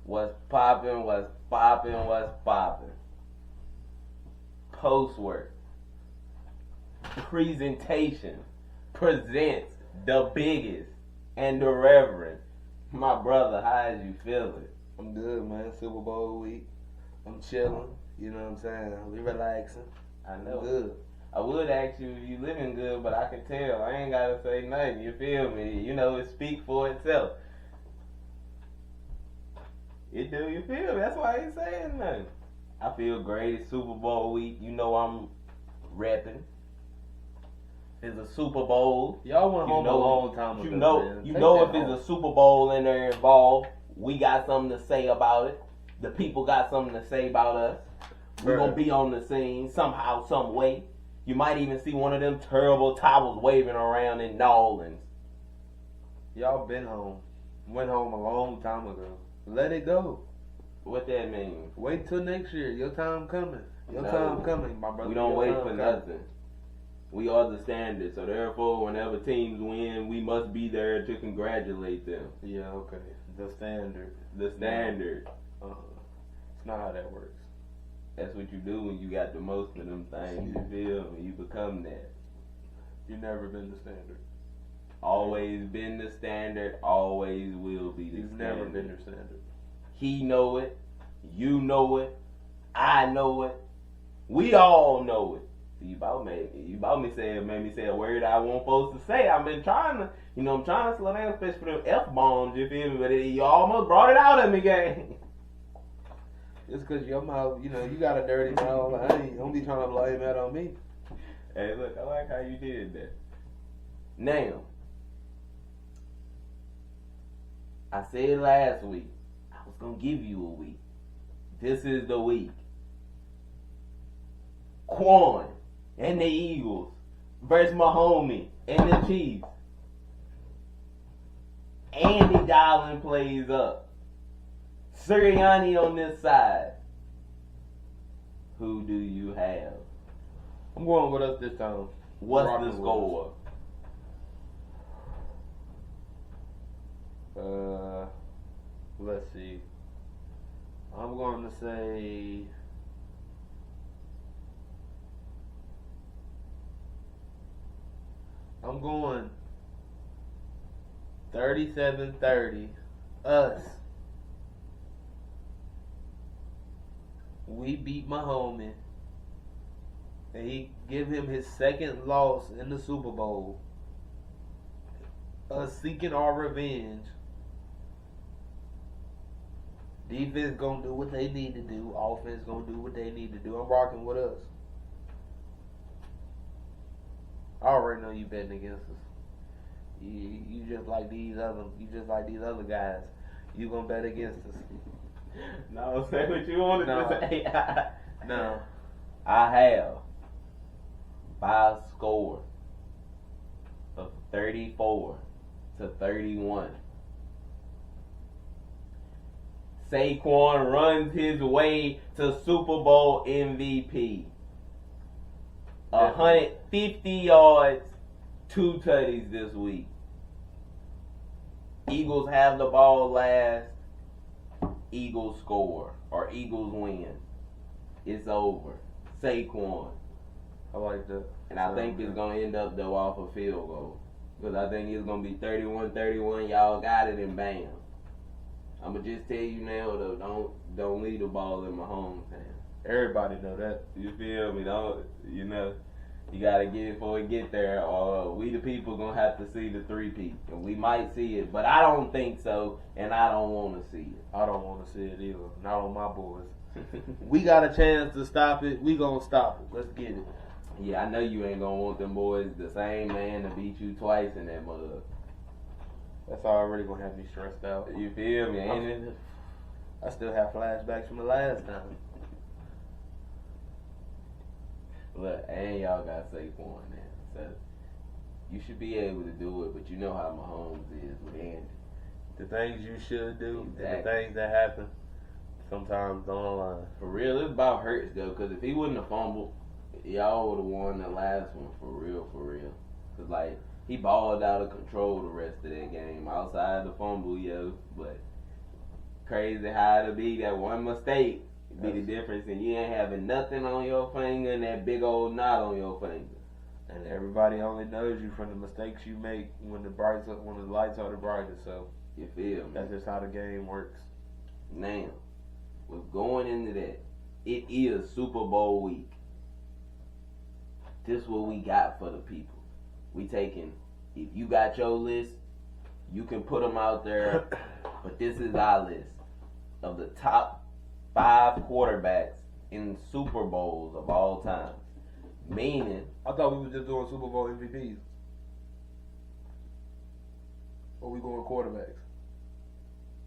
What's poppin', what's poppin', what's poppin'? Postwork presentation presents the biggest and the Reverend. My brother, how is you feeling? I'm good, man. Super Bowl week. I'm chilling. You know what I'm saying? We relaxing. I know. I'm good. I would ask you if you living good, but I can tell. I ain't gotta say nothing. You feel me? You know, it speaks for itself. It do, you feel me? That's why I ain't saying nothing. I feel great. It's Super Bowl week. You know I'm repping. It's a Super Bowl. Y'all went home a long time ago. You know if there's a Super Bowl in there involved, we got something to say about it. The people got something to say about us. We're gonna be on the scene somehow, some way. You might even see one of them terrible towels waving around in New Orleans. Y'all been home. Went home a long time ago. Let it go. What that mean? Wait till next year. Your time coming. Your No. time coming, my brother. We don't Your wait time for coming. nothing. We are the standard, so therefore, whenever teams win, we must be there to congratulate them. Yeah, okay. The standard. The standard. It's not how that works. That's what you do when you got the most of them things. You feel me? You become that. You never been the standard. Always been the standard. Always will be the You've standard. never been the standard. He know it. You know it. I know it. We all know it. You about me say made me say a word I wasn't supposed to say. I've been trying to, I'm trying to slow down, especially for them F-bombs, you feel me? But you almost brought it out of me, gang. It's because your mouth, you got a dirty mouth. Don't be trying to blame that on me. Hey, look, I like how you did that. Now, I said last week, I was going to give you a week. This is the week. Quan and the Eagles versus my homie and the Chiefs. Andy Dowling plays up. Sirianni on this side. Who do you have? I'm going with us this time. What's Rocking the with score? Let's see. I'm going to say I'm going 37-30 us. We beat my homie, and he give him his second loss in the Super Bowl. Us seeking our revenge. Defense gonna do what they need to do. Offense gonna do what they need to do. I'm rocking with us. I already know you betting against us. You just like these other guys. You gonna bet against us? No, say what you wanted to say. No. I have by a score of 34-31. Saquon runs his way to Super Bowl MVP. 150 yards, 2 tutties this week. Eagles have the ball last. Eagles score or Eagles win. It's over. Saquon. I like that. And I think it's going to end up though off a field goal. Because I think it's going to be 31-31. Y'all got it and bam. I'm going to just tell you now though, don't leave the ball in my hometown. Everybody know that. You feel me? You got to get it before we get there, or we the people going to have to see the three-peat. And we might see it, but I don't think so, and I don't want to see it. I don't want to see it either. Not on my boys. We got a chance to stop it. We gonna stop it. Let's get it. Yeah, I know you ain't going to want them boys, the same man, to beat you twice in that mud. That's already gonna have me stressed out. You feel me? Ain't it? I still have flashbacks from the last time. Look, and y'all got Saquon now, so you should be able to do it. But you know how Mahomes is with Andy. The things you should do, Exactly. and the things that happen, sometimes don't align. For real, it's about Hurts though, because if he wouldn't have fumbled, y'all would have won the last one for real. Because like he balled out of control the rest of that game outside the fumble, yo. But crazy how it'll be that one mistake be the difference, and you ain't having nothing on your finger and that big old knot on your finger. And everybody only knows you from the mistakes you make when the lights are the brightest. So you feel me? That's just how the game works. Now, with going into that, it is Super Bowl week. This is what we got for the people. We taking, if you got your list, you can put them out there, but this is our list of the top 5 quarterbacks in Super Bowls of all time. Meaning, I thought we were just doing Super Bowl MVPs. Or we going quarterbacks?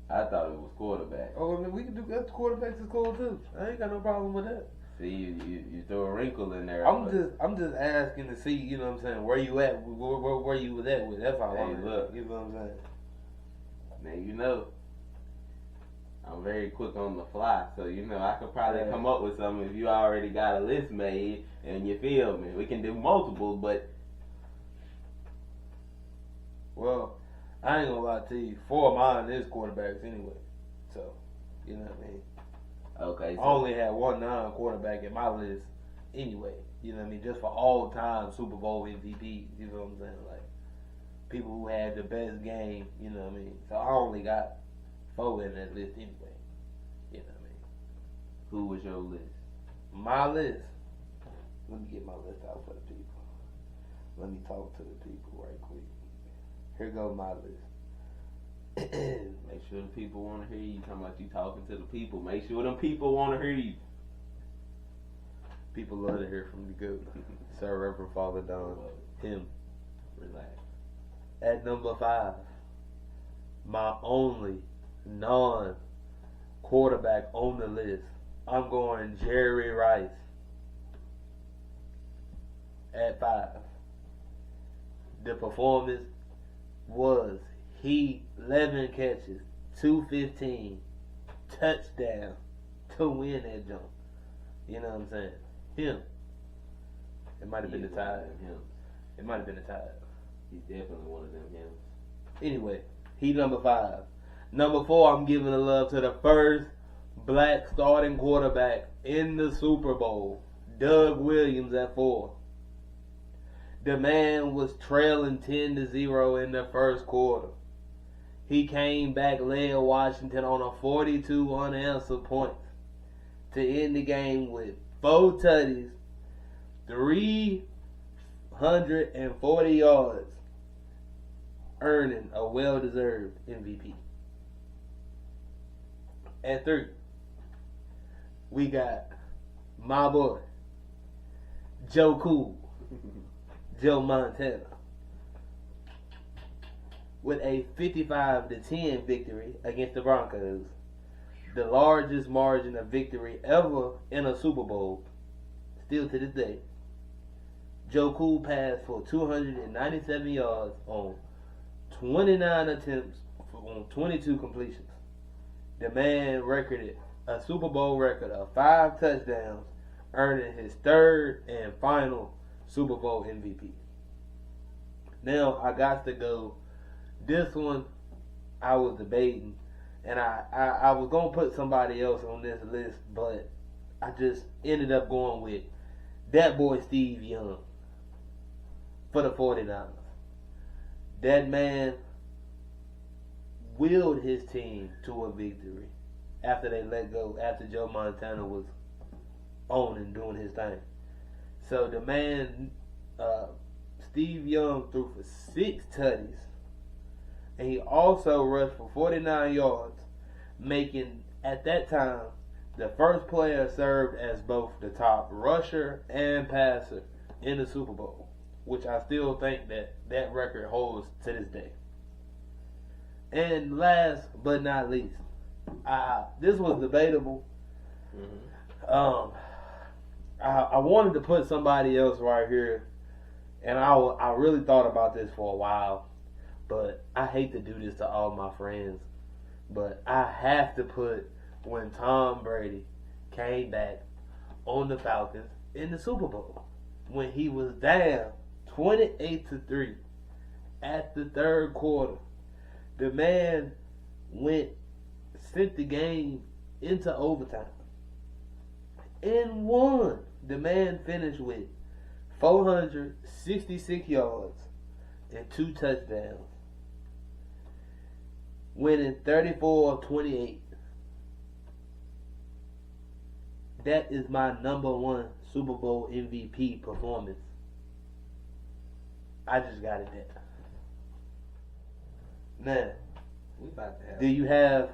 I thought it was quarterback. Oh, I mean, we can do that. Quarterbacks is cool too. I ain't got no problem with that. See, you throw a wrinkle in there. I'm just asking to see, you know what I'm saying, where you at, where you was at with. That's all. Hey, look, you know what I'm saying. Now you know, I'm very quick on the fly, so you know I could probably come up with something if you already got a list made, and you feel me. We can do multiple, but well, I ain't gonna lie to you. 4 of mine is quarterbacks anyway, so you know what I mean. Okay. So I only had 1 non-quarterback in my list anyway. You know what I mean? Just for all-time Super Bowl MVP. You know what I'm saying? Like people who had the best game. You know what I mean? So I only got 4 in that list anyway. You know what I mean? Who was your list? My list. Let me get my list out for the people. Let me talk to the people right quick. Here goes my list. Make sure the people want to hear you. Talking about you talking to the people. Make sure them people want to hear you. People love to hear from the good. Sir Reverend Father Don. Him. Relax. At number 5, my only non-quarterback on the list, I'm going Jerry Rice. At 5. The performance was 11 catches, 215, touchdown to win that jump. You know what I'm saying? Him. It might have been the Tide. It might have been the Tide. He's definitely one of them him. Anyway, he number 5. Number 4, I'm giving the love to the first black starting quarterback in the Super Bowl, Doug Williams at 4. The man was trailing 10-0 in the first quarter. He came back, led Washington on a 42 unanswered points to end the game with 4 tutties, 340 yards, earning a well-deserved MVP. At 3, we got my boy, Joe Cool, Joe Montana, with a 55-10 victory against the Broncos, the largest margin of victory ever in a Super Bowl, still to this day. Joe Cool passed for 297 yards on 29 attempts on 22 completions. The man recorded a Super Bowl record of 5 touchdowns, earning his 3rd and final Super Bowl MVP. Now I got to go. This one I was debating, and I was gonna put somebody else on this list, but I just ended up going with that boy Steve Young for the 49ers. That man willed his team to a victory after they let go, after Joe Montana was on and doing his thing. So the man, Steve Young, threw for 6 tutties, and he also rushed for 49 yards, making, at that time, the first player served as both the top rusher and passer in the Super Bowl, which I still think that record holds to this day. And last but not least, this was debatable. Mm-hmm. I wanted to put somebody else right here, and I really thought about this for a while, but I hate to do this to all my friends, but I have to put when Tom Brady came back on the Falcons in the Super Bowl when he was down 28-3 at the 3rd quarter. The man went sent the game into overtime and won. The man finished with 466 yards and 2 touchdowns, winning 34-28. That is my number one Super Bowl MVP performance. I just got it there. Now, We about to have. do you have?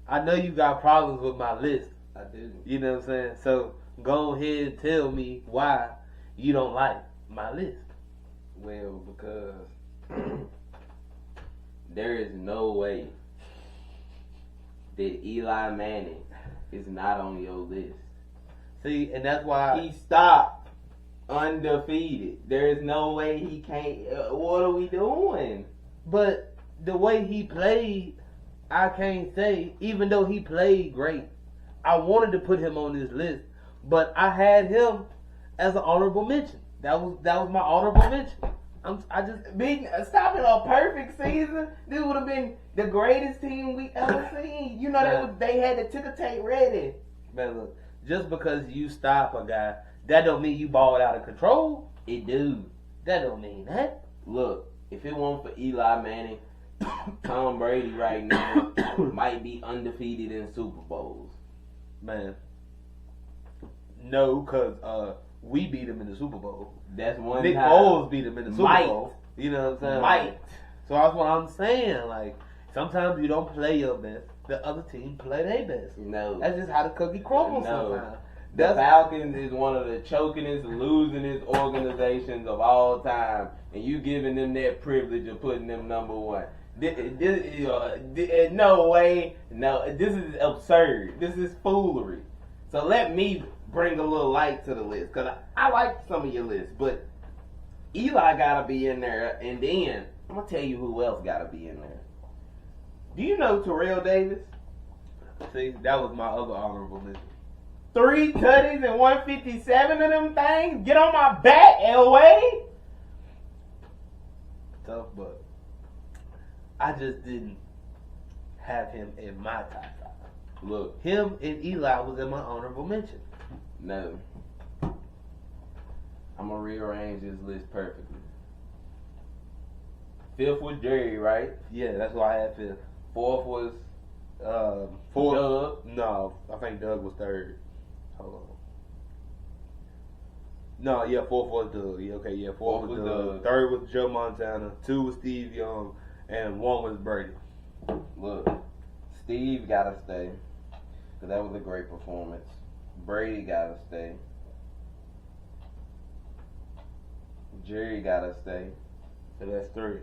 I know you got problems with my list. I do. You know what I'm saying? So go ahead and tell me why you don't like my list. Well, because There is no way that Eli Manning is not on your list. See, and that's why He stopped undefeated. There is no way he can't. What are we doing? But the way he played, I can't say, even though he played great, I wanted to put him on this list, but I had him as an honorable mention. That was my honorable mention. Stopping a perfect season. This would have been the greatest team we ever seen. You know they had the ticker tape ready. Man, look, just because you stop a guy, that don't mean you balled out of control. It do. That don't mean that. Look, if it weren't for Eli Manning, Tom Brady right now might be undefeated in Super Bowls. Man, no, because we beat him in the Super Bowl. That's one Nick time. Foles beat him in the Super Might. Bowl. You know what I'm saying? Might. So that's what I'm saying. Like, sometimes you don't play your best. The other team play their best. No. That's just how the cookie crumbles No. sometimes. The Falcons is one of the chokingest, losingest organizations of all time, and you giving them that privilege of putting them number one. No way. No, this is absurd. This is foolery. So let me bring a little light to the list, because I like some of your lists, but Eli got to be in there, and then I'm going to tell you who else got to be in there. Do you know Terrell Davis? See, that was my other honorable mention. 3 tutties and 157 of them things? Get on my back, Elway! Tough, but I just didn't have him in my top 5. Look, Him and Eli was in my honorable mention. no. I'm going to rearrange this list perfectly. 5th was Jerry, right? Yeah, that's why I had 5th. 4th was Fourth. Doug. No, I think Doug was 3rd. Hold on. No, yeah, 4th was Doug. Yeah, okay, yeah, 4th was Doug. 3rd was Joe Montana. 2 was Steve Young, and 1 was Brady. Look, Steve got to stay, because that was a great performance. Brady got to stay. Jerry got to stay. So that's 3.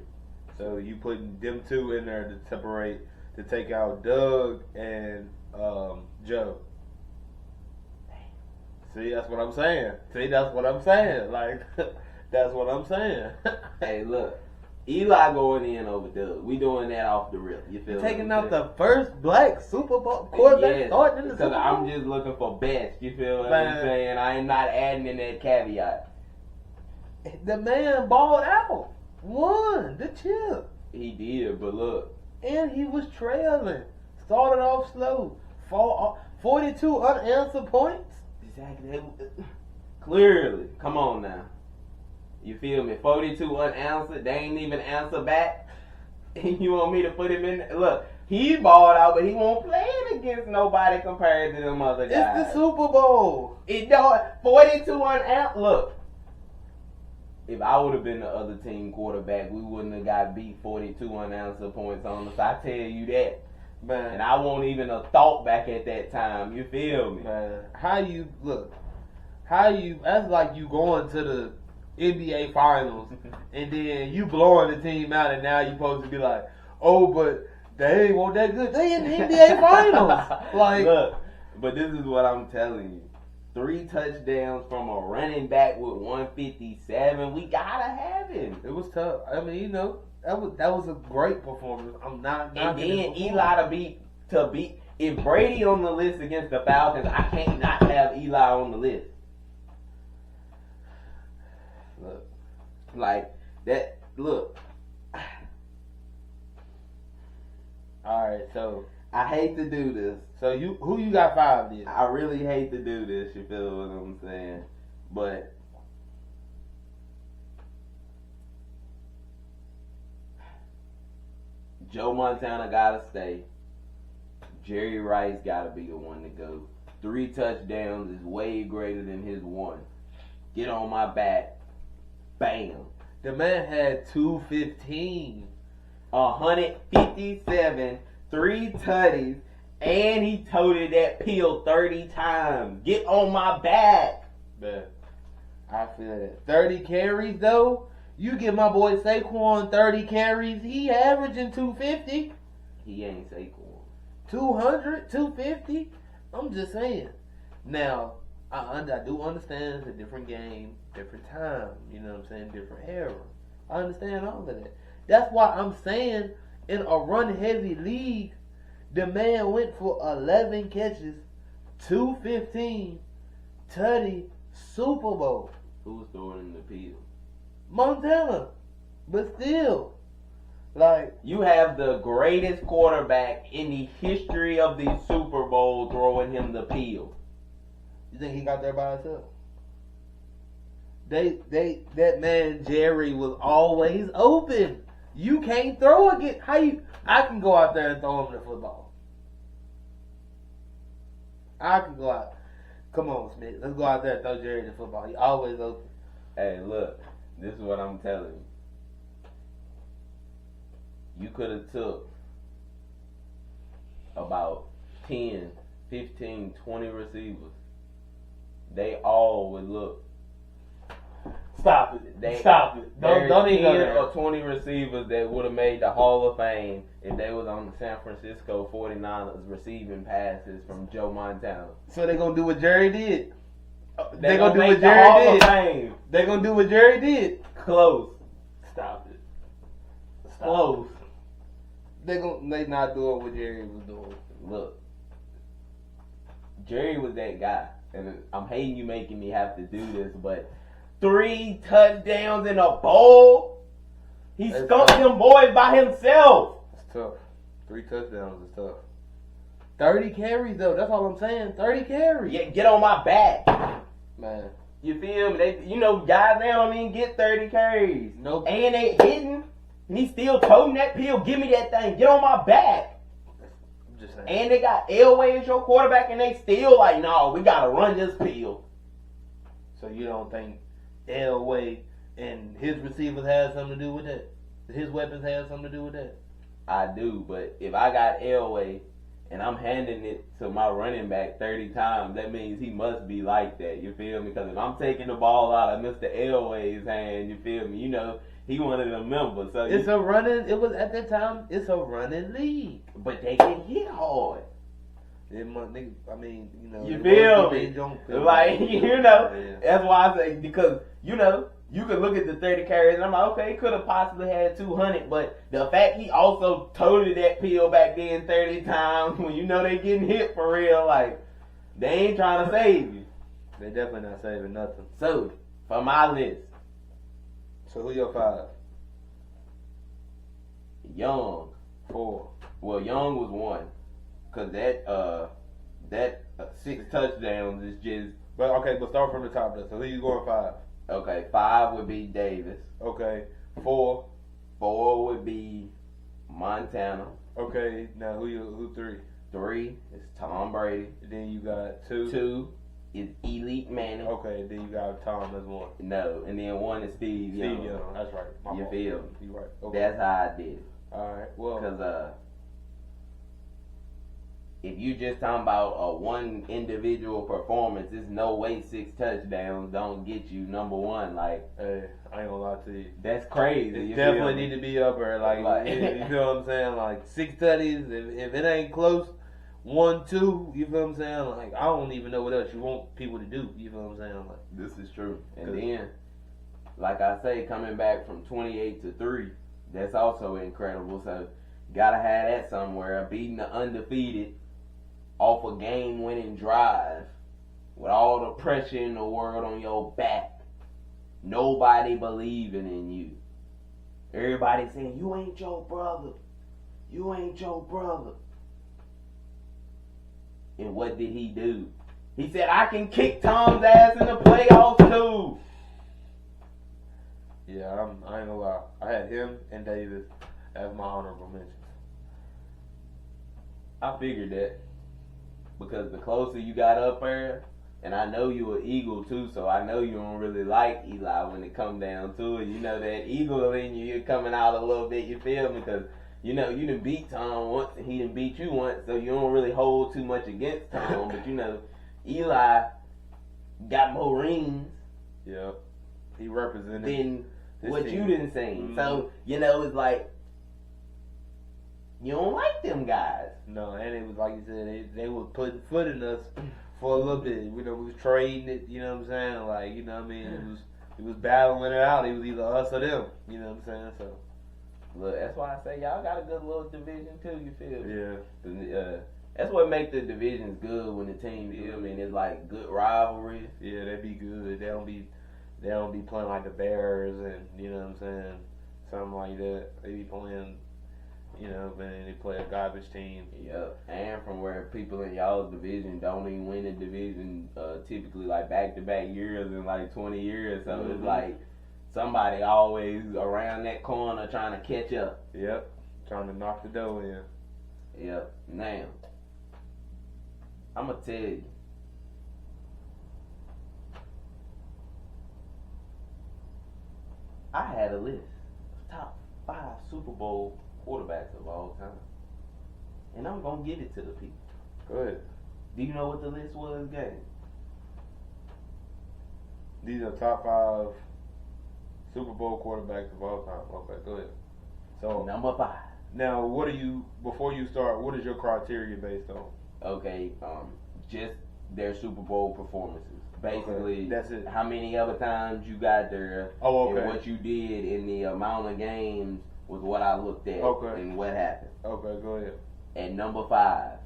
So you putting them 2 in there to separate, to take out Doug and Joe. See, that's what I'm saying. Like, that's what I'm saying. Hey, look, Eli going in over Doug. We doing that off the rip. You feel Taking what I'm out saying? the first black Super Bowl quarterback Yes, starting in the because Super Bowl. I'm just looking for best. You feel what Man. I'm saying? I ain't not adding in that caveat. The man balled out. Won the chip. He did, but look, And he was trailing. Started off slow. 42 unanswered points. exactly. Clearly, come on now. You feel me? 42 unanswered. They ain't even answer back. And you want me to put him in there? Look, he balled out, but he won't play it against nobody compared to them other guys. It's the Super Bowl. It don't 42 unanswered. Look, if I would have been the other team quarterback, we wouldn't have got beat 42 unanswered points on us. I tell you that. Man. And I won't even have thought back at that time. You feel me? Man, that's like you going to the NBA Finals and then you blowing the team out and now you supposed to be like, oh, but they ain't want that good. They in the NBA Finals. Like, look, but this is what I'm telling you. 3 touchdowns from a running back with 157. We gotta have him. it was tough. I mean, you know, that was a great performance. I'm not. And then Eli to beat. If Brady on the list against the Falcons, I can't not have Eli on the list. Look, like that. Look. All right, so I hate to do this. So who you got 5 then? I really hate to do this, you feel what I'm saying? But Joe Montana gotta stay. Jerry Rice gotta be the one to go. 3 touchdowns is way greater than his 1. Get on my back. Bam. The man had 215. 157, 3 tutties, and he toted that pill 30 times. Get on my back. Man, I feel that. 30 carries though. You give my boy Saquon 30 carries, he averaging 250. He ain't Saquon. 200, 250. I'm just saying. Now, I do understand it's a different game, different time. You know what I'm saying? Different era. I understand all of that. That's why I'm saying in a run-heavy league, the man went for 11 catches, 215, tutty, Super Bowl. Who's throwing him the pill? Montana. But still, like... You have the greatest quarterback in the history of the Super Bowl throwing him the pill. You think he got there by himself? That man Jerry was always open. You can't throw again. I can go out there and throw him the football. I can go out. Come on, Smith. Let's go out there and throw Jerry the football. He always open. Hey, look. This is what I'm telling you. You could have took about 10, 15, 20 receivers. They all would look. Stop it. Stop it. Don't even go there. Or 20 receivers that would have made the Hall of Fame if they was on the San Francisco 49ers receiving passes from Joe Montana. So they gonna do what Jerry did. They gonna do what Jerry did. They gonna do what Jerry did. Close. Stop it. Close. They not doing what Jerry was doing. Look, Jerry was that guy, and I'm hating you making me have to do this, but 3 touchdowns in a bowl. He skunked them boys by himself. It's tough. 3 touchdowns is tough. 30 carries though. That's all I'm saying. 30 carries. Yeah, get on my back, man. You feel me? Guys now don't even get 30 carries. Nope. And they hitting, and he still toting that pill. Give me that thing. Get on my back. I'm just saying. And they got Elway as your quarterback, and they still like, no, we gotta run this pill. So you don't think Elway and his receivers had something to do with that? His weapons had something to do with that? I do, but if I got Elway and I'm handing it to my running back 30 times, that means he must be like that. You feel me? Because if I'm taking the ball out of Mr. Elway's hand, you feel me? He one of them members. So it's a running league. But they get hit hard. You feel me? Like, that's why I say, because, you could look at the 30 carries and I'm like, okay, he could have possibly had 200, but the fact he also toted that pill back then 30 times when they getting hit for real, like, they ain't trying to save you. They definitely not saving nothing. So, for my list. So who your 5? Young. 4. Well, Young was 1. Cause that 6 touchdowns is just. But start from the top though. So who you going 5? Okay, 5 would be Davis. Okay, 4. 4 would be Montana. Okay, now who 3? 3 is Tom Brady. Then you got 2. 2 is Elite Manning. Okay, then you got Tom as 1. No, and then 1 is Steve Young. Steve Young, that's right. You feel me? You right. Okay. That's how I did it. All right. Well, because if you just talking about a one individual performance, there's no way 6 touchdowns don't get you number 1. Like, hey, I ain't gonna lie to you. That's crazy. It definitely need to be up there. Like you feel what I'm saying? Like 6 tutties. If it ain't close, 1, 2. You feel what I'm saying? Like I don't even know what else you want people to do. You feel what I'm saying? Like this is true. And then, like I say, coming back from 28 to 3, that's also incredible. So gotta have that somewhere. Beating the undefeated off a game-winning drive with all the pressure in the world on your back. Nobody believing in you. Everybody saying, you ain't your brother. You ain't your brother. And what did he do? He said, I can kick Tom's ass in the playoffs too. Yeah, I ain't gonna lie. I had him and Davis as my honorable mentions. I figured that. Because the closer you got up there, and I know you an Eagle too, so I know you don't really like Eli when it come down to it. You know that Eagle in you, you're coming out a little bit, you feel me? Because, you know, you done beat Tom once and he done beat you once, so you don't really hold too much against Tom. But, you know, Eli got more rings. Yeah. He represented than what team. you didn't sing. So, you know, it's like, you don't like them guys. No, and it was like you said, they were putting foot in us for a little bit. You know, we was trading it, you know what I'm saying? Like, you know what I mean? It was battling it out. It was either us or them. You know what I'm saying? So look, that's why I say y'all got a good little division too, you feel me? yeah. That's what makes the divisions good when the team, you feel me? And it's like good rivalry. Yeah, they be good. They don't be playing like the Bears and, you know what I'm saying? Something like that. They be playing, you know, man, they play a garbage team. Yep. And from where people in y'all's division don't even win the division typically like back-to-back years in like 20 years. So it's like somebody always around that corner trying to catch up. Yep. Trying to knock the dough in. Yep. Now, I'm going to tell you. I had a list of top 5 Super Bowl quarterbacks of all time. And I'm going to give it to the people. Go ahead. Do you know what the list was, gang? These are top 5 Super Bowl quarterbacks of all time. Okay, go ahead. So Number 5. now, before you start, what is your criteria based on? Okay, just their Super Bowl performances. Basically, Okay, that's it. How many other times you got there, Oh, okay. and what you did in the amount of games was what I looked at, Okay. and what happened. Okay, go ahead. At number 5,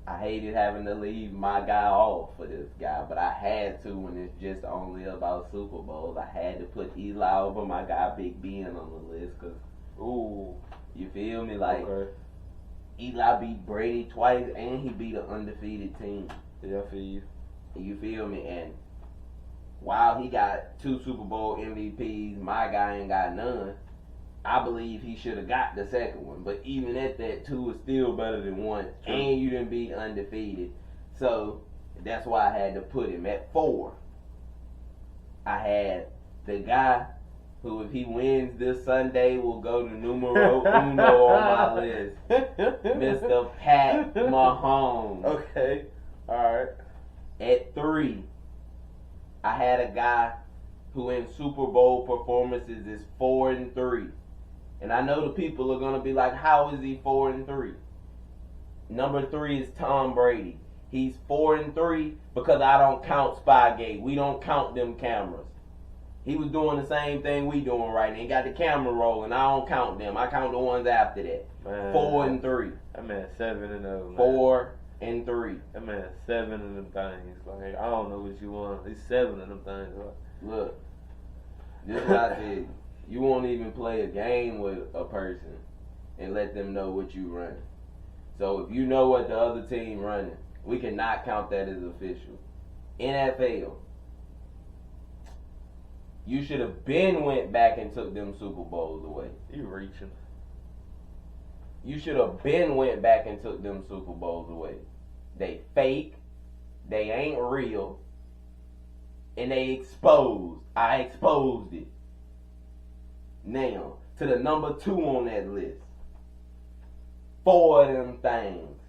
I hated having to leave my guy off for this guy, but I had to when it's just only about Super Bowls. I had to put Eli over my guy Big Ben on the list, because, Ooh. you feel me? Like, Okay. Eli beat Brady twice, and he beat an undefeated team. Yeah, I feel you. You feel me? And while he got 2 Super Bowl MVPs, my guy ain't got none. I believe he should have got the second one. But even at that, 2 is still better than 1. True. And you didn't be undefeated. So that's why I had to put him at 4. I had the guy who, if he wins this Sunday, will go to numero uno on my list. Mr. Pat Mahomes. Okay. Alright. At 3, I had a guy who in Super Bowl performances is 4-3. And I know the people are going to be like, how is he 4-3? Number 3 is Tom Brady. He's 4-3 because I don't count Spygate. We don't count them cameras. He was doing the same thing we doing right now. He got the camera rolling. I don't count them. I count the ones after that. Man, 4-3. That man 7-0. Man. 4-3. That man 7 of them things. Like, I don't know what you want. He's 7 of them things. Look, this is what I tell you. You won't even play a game with a person and let them know what you run. So if you know what the other team running, we cannot count that as official. NFL, you should have went back and took them Super Bowls away. You reaching. You should have went back and took them Super Bowls away. They fake, they ain't real, and they exposed. I exposed it. Now, to the number 2 on that list. 4 of them things.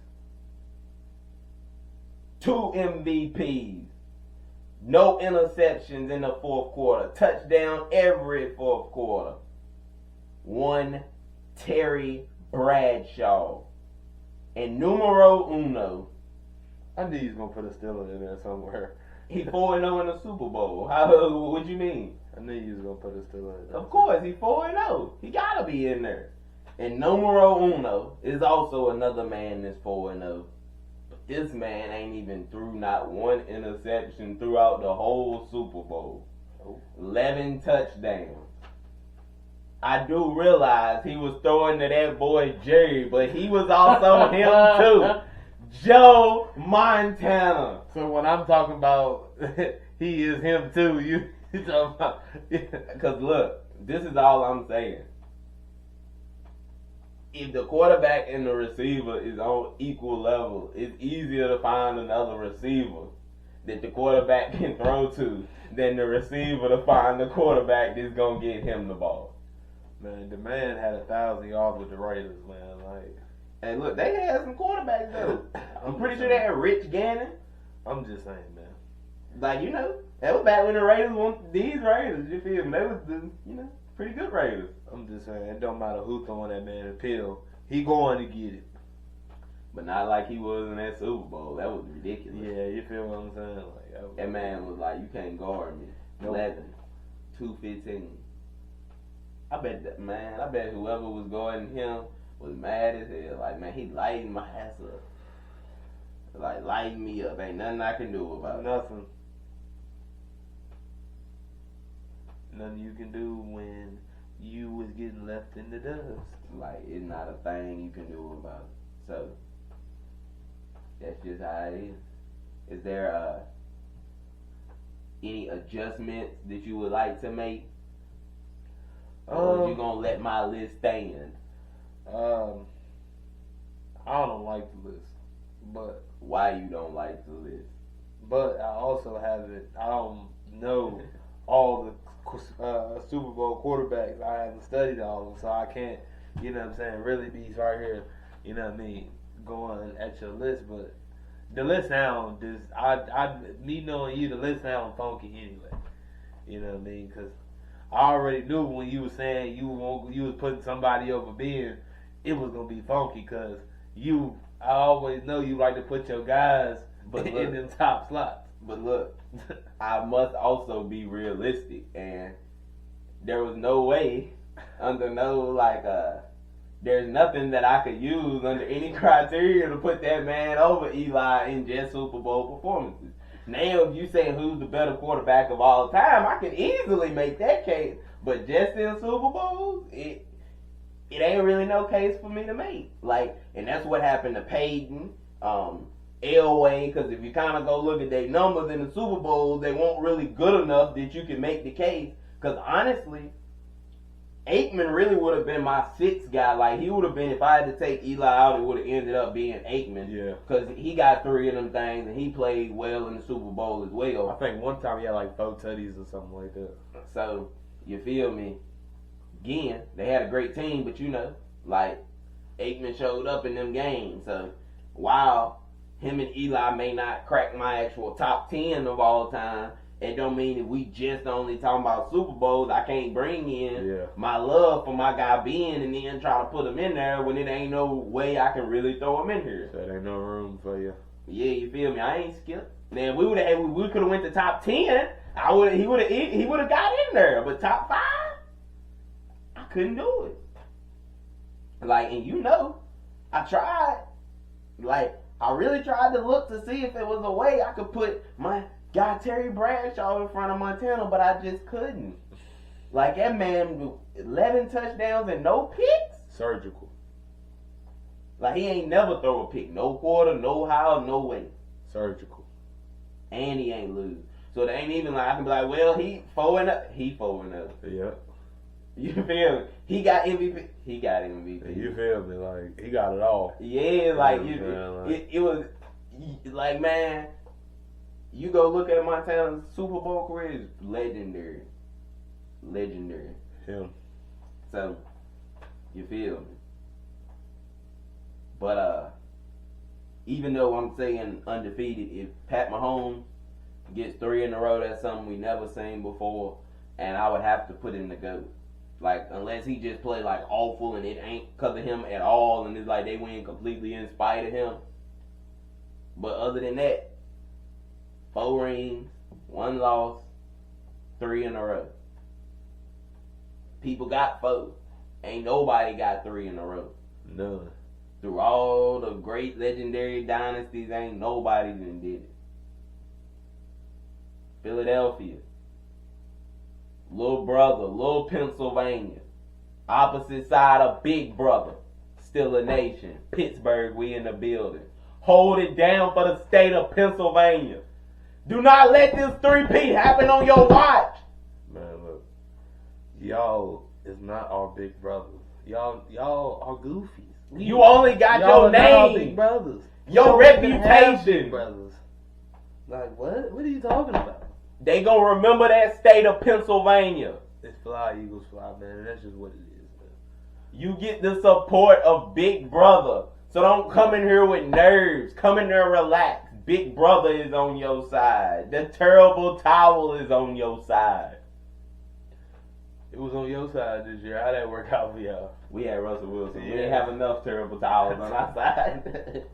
2 MVPs. No interceptions in the 4th quarter. Touchdown every 4th quarter. 1 Terry Bradshaw. And numero uno. I knew you was going to put a Steeler in there somewhere. He 4-0 in the Super Bowl. How? What you mean? I knew you was going to put a Steeler in there. Of course, he 4-0. He gotta be in there. And numero uno is also another man that's 4-0. But this man ain't even threw not 1 interception throughout the whole Super Bowl. 11 touchdowns. I do realize he was throwing to that boy Jerry, but he was also him too. Joe Montana. So when I'm talking about he is him too, you talking about? Because look, this is all I'm saying. If the quarterback and the receiver is on equal level, it's easier to find another receiver that the quarterback can throw to than the receiver to find the quarterback that's gonna get him the ball. Man, the man had 1,000 yards with the Raiders, man. Like, And look, they had some quarterbacks though. I'm pretty sure they had Rich Gannon. I'm just saying, man. Like, you know, that was back when the Raiders won these Raiders, you feel me? They was the, you know, pretty good Raiders. I'm just saying, it don't matter who throwing that man a pill, he going to get it. But not like he was in that Super Bowl. That was ridiculous. Yeah, you feel what I'm saying? Like, That man was like, you can't guard me. Nope. 11, 215. I bet whoever was guarding him was mad as hell. Like, man, he lighting my ass up. Like, lighting me up. Ain't nothing I can do about it. Nothing. Nothing you can do when you was getting left in the dust. Like, it's not a thing you can do about it. So, that's just how it is. Is there any adjustments that you would like to make? Or you gonna let my list stand? I don't like the list, but Why you don't like the list? I also haven't. I don't know all the Super Bowl quarterbacks. I haven't studied all of them, so I can't. You know what I'm saying? Really be right here. You know what I mean? Going at your list, but the list sound just. Me knowing you, the list sound funky anyway. You know what I mean? Because I already knew when you were saying you was putting somebody over Ben, it was gonna be funky because you. I always know you like to put your guys in them top slots. But look, I must also be realistic, and there was no way under there's nothing that I could use under any criteria to put that man over Eli in just Super Bowl performances. Now, if you saying who's the better quarterback of all time, I can easily make that case. But just in Super Bowls, it ain't really no case for me to make. Like, and that's what happened to Peyton, Elway, because if you kind of go look at their numbers in the Super Bowl, they weren't really good enough that you can make the case. Because honestly, Aikman really would have been my sixth guy. Like, he would have been, if I had to take Eli out, it would have ended up being Aikman. Yeah. Because he got 3 of them things, and he played well in the Super Bowl as well. I think one time he had like 4 tutties or something like that. So, you feel me? Again, they had a great team, but you know, like, Aikman showed up in them games. So, while him and Eli may not crack my actual top 10 of all time, it don't mean that we just only talking about Super Bowls. I can't bring in my love for my guy Ben and then try to put him in there when it ain't no way I can really throw him in here. So there ain't no room for you. Yeah, you feel me? I ain't skipped. Man, we could have went to top 10. He would have got in there, but top 5, I couldn't do it. Like, and you know, I tried. Like, I really tried to look to see if there was a way I could put my guy Terry Bradshaw in front of Montana, but I just couldn't. Like, that man, 11 touchdowns and no picks? Surgical. Like, he ain't never throw a pick. No quarter, no how, no way. Surgical. And he ain't lose. So it ain't even like I can be like, well, he 4-0. He 4-0. Yeah. You feel me? He got MVP. He got MVP. You feel me? Like, he got it all. Yeah, like, it was, like, man, you go look at Montana's Super Bowl career, it's legendary. Legendary. Him. So, you feel me? But, even though I'm saying undefeated, if Pat Mahomes gets 3 in a row, that's something we never seen before, and I would have to put in the GOAT. Like, unless he just play like awful and it ain't because of him at all, and it's like they win completely in spite of him. But other than that, 4 rings, 1 loss, 3 in a row. People got 4. Ain't nobody got 3 in a row. None. Through all the great legendary dynasties, ain't nobody done did it. Philadelphia. Little brother, little Pennsylvania. Opposite side of big brother. Still a nation. Pittsburgh, we in the building. hold it down for the state of Pennsylvania. Do not let this 3-peat happen on your watch. Man, look, y'all is not our big brothers. Y'all are goofies. You only got your name, big brothers. your reputation. Big brothers. Like what? What are you talking about? They gonna remember that state of Pennsylvania. It's fly, Eagles fly, man. That's just what it is, man. You get the support of Big Brother. So don't come in here with nerves. Come in there relax. Big Brother is on your side. The terrible towel is on your side. It was on your side this year. How'd that work out for y'all? We had Russell Wilson. Yeah. We didn't have enough terrible towels on our side.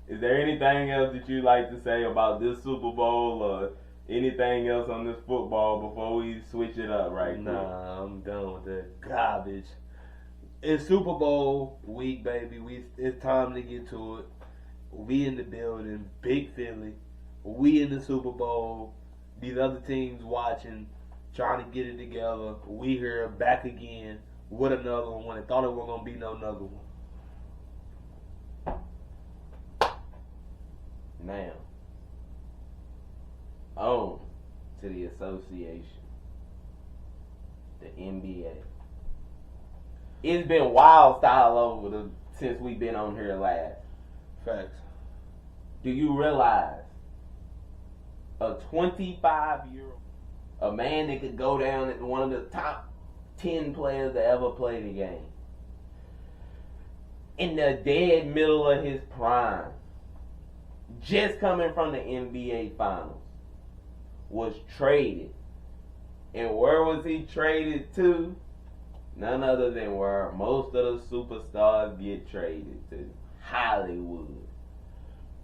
Is there anything else that you'd like to say about this Super Bowl or anything else on this football before we switch it up right now? Nah, I'm done with that garbage. It's Super Bowl week, baby. It's time to get to it. We in the building, big Philly. We in the Super Bowl. These other teams watching, trying to get it together. We here back again with another one when they thought it wasn't gonna be no another one. Now, on to the association, the NBA. It's been wild style over since we've been on here last. Facts. Do you realize a 25-year-old, a man that could go down as one of the top 10 players to ever play the game, in the dead middle of his prime, just coming from the NBA Finals, was traded. And where was he traded to? None other than where most of the superstars get traded to. Hollywood.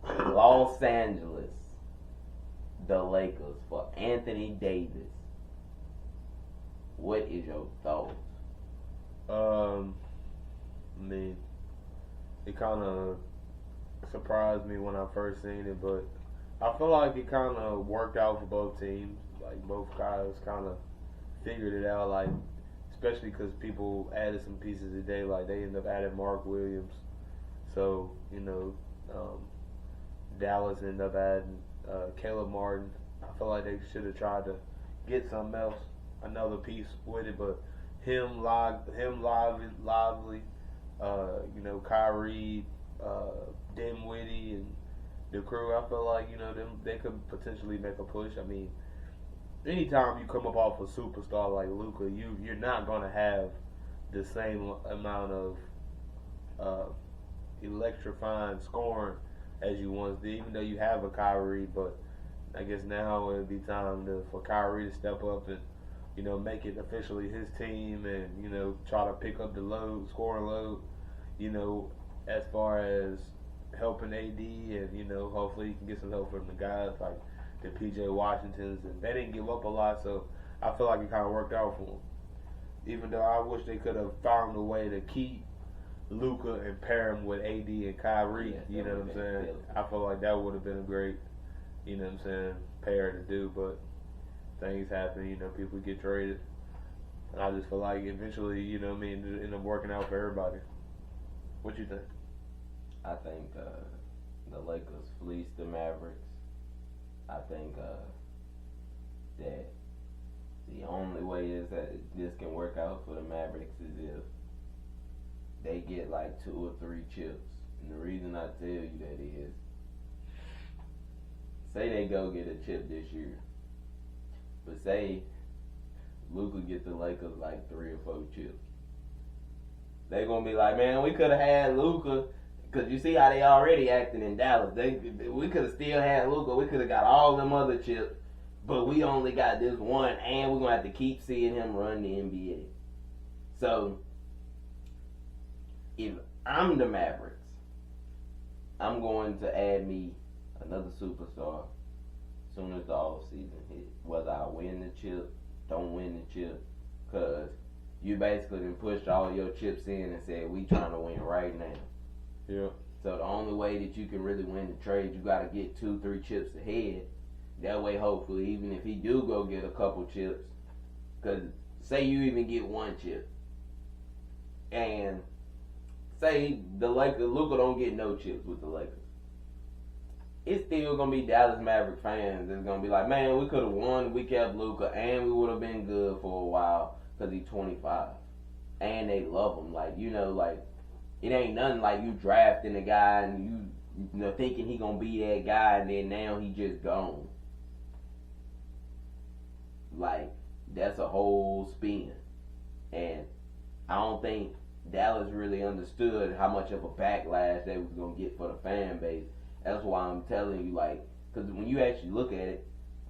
Los Angeles. The Lakers for Anthony Davis. What is your thoughts? I mean, it kind of surprised me when I first seen it, but I feel like it kind of worked out for both teams. Like both guys kind of figured it out. Like especially because people added some pieces today. Like they ended up adding Mark Williams, so Dallas ended up adding Caleb Martin. I feel like they should have tried to get something else, another piece with it, but him lively, Kyrie, Dinwiddie, and the crew. I feel like they could potentially make a push. I mean, anytime you come up off a superstar like Luka, you're not gonna have the same amount of electrifying scoring as you once did. Even though you have a Kyrie, but I guess now it'd be time for Kyrie to step up and make it officially his team and try to pick up the load, scoring load. As far as helping AD and hopefully he can get some help from the guys like the PJ Washingtons, and they didn't give up a lot, so I feel like it kind of worked out for them. Even though I wish they could have found a way to keep Luka and pair him with AD and Kyrie. Yeah, you know what I'm saying? I feel like that would have been a great, pair to do. But things happen. People get traded, and I just feel like eventually, it end up working out for everybody. What you think? I think the Lakers fleeced the Mavericks. I think that the only way is that this can work out for the Mavericks is if they get like 2 or 3 chips. And the reason I tell you that is, say they go get a chip this year, but say Luka get the Lakers like 3 or 4 chips. They gonna be like, man, we could have had Luka. Because you see how they already acting in Dallas. We could have still had Luka. We could have got all them other chips. But we only got this one. And we're going to have to keep seeing him run the NBA. So, if I'm the Mavericks, I'm going to add me another superstar as soon as the offseason hit. Whether I win the chip, don't win the chip. Because you basically been pushed all your chips in and said, we trying to win right now. Yeah. So the only way that you can really win the trade, you got to get 2-3 chips ahead. That way, hopefully, even if he do go get a couple chips, because say you even get 1 chip, and say the Lakers, Luka don't get no chips with the Lakers. It's still gonna be Dallas Maverick fans that's gonna be like, man, we could have won. We kept Luka, and we would have been good for a while because he's 25, and they love him. Like, you know, like it ain't nothing like you drafting a guy and you know thinking he gonna be that guy, and then now he just gone. Like, that's a whole spin, and I don't think Dallas really understood how much of a backlash they was gonna get for the fan base. That's why I'm telling you, like, because when you actually look at it,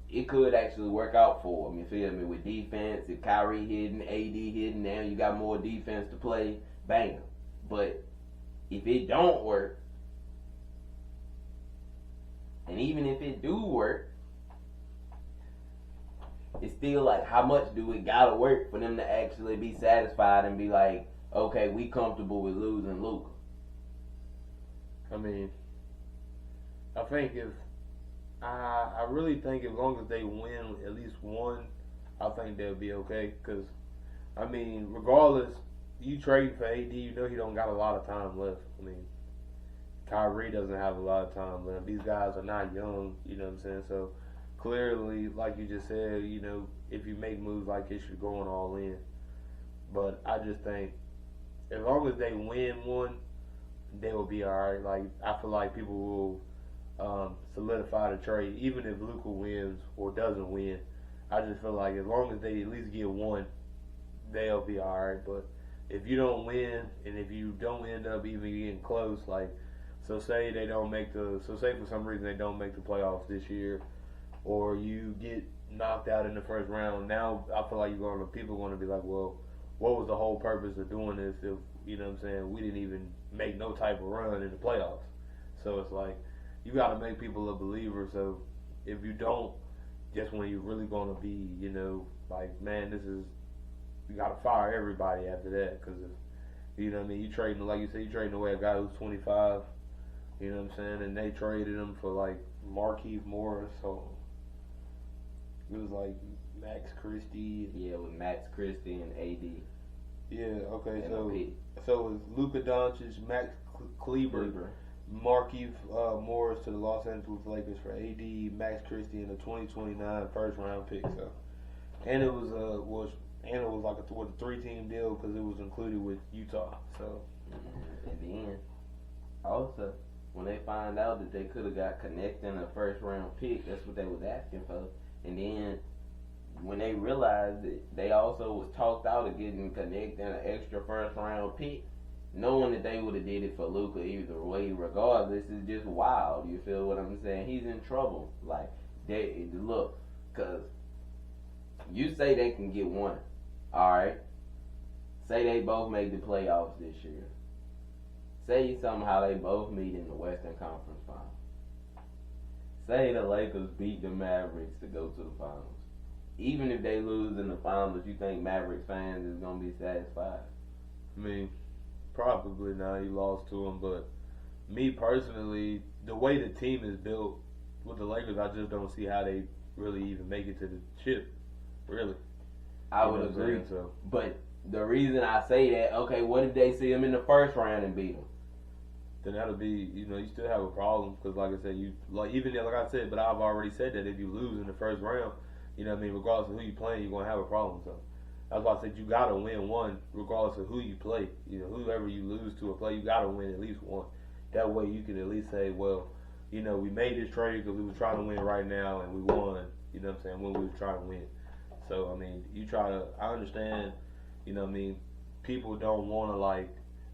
it could actually work out for them. You feel me? With defense, if Kyrie hitting, AD hitting, now you got more defense to play. Bam. But if it don't work, and even if it do work, it's still like, how much do it gotta work for them to actually be satisfied and be like, okay, we comfortable with losing Luka? I mean, I think I really think as long as they win at least one, I think they'll be okay. Because, I mean, regardless, you trade for AD, you know he don't got a lot of time left. I mean, Kyrie doesn't have a lot of time left. These guys are not young, you know what I'm saying? So, clearly, like you just said, you know, if you make moves like this, you're going all in. But I just think as long as they win one, they will be all right. Like, I feel like people will solidify the trade, even if Luka wins or doesn't win. I just feel like as long as they at least get one, they'll be all right. But if you don't win, and if you don't end up even getting close, like, so say for some reason they don't make the playoffs this year, or you get knocked out in the first round, now I feel like people are going to be like, well, what was the whole purpose of doing this if, you know what I'm saying, we didn't even make no type of run in the playoffs? So it's like, you got to make people a believer. So if you don't, just when you're really going to be, you know, like, man, you got to fire everybody after that. Because, you know what I mean, you trading, like you said, you trading away a guy who's 25, you know what I'm saying, and they traded him for, like, Markieff Morris, so it was like Max Christie. Yeah, with Max Christie and AD. Yeah, okay, MLP. so it's Luka Doncic, Max Kleber, Markieff Morris to the Los Angeles Lakers for AD, Max Christie, and a 2029 first round pick. So, and it was like a 3-team deal because it was included with Utah. So, at the end, also, when they find out that they could have got connecting a first round pick, that's what they was asking for. And then when they realized that they also was talked out of getting connecting an extra first round pick, knowing that they would have did it for Luka either way, regardless, is just wild. You feel what I'm saying? He's in trouble. Like, look, because you say they can get one, all right? Say they both make the playoffs this year. Say somehow they both meet in the Western Conference Finals. Say the Lakers beat the Mavericks to go to the finals. Even if they lose in the finals, you think Mavericks fans is going to be satisfied? I mean, probably not. You lost to them, but me personally, the way the team is built with the Lakers, I just don't see how they really even make it to the chip. Really, I would agree. So, but the reason I say that, okay, what if they see them in the first round and beat them? Then that'll be, you know, you still have a problem because, like I said, but I've already said that if you lose in the first round, you know what I mean, regardless of who you playing, you're gonna have a problem. So that's why I said you gotta win one, regardless of who you play. You know, whoever you lose to or play, you gotta win at least one. That way, you can at least say, well, you know, we made this trade because we were trying to win right now, and we won. You know what I'm saying? When we were trying to win. So I mean, I understand. You know what I mean? People don't want to like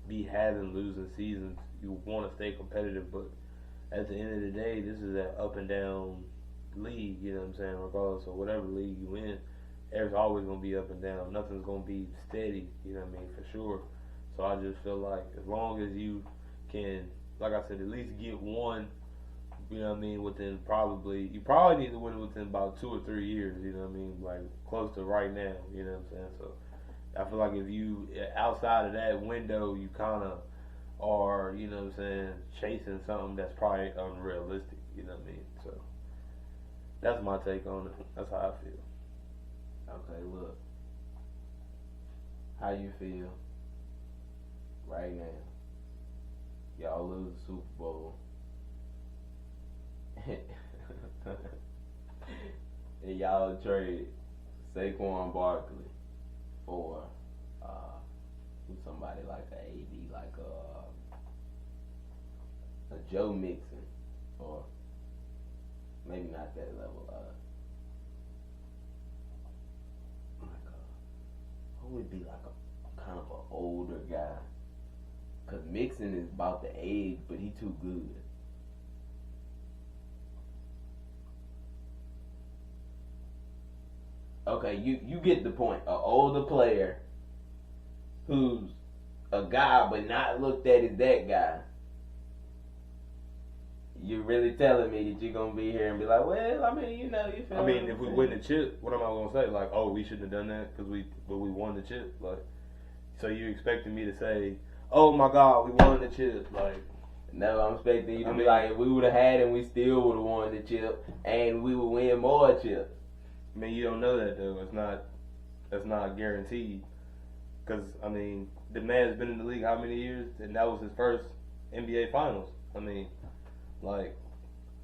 be having losing seasons. You want to stay competitive, but at the end of the day, this is an up and down league, you know what I'm saying? Regardless of whatever league you win, there's always going to be up and down. Nothing's going to be steady, you know what I mean, for sure. So I just feel like as long as you can, like I said, at least get one, you know what I mean, you probably need to win within about 2 or 3 years, you know what I mean, like close to right now, you know what I'm saying? So I feel like if you, outside of that window, you kind of are, you know what I'm saying, chasing something that's probably unrealistic, you know what I mean? So that's my take on it. That's how I feel. Okay, look. How you feel right now y'all lose the Super Bowl. And y'all trade Saquon Barkley for somebody like a AD, like a Joe Mixon, or maybe not that level. Who would be like a kind of an older guy? Cause Mixon is about the age, but he too good. Okay, you get the point. An older player who's a guy but not looked at as that guy. You're really telling me that you're gonna be here and be like, well, I mean, you know, you feel. I mean, if we win the chip, what am I gonna say? Like, oh, we shouldn't have done that because we won the chip. Like, so you expecting me to say, oh my God, we won the chip? Like, no, I'm expecting you to be like, if we would have had it, we still would have won the chip, and we would win more chips. I mean, you don't know that though. That's not guaranteed. Because I mean, the man's been in the league how many years, and that was his first NBA Finals. I mean, like,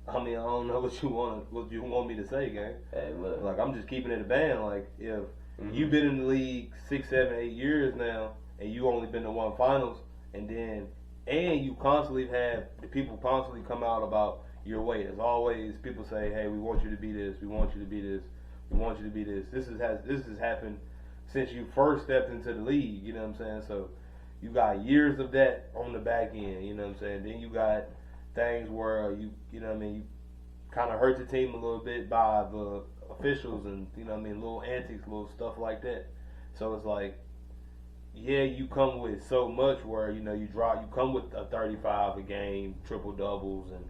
I don't know what you want me to say, gang. Hey, look. Like, I'm just keeping it a band. Like, if you've been in the league 6, 7, 8 years now, and you only been to one Finals, and you constantly have the people constantly come out about your way. As always, people say, hey, we want you to be this, we want you to be this, we want you to be this. This has happened since you first stepped into the league, you know what I'm saying? So you got years of that on the back end, you know what I'm saying? Then you got things where you know what I mean, you kind of hurt the team a little bit by the officials and, you know what I mean, little antics, little stuff like that. So it's like, yeah, you come with so much where, you know, you come with a 35 a game, triple doubles and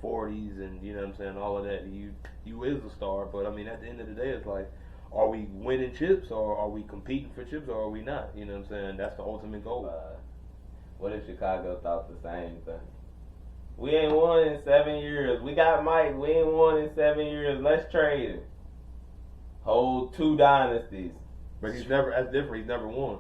40s and, you know what I'm saying, all of that. You is a star, but I mean, at the end of the day, it's like, are we winning chips or are we competing for chips or are we not? You know what I'm saying? That's the ultimate goal. What if Chicago thought the same thing? We ain't won in 7 years. We got Mike. We ain't won in 7 years. Let's trade him. Hold 2 dynasties. But that's different. He's never won.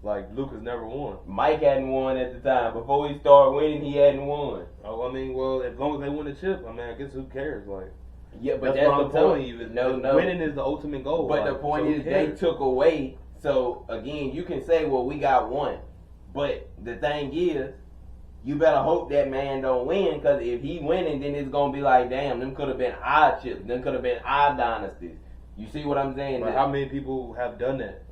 Like, Luka's never won. Mike hadn't won at the time. Before he started winning, he hadn't won. Oh, I mean, well, as long as they win the chip, I mean, I guess who cares? Like, yeah, but that's what the I'm telling point. you. No. Winning is the ultimate goal. But like, the point so is, they took away. So, again, you can say, well, we got one. But the thing is, you better hope that man don't win, because if he winning, then it's going to be like, damn, them could have been our chips. Them could have been our dynasties. You see what I'm saying? But how many people have done that?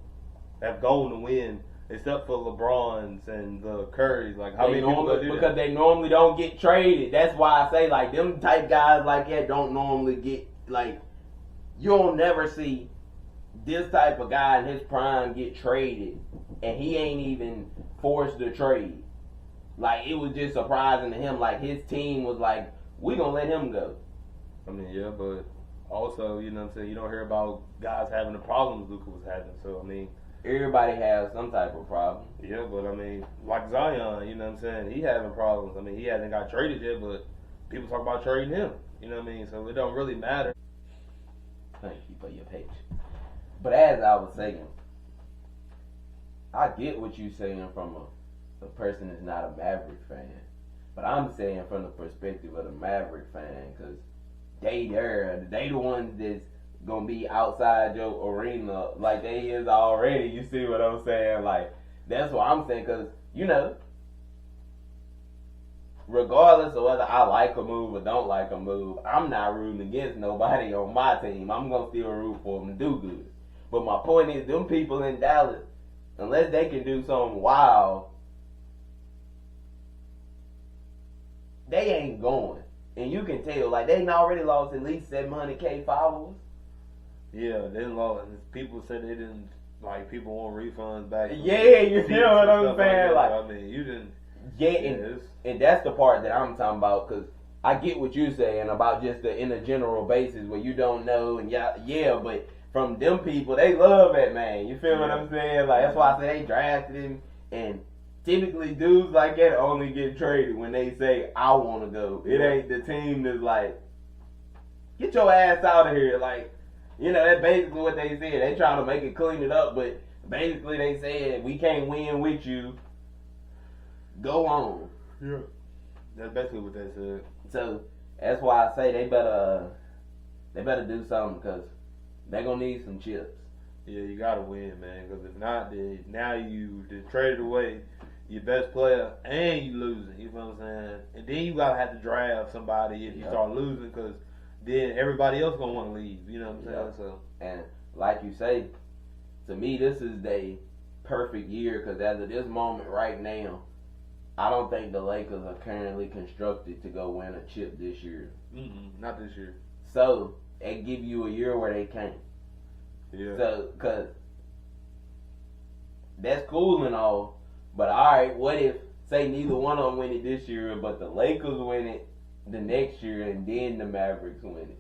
Have gone to win, except for LeBrons and the Currys? Like, how many people do because that? they normally don't get traded. That's why I say, like, them type guys like that don't normally get, like, you don't never see this type of guy in his prime get traded, and he ain't even forced to trade. Like, it was just surprising to him. Like, his team was like, we gonna let him go. I mean, yeah, but also, you know what I'm saying, you don't hear about guys having the problems Luka was having. So, I mean, everybody has some type of problem. Yeah, but I mean, like Zion, you know what I'm saying, he having problems. I mean, he hasn't got traded yet, but people talk about trading him. You know what I mean? So it don't really matter. Thank you for your patience. But as I was saying, I get what you're saying from a person that's not a Maverick fan. But I'm saying from the perspective of the Maverick fan, because they the ones that's gonna be outside your arena like they is already. You see what I'm saying? Like, that's what I'm saying, because, you know, regardless of whether I like a move or don't like a move, I'm not rooting against nobody on my team. I'm gonna still root for them to do good. But my point is, them people in Dallas, unless they can do something wild, they ain't going. And you can tell, like, they already lost at least 700K followers. Yeah, they didn't lost. People said they didn't, like, people want refunds back. Yeah, you know what I'm saying? Like, I mean, you didn't. Yeah, and that's the part that I'm talking about, because I get what you're saying about just in a general basis where you don't know, and yeah, but from them people, they love that man. You feel what I'm saying? Like, that's why I say they drafted him, and typically dudes like that only get traded when they say, I want to go. It ain't the team that's like, get your ass out of here. Like, you know, that's basically what they said. They trying to make it clean it up, but basically they said, we can't win with you. Go on. Yeah. That's basically what they said. So that's why I say they better do something because they're gonna need some chips. Yeah, you gotta win, man. Because if not, then now you just traded away your best player and you losing. You know what I'm saying? And then you gotta have to draft somebody if you start losing, because then everybody else gonna want to leave. You know what I'm saying? Yep. So And like you say, to me this is the perfect year because as of this moment right now, I don't think the Lakers are currently constructed to go win a chip this year. not this year. So it give you a year where they can't. Yeah. So, cause that's cool and all, but all right, what if say neither one of them win it this year, but the Lakers win it the next year and then the Mavericks win it?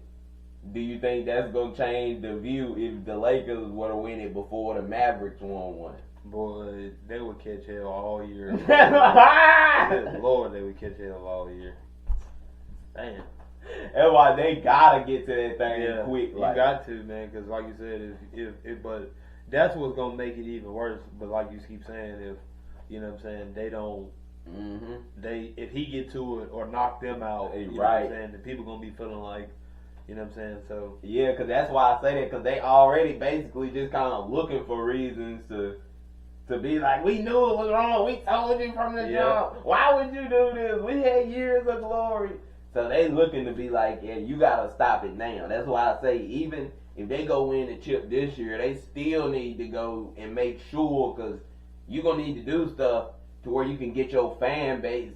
Do you think that's gonna change the view if the Lakers were to win it before the Mavericks won one? Boy, they would catch hell all year. Good Lord, they would catch hell all year. Damn. That's why they gotta get to that thing quick. You got to, man, because like you said, but that's what's gonna make it even worse. But like you keep saying, if you know what I'm saying, they don't. If he get to it or knock them out, you know what I'm saying, the people gonna be feeling like, you know what I'm saying. So yeah, because that's why I say that, because they already basically just kind of looking for reasons to be like, we knew it was wrong. We told you from the jump. Why would you do this? We had years of glory. So they looking to be like, yeah, you gotta stop it now. That's why I say even if they go win the chip this year, they still need to go and make sure, because you're gonna need to do stuff to where you can get your fan base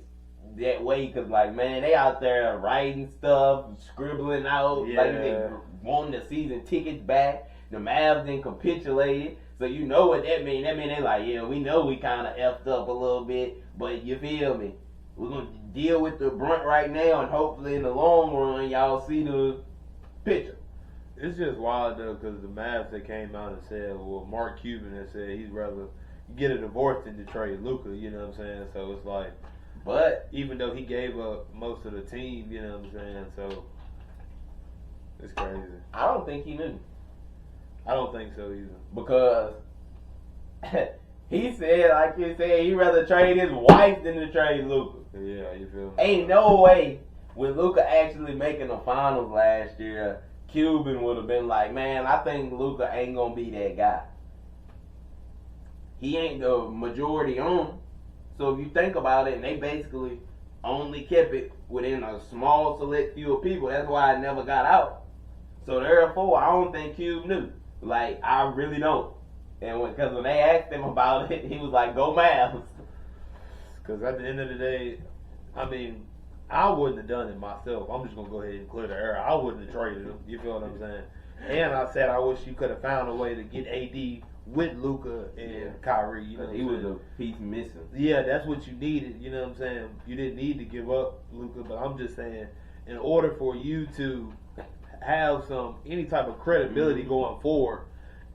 that way. Because like, man, they out there writing stuff, scribbling out, like they wanting the season tickets back. The Mavs then capitulated. So you know what that mean? That mean they like, yeah, we know we kind of effed up a little bit, but you feel me? We're going to deal with the brunt right now, and hopefully in the long run, y'all see the picture. It's just wild, though, because the Mavs that came out and said, well, Mark Cuban has said he'd rather get a divorce than to trade Luka, you know what I'm saying? So it's like, but even though he gave up most of the team, you know what I'm saying? So it's crazy. I don't think he knew. I don't think so either. Because he said, like you said, he'd rather trade his wife than to trade Luka. Yeah, you feel me? Ain't no way with Luka actually making the finals last year, Cuban would have been like, man, I think Luka ain't going to be that guy. He ain't the majority on. So if you think about it, and they basically only kept it within a small select few of people. That's why it never got out. So therefore, I don't think Cube knew. Like, I really don't. And because when they asked him about it, he was like, go Mavs. Because at the end of the day, I mean, I wouldn't have done it myself. I'm just going to go ahead and clear the air. I wouldn't have traded him. You feel what I'm saying? And I said I wish you could have found a way to get AD with Luka and Kyrie. You know, he was a piece missing. Yeah, that's what you needed. You know what I'm saying? You didn't need to give up Luka, but I'm just saying, in order for you to have any type of credibility going forward,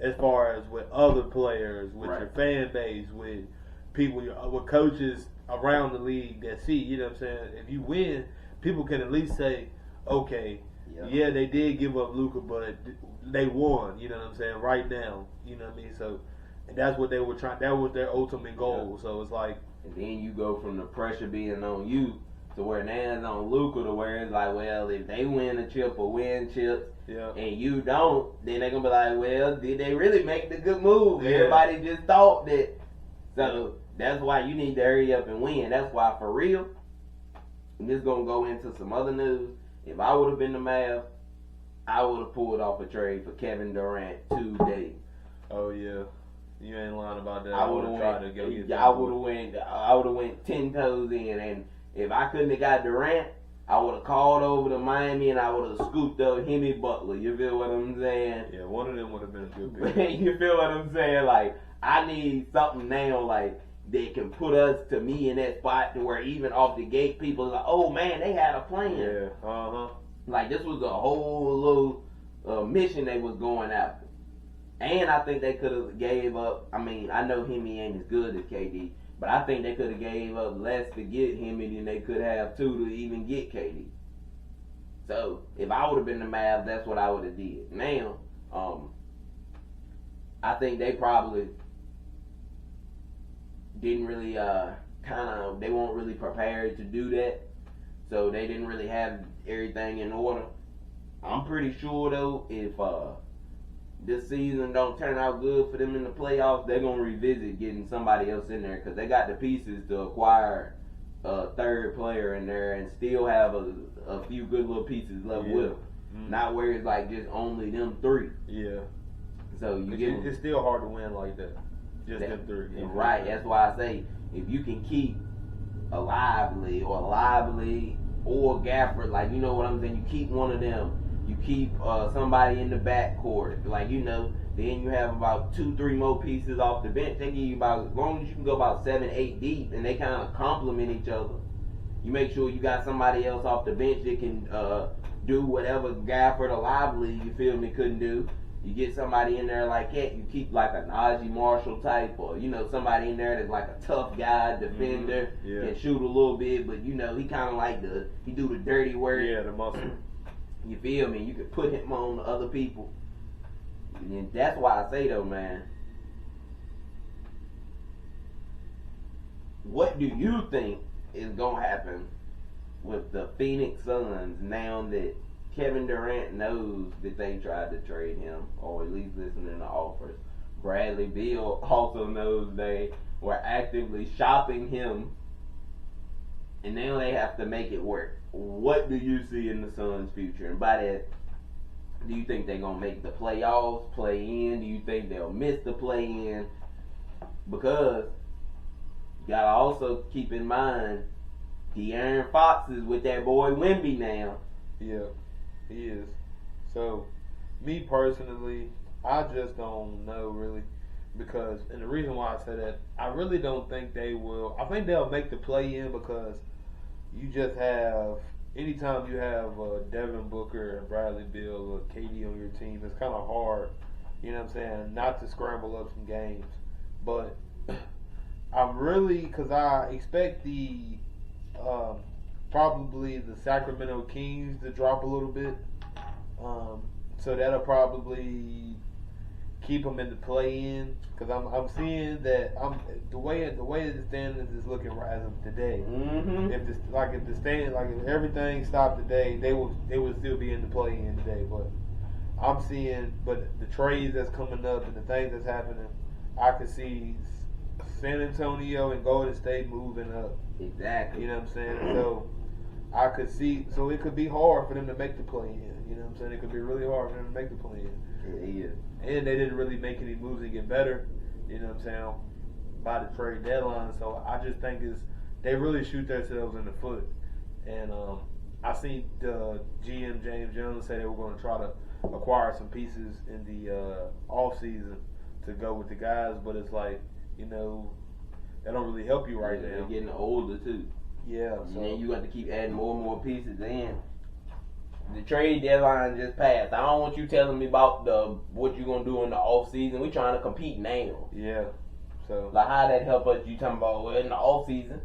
as far as with other players, with your fan base, with people, with coaches around the league that see, you know what I'm saying? If you win, people can at least say, okay, yeah, they did give up Luka, but they won, you know what I'm saying, right now, you know what I mean? So, and that's what they were trying, that was their ultimate goal. So it's like, and then you go from the pressure being on you to where now it's on Luka, to where it's like, well, if they win a chip or win chips, and you don't, then they're going to be like, well, did they really make the good move? Everybody just thought that. So that's why you need to hurry up and win. That's why, for real, and this is going to go into some other news. If I would have been the Mavs, I would have pulled off a trade for Kevin Durant today. Oh, yeah. You ain't lying about that. I would have went 10 toes in, and if I couldn't have got Durant, I would have called over to Miami and I would have scooped up Jimmy Butler. You feel what I'm saying? Yeah, one of them would have been a good pick. You feel what I'm saying? Like, I need something now, like, that can put us to me in that spot to where even off the gate, people are like, oh man, they had a plan. Yeah, Like, this was a whole little mission they was going after. And I think they could have gave up. I mean, I know Hemi ain't as good as KD, but I think they could have gave up less to get Hemi than they could have to even get KD. So if I would have been the Mavs, that's what I would have did. Now, I think they probably didn't really they weren't really prepared to do that. so they didn't really have everything in order. I'm pretty sure though, if this season don't turn out good for them in the playoffs, they're gonna revisit getting somebody else in there because they got the pieces to acquire a third player in there and still have a few good little pieces left with them. Mm-hmm. Not where it's like just only them three. Yeah. So it's still hard to win like that. Just them three. Right. That's why I say if you can keep a Lively or Gafford, like, you know what I'm saying, you keep one of them. You keep somebody in the backcourt, like, you know, then you have about 2-3 more pieces off the bench. They give you about, as long as you can go about 7-8 deep, and they kind of complement each other. You make sure you got somebody else off the bench that can do whatever Gafford or Lively, you feel me, couldn't do. You get somebody in there like that. You keep like a Najee Marshall type, or, you know, somebody in there that's like a tough guy, defender, can shoot a little bit, but, you know, he kind of like he do the dirty work. Yeah, the muscle. You feel me? You could put him on other people. And that's why I say, though, man, what do you think is going to happen with the Phoenix Suns now that Kevin Durant knows that they tried to trade him, or at least listening to offers? Bradley Beal also knows they were actively shopping him, and now they have to make it work. What do you see in the Suns' future? And by that, do you think they're going to make the playoffs, play in? Do you think they'll miss the play in? Because you got to also keep in mind, De'Aaron Fox is with that boy Wemby now. Yeah, he is. So, me personally, I just don't know really. Because, and the reason why I say that, I really don't think they will. I think they'll make the play in because you just have, anytime you have Devin Booker and Bradley Beal or KD on your team, it's kind of hard, you know what I'm saying, not to scramble up some games. But I'm really, because I expect probably the Sacramento Kings to drop a little bit. So that'll probably keep them in the play-in, because I'm seeing that the way the standings is looking as of today. Mm-hmm. If everything stopped today, they would still be in the play-in today. But I'm seeing, the trades that's coming up and the things that's happening, I could see San Antonio and Golden State moving up. Exactly. You know what I'm saying? So I could see, so it could be hard for them to make the play-in. You know what I'm saying? It could be really hard for them to make the play-in. Yeah. And they didn't really make any moves and get better, you know what I'm saying, by the trade deadline. So I just think they really shoot themselves in the foot. And I seen the GM James Jones say they were going to try to acquire some pieces in the off season to go with the guys, but it's like, you know, that don't really help you right now. They're getting older too. Yeah. And So then you got to keep adding more and more pieces in. The trade deadline just passed. I don't want you telling me about what you're gonna do in the off season. We trying to compete now. Yeah. So like, how that help us? You talking about in the off season?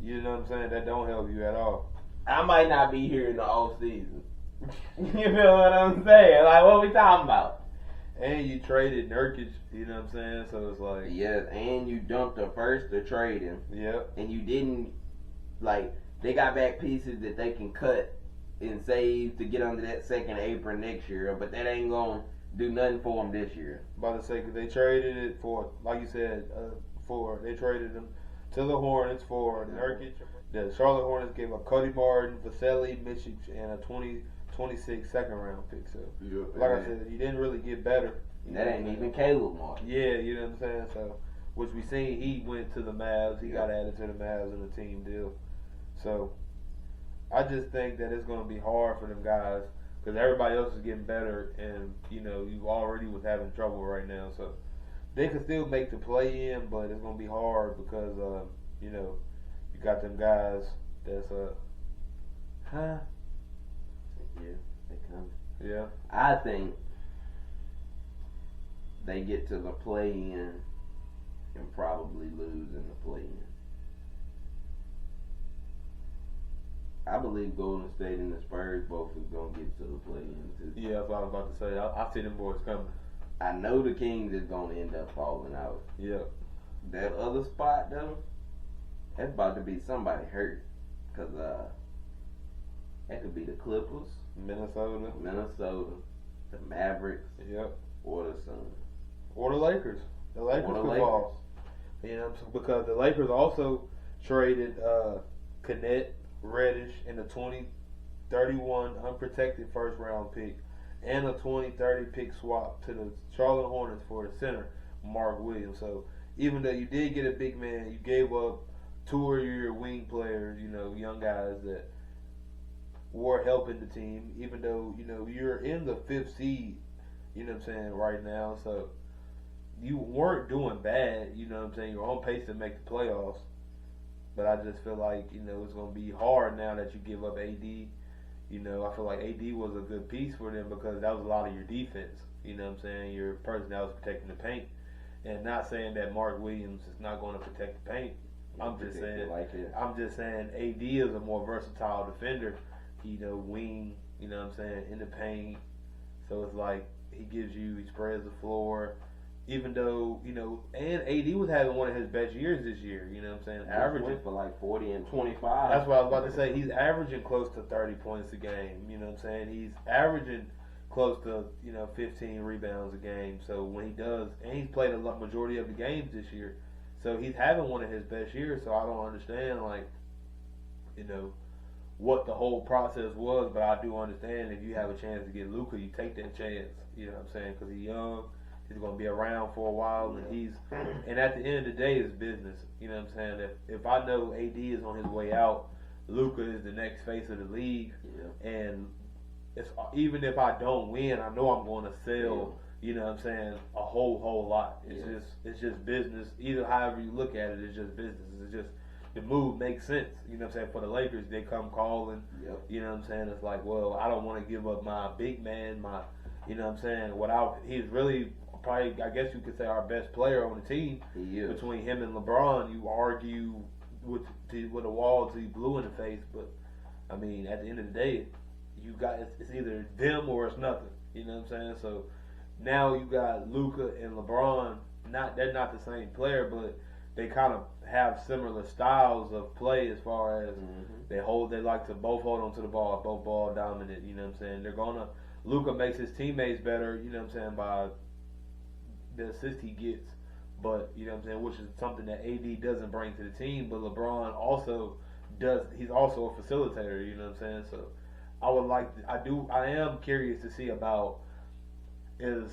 You know what I'm saying? That don't help you at all. I might not be here in the off season. You feel what I'm saying? Like, what we talking about? And you traded Nurkic. You know what I'm saying? So it's like, yes, and you dumped the first to trade him. Yep. And you didn't, like, they got back pieces that they can cut and save to get under that second apron next year, but that ain't gonna do nothing for them this year. About to say, because they traded it for, like you said, they traded them to the Hornets for Nurkic. The Charlotte Hornets gave up Cody Martin, Vasily Micic, and a 2026 second round pick. So, like I said, you didn't really get better. That ain't even Caleb Martin. Yeah, you know what I'm saying? So, which we seen, he went to the Mavs. He got added to the Mavs in the team deal. So, I just think that it's going to be hard for them guys because everybody else is getting better, and you know you already was having trouble right now. So they can still make the play in, but it's going to be hard because you know you got them guys that's Yeah, they come. Yeah, I think they get to the play in and probably lose in the play in. I believe Golden State and the Spurs both is going to get to the play-in too. Yeah, that's what I was about to say. I see them boys coming. I know the Kings is going to end up falling out. Yeah. That other spot, though, that's about to be somebody hurt. Because That could be the Clippers, Minnesota, the Mavericks, yep, or the Suns. or the Lakers. The Lakers Or the could Lakers. fall. You know, because the Lakers also traded Cadet, Reddish, and a 2031 unprotected first round pick and a 2030 pick swap to the Charlotte Hornets for the center, Mark Williams. So even though you did get a big man, you gave up two of your wing players, you know, young guys that were helping the team, even though, you know, you're in the 5th seed, you know what I'm saying, right now. So you weren't doing bad, you know what I'm saying. You're on pace to make the playoffs. But I just feel like, you know, it's going to be hard now that you give up AD. You know, I feel like AD was a good piece for them because that was a lot of your defense. You know what I'm saying? Your person that was protecting the paint. And not saying that Mark Williams is not going to protect the paint. I'm just saying AD is a more versatile defender. You know, wing, you know what I'm saying, in the paint. So it's like he spreads the floor. Even though, you know, and AD was having one of his best years this year, you know what I'm saying? Averaging for like 40 and 25. That's what I was about to say. He's averaging close to 30 points a game, you know what I'm saying? He's averaging close to, you know, 15 rebounds a game. So when he does, and he's played a majority of the games this year. So he's having one of his best years, so I don't understand, like, you know, what the whole process was, but I do understand if you have a chance to get Luka, you take that chance, you know what I'm saying? Because he's young. He's going to be around for a while, and at the end of the day, it's business. You know what I'm saying? If I know AD is on his way out, Luka is the next face of the league, and even if I don't win, I know I'm going to sell. You know what I'm saying? A whole lot. It's just business. Either however you look at it, it's just business. It's just the move makes sense. You know what I'm saying? For the Lakers, they come calling. You know what I'm saying? It's like, well, I don't want to give up my big man, you know what I'm saying? He's really probably, I guess you could say, our best player on the team. Between him and LeBron, you argue with a wall till you blue in the face. But I mean, at the end of the day, you got it's either them or it's nothing. You know what I'm saying? So now you got Luka and LeBron. They're not the same player, but they kind of have similar styles of play as far as they like to both hold on to the ball, both ball dominant. You know what I'm saying? Luka makes his teammates better. You know what I'm saying, by the assist he gets, but you know what I'm saying, which is something that AD doesn't bring to the team. But LeBron also does. He's also a facilitator. You know what I'm saying? So I am curious to see about does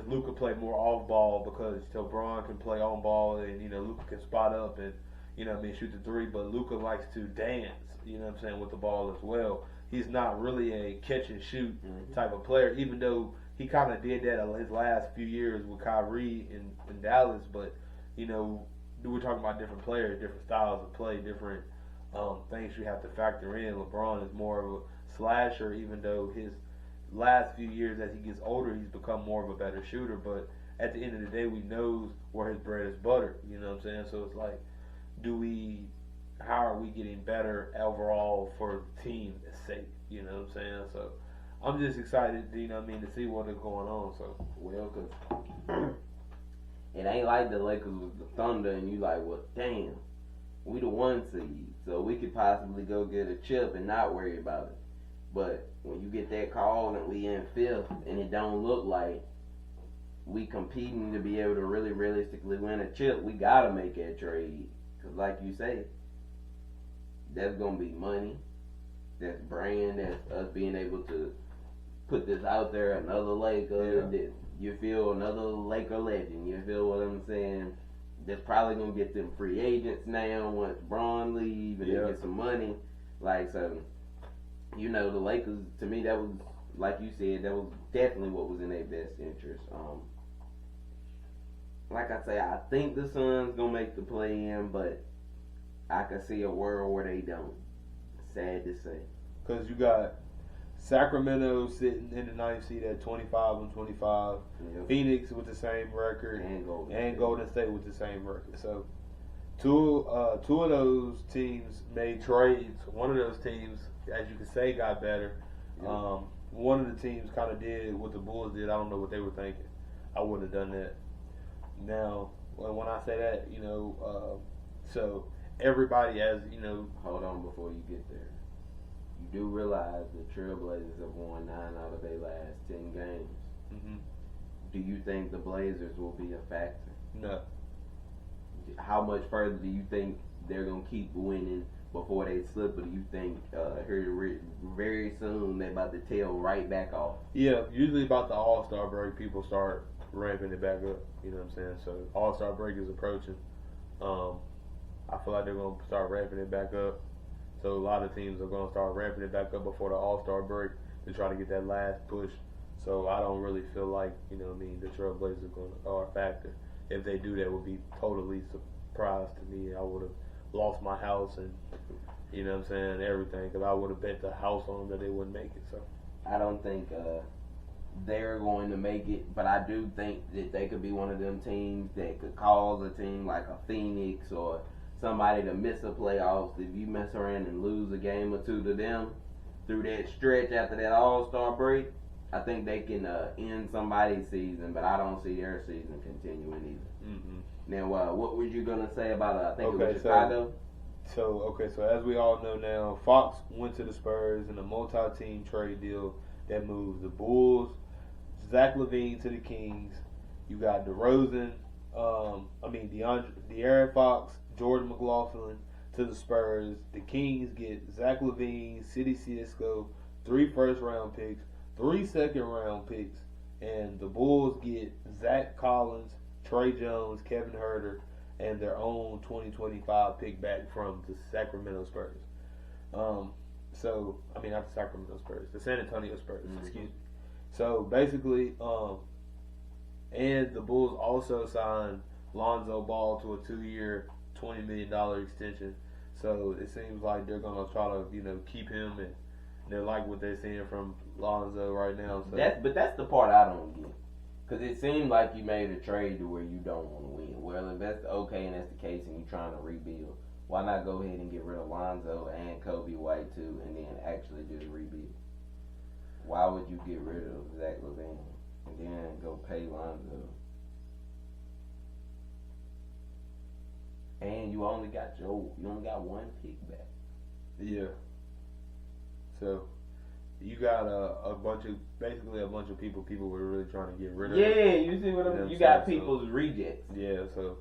Luka play more off ball, because LeBron can play on ball and you know Luka can spot up and you know what I mean shoot the three, but Luka likes to dance. You know what I'm saying, with the ball as well. He's not really a catch and shoot type of player, even though he kind of did that his last few years with Kyrie in Dallas. But, you know, we're talking about different players, different styles of play, different things you have to factor in. LeBron is more of a slasher, even though his last few years as he gets older, he's become more of a better shooter. But at the end of the day, we know where his bread is buttered. You know what I'm saying? So it's like, how are we getting better overall for the team's sake? You know what I'm saying? So I'm just excited, you know what I mean, to see what is going on. So because it ain't like the Lakers was the Thunder and you like, well, damn, we the 1 seed, so we could possibly go get a chip and not worry about it. But when you get that call and we in 5th and it don't look like we competing to be able to really realistically win a chip, we gotta make that trade. Cause like you say, that's gonna be money, that's brand, that's us being able to put this out there, another Laker, you feel, another Laker legend, you feel what I'm saying? That's probably going to get them free agents now once Braun leave and they get some money. Like, so, you know, the Lakers, to me, that was, like you said, that was definitely what was in their best interest. Like I say, I think the Suns going to make the play-in, but I could see a world where they don't. Sad to say. Because you got Sacramento sitting in the 9th seed at 25-25. Phoenix with the same record, and Golden State with the same record. So two of those teams made trades. One of those teams, as you could say, got better. One of the teams kind of did what the Bulls did. I don't know what they were thinking. I wouldn't have done that. Now, when I say that, you know, so everybody has, you know. Hold on before you get there. you do realize the Trailblazers have won 9 out of their last 10 games. Mm-hmm. Do you think the Blazers will be a factor? No. How much further do you think they're gonna keep winning before they slip, or do you think here very soon they're about to tail right back off? Yeah, usually about the All-Star break, people start ramping it back up. You know what I'm saying? So All-Star break is approaching. I feel like they're gonna start ramping it back up. So a lot of teams are gonna start ramping it back up before the All-Star break to try to get that last push. So I don't really feel like, you know what I mean, the Trailblazers are a factor. If they do, that would be totally surprised to me. I would have lost my house and, you know what I'm saying, everything, because I would have bet the house on them that they wouldn't make it. So I don't think they're going to make it, but I do think that they could be one of them teams that could cause a team like a Phoenix or somebody to miss a playoffs. If you mess around and lose a game or two to them through that stretch after that All-Star break, I think they can end somebody's season, but I don't see their season continuing either. Mm-hmm. Now, what were you gonna say about I think it was Okay, Chicago? So as we all know now, Fox went to the Spurs in a multi-team trade deal that moves the Bulls, Zach LaVine to the Kings. You got DeRozan, De'Aaron Fox, Jordan McLaughlin to the Spurs. The Kings get Zach LaVine, City Cisco, 3 first-round picks, 3 second-round picks, and the Bulls get Zach Collins, Trey Jones, Kevin Huerter, and their own 2025 pick back from the Sacramento Spurs. Not the Sacramento Spurs, the San Antonio Spurs, excuse me. So basically, and the Bulls also signed Lonzo Ball to a 2-year, $20 million extension. So it seems like they're gonna try to, keep him, and they like what they're seeing from Lonzo right now. So That's the part I don't get. Because it seemed like you made a trade to where you don't want to win. Well, if that's okay and that's the case and you're trying to rebuild, why not go ahead and get rid of Lonzo and Kobe White too and then actually just rebuild? Why would you get rid of Zach LaVine and then go pay Lonzo? And you only got one pick back. Yeah. So you got a bunch of people were really trying to get rid of. Yeah, you see what I mean? You got people's rejects. Yeah, so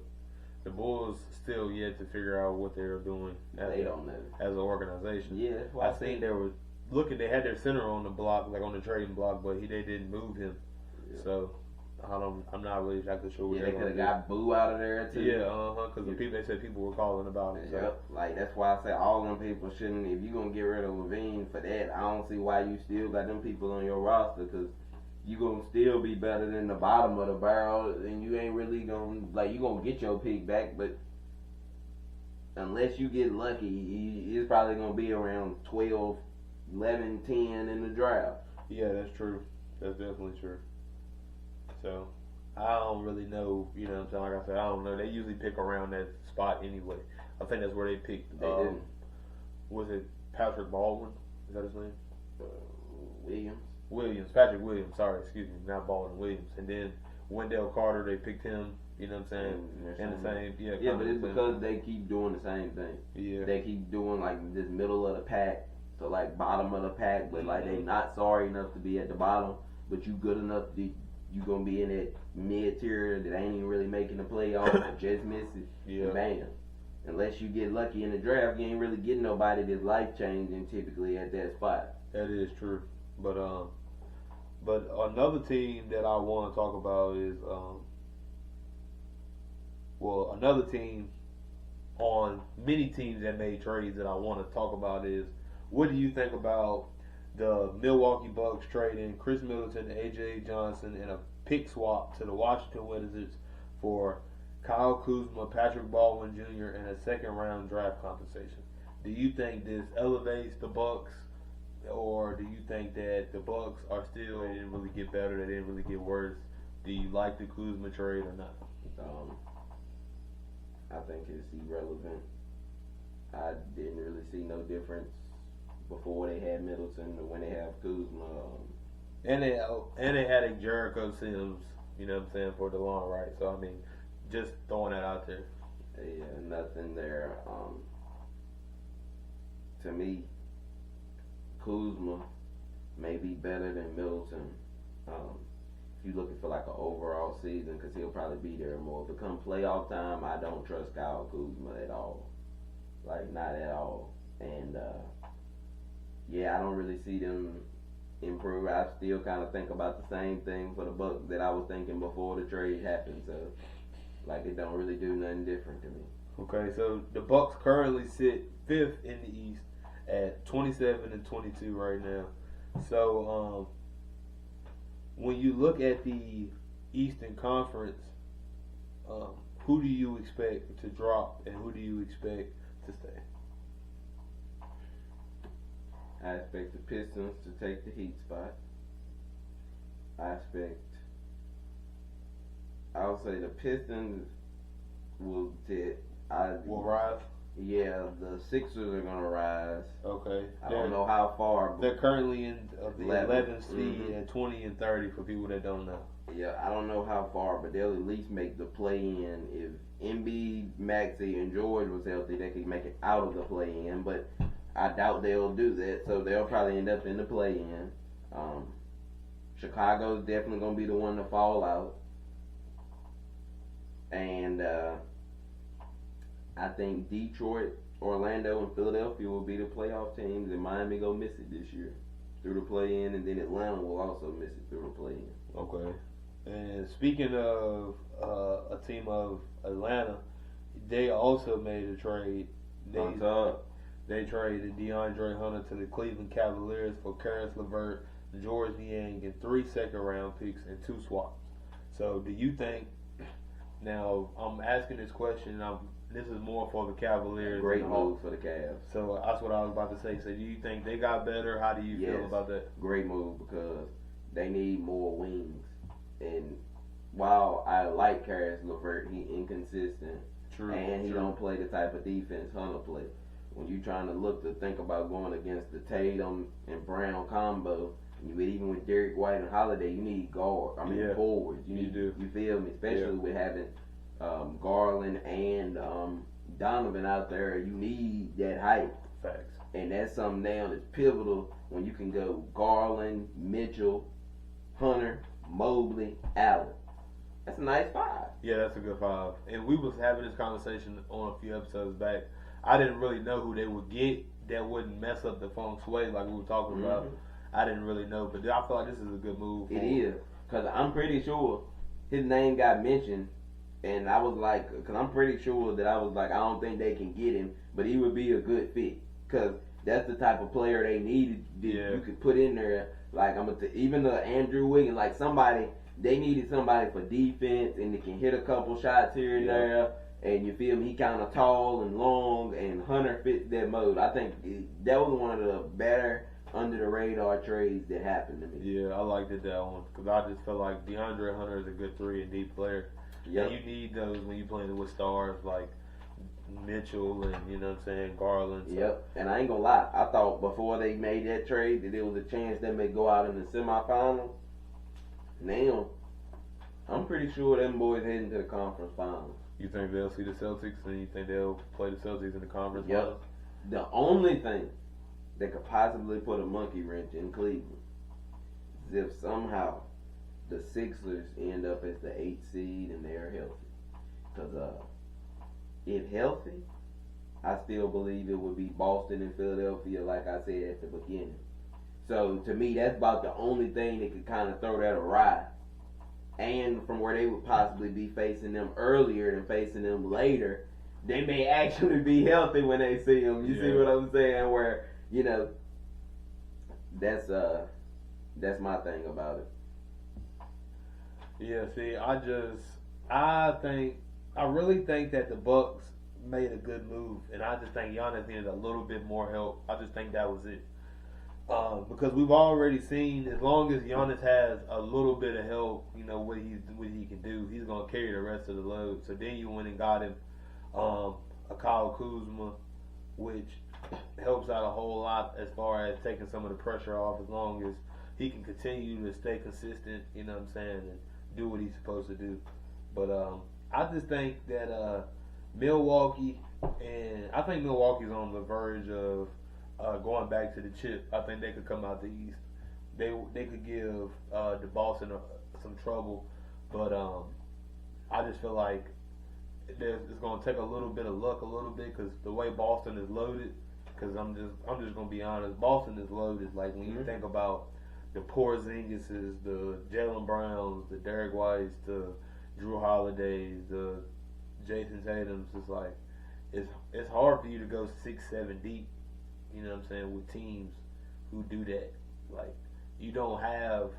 the Bulls still yet to figure out what they're doing as an organization. Yeah, that's why I think they had their center on the block, like on the trading block, but they didn't move him. Yeah. So I'm not really exactly sure what they could have got Boo out of there too. Yeah, because they said people were calling about it. So. Yep, like that's why I say all them people shouldn't. If you gonna get rid of LaVine for that, I don't see why you still got them people on your roster, because you gonna still be better than the bottom of the barrel, and you ain't really gonna you gonna get your pick back, but unless you get lucky, it's probably gonna be around 12, 11, 10 in the draft. Yeah, that's true. That's definitely true. So, I don't really know, what I'm saying? Like I said, I don't know. They usually pick around that spot anyway. I think that's where they picked, was it Patrick Baldwin? Is that his name? Patrick Williams, sorry, excuse me, not Baldwin, Williams. And then Wendell Carter, they picked him, you know what I'm saying? And the same, yeah, but it's because they keep doing the same thing. Yeah. They keep doing, this middle of the pack to, bottom of the pack, but, they not sorry enough to be at the bottom, but you good enough to... You gonna be in that mid tier that ain't even really making the playoffs or just miss it. Yeah. Bam. Unless you get lucky in the draft, you ain't really getting nobody that's life changing typically at that spot. That is true. But another team that I want to talk about is another team on many teams that made trades that I want to talk about is, what do you think about the Milwaukee Bucks trading Chris Middleton, AJ Johnson, and a pick swap to the Washington Wizards for Kyle Kuzma, Patrick Baldwin Jr., and a second-round draft compensation? Do you think this elevates the Bucks, or do you think that the Bucks are still, they didn't really get better, they didn't really get worse? Do you like the Kuzma trade or not? I think it's irrelevant. I didn't really see no difference before they had Middleton to when they have Kuzma. And they had a Jericho Sims, you know what I'm saying, for the long right. So, just throwing that out there. Yeah, nothing there. To me, Kuzma may be better than Middleton. If you're looking for like an overall season, because he'll probably be there more. If it come playoff time, I don't trust Kyle Kuzma at all. Like, not at all. And, yeah, I don't really see them improve. I still kind of think about the same thing for the Bucks that I was thinking before the trade happened. So, like, it don't really do nothing different to me. Okay, so the Bucks currently sit 5th in the East at 27-22 right now. So, when you look at the Eastern Conference, who do you expect to drop and who do you expect to stay? I expect the Pistons to take the Heat spot. I'll say the Pistons will rise? Yeah, the Sixers are gonna rise. Okay. I don't know how far. They're currently in the 11th seed Mm-hmm. at 20-30 for people that don't know. Yeah, I don't know how far, but they'll at least make the play-in. If Embiid, Maxey, and George was healthy, they could make it out of the play-in, but I doubt they'll do that, so they'll probably end up in the play-in. Chicago's definitely going to be the one to fall out. And I think Detroit, Orlando, and Philadelphia will be the playoff teams, and Miami go miss it this year through the play-in, and then Atlanta will also miss it through the play-in. Okay. And speaking of a team of Atlanta, they also made a trade. They traded DeAndre Hunter to the Cleveland Cavaliers for Karis LeVert, George Niang, and 3 second-round picks and 2 swaps. So, do you think? Now, I'm asking this question. This is more for the Cavaliers. Great move for the Cavs. So that's what I was about to say. So, do you think they got better? How do you feel about that? Great move because they need more wings. And while I like Karis LeVert, he inconsistent. True. And he don't play the type of defense Hunter play. When you're trying to think about going against the Tatum and Brown combo, even with Derek White and Holiday, you need forwards. You feel me? Especially with having Garland and Donovan out there, you need that height. Facts. And that's something now that's pivotal when you can go Garland, Mitchell, Hunter, Mobley, Allen. That's a nice 5. Yeah, that's a good 5. And we was having this conversation on a few episodes back. I didn't really know who they would get that wouldn't mess up the feng shui like we were talking about. I didn't really know, but I feel like this is a good move. It is, because I'm pretty sure his name got mentioned, and I was like, because I'm pretty sure that I was like, I don't think they can get him, but he would be a good fit, because that's the type of player they needed that you could put in there. Like, even the Andrew Wiggins, like they needed somebody for defense, and that can hit a couple shots here and there. And you feel me? He kind of tall and long, and Hunter fits that mode. I think that was one of the better under the radar trades that happened to me. Yeah, I liked that one because I just felt like DeAndre Hunter is a good 3 and D player. Yeah, you need those when you're playing with stars like Mitchell and Garland. So. Yep, and I ain't gonna lie. I thought before they made that trade that there was a chance they may go out in the semifinals. Now, I'm pretty sure them boys heading to the conference finals. You think they'll see the Celtics, and you think they'll play the Celtics in the conference? Yep. The only thing that could possibly put a monkey wrench in Cleveland is if somehow the Sixers end up as the 8th seed and they're healthy. Because if healthy, I still believe it would be Boston and Philadelphia, like I said at the beginning. So to me, that's about the only thing that could kind of throw that awry. And from where they would possibly be facing them earlier than facing them later, they may actually be healthy when they see them. You see what I'm saying? Where, that's my thing about it. Yeah, see, I really think that the Bucks made a good move, and I just think Giannis needed a little bit more help. I just think that was it. Because we've already seen, as long as Giannis has a little bit of help, what he can do, he's gonna carry the rest of the load. So then you went and got him a Kyle Kuzma, which helps out a whole lot as far as taking some of the pressure off, as long as he can continue to stay consistent, and do what he's supposed to do. But I just think that Milwaukee's on the verge of going back to the chip, I think they could come out the East. They could give the Boston some trouble, but I just feel like it's going to take a little bit of luck, a little bit, because the way Boston is loaded. Because I'm just going to be honest, Boston is loaded. Like when you think about the Porzingises, the Jalen Browns, the Derek Whites, the Drew Holidays, the Jason Tatums, it's like it's hard for you to go 6-7 deep. You know what I'm saying, with teams who do that. Like you don't have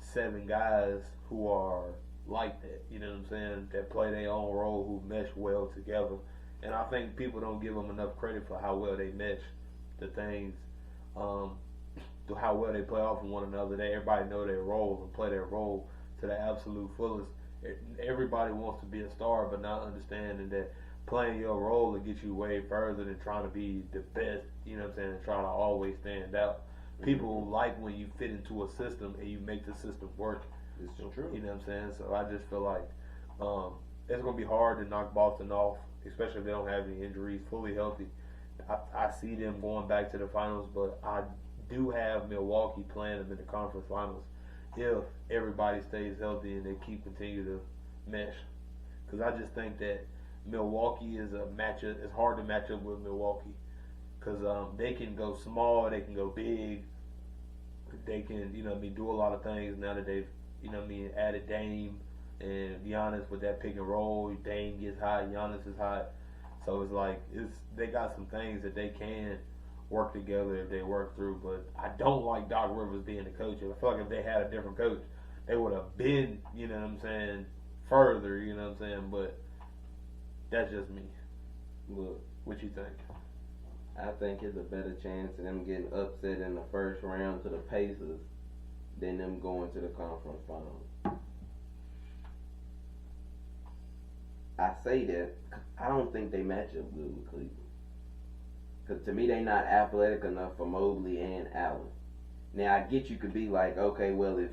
7 guys who are like that. You know what I'm saying, that play their own role, who mesh well together. And I think people don't give them enough credit for how well they mesh the things, to how well they play off of one another. That everybody know their roles and play their role to the absolute fullest. Everybody wants to be a star, but not understanding that playing your role will get you way further than trying to be the best. You know what I'm saying? And trying to always stand out. People like when you fit into a system and you make the system work. It's true. You know what I'm saying? So I just feel like it's going to be hard to knock Boston off, especially if they don't have any injuries, fully healthy. I see them going back to the finals, but I do have Milwaukee playing them in the conference finals if everybody stays healthy and they continue to mesh. Because I just think that Milwaukee is a matchup. It's hard to match up with Milwaukee because they can go small, they can go big, they can do a lot of things now that they've added Dame and Giannis with that pick and roll. Dame gets hot, Giannis is hot, so it's like they got some things that they can work together if they work through. But I don't like Doc Rivers being the coach. I feel like if they had a different coach, they would have been, further, but that's just me. Look, what you think? I think it's a better chance of them getting upset in the first round to the Pacers than them going to the conference finals. I say that I don't think they match up good with Cleveland. Because to me, they not athletic enough for Mobley and Allen. Now, I get you could be like, okay, well, if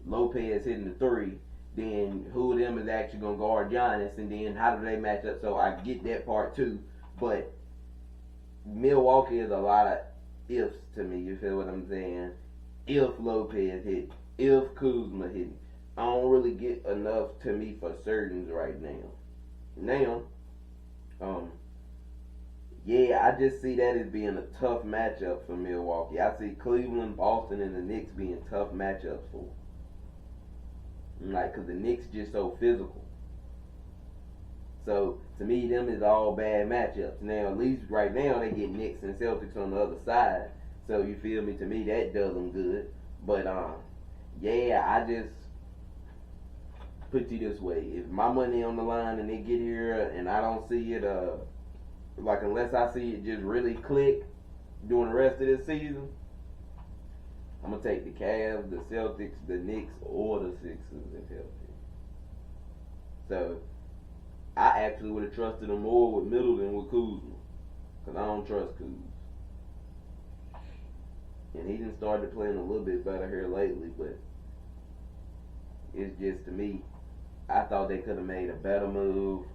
Lopez hitting the 3, then who of them is actually going to guard Giannis, and then how do they match up? So I get that part too. But Milwaukee is a lot of ifs to me, you feel what I'm saying? If Lopez hit, if Kuzma hit, I don't really get enough to me for certains right now. I just see that as being a tough matchup for Milwaukee. I see Cleveland, Boston, and the Knicks being tough matchups for them. Like, because the Knicks just so physical. So, to me, them is all bad matchups. Now, at least right now, they get Knicks and Celtics on the other side. So, you feel me? To me, that does them good. But, I just put it this way. If my money on the line and they get here and I don't see it, unless I see it just really click during the rest of this season, I'm going to take the Cavs, the Celtics, the Knicks, or the Sixers if healthy. So, I actually would have trusted them more with Middleton with Kuzma. Because I don't trust Kuz. And he done started playing a little bit better here lately, but it's just, to me, I thought they could have made a better move.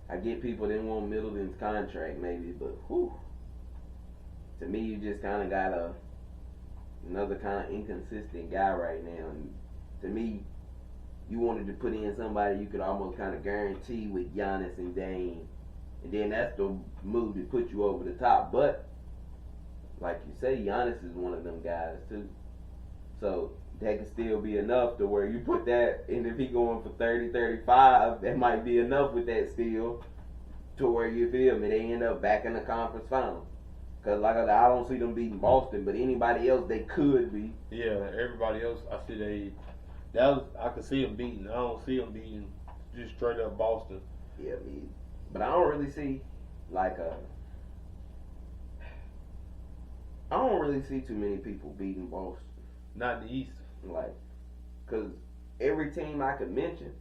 I get people didn't want Middleton's contract maybe, but to me, you just kind of got another kind of inconsistent guy right now. And to me, you wanted to put in somebody you could almost kind of guarantee with Giannis and Dame. And then that's the move to put you over the top. But, like you say, Giannis is one of them guys too. So, that could still be enough to where you put that, and if he going for 30, 35, that might be enough with that still to where, you feel me, they end up back in the conference finals. Because, like I said, I don't see them beating Boston, but anybody else they could be. Yeah, everybody else, I see I could see them beating. I don't see them beating just straight up Boston. Yeah, but I don't really see, I don't really see too many people beating Boston. Not in the East. Because every team I could mention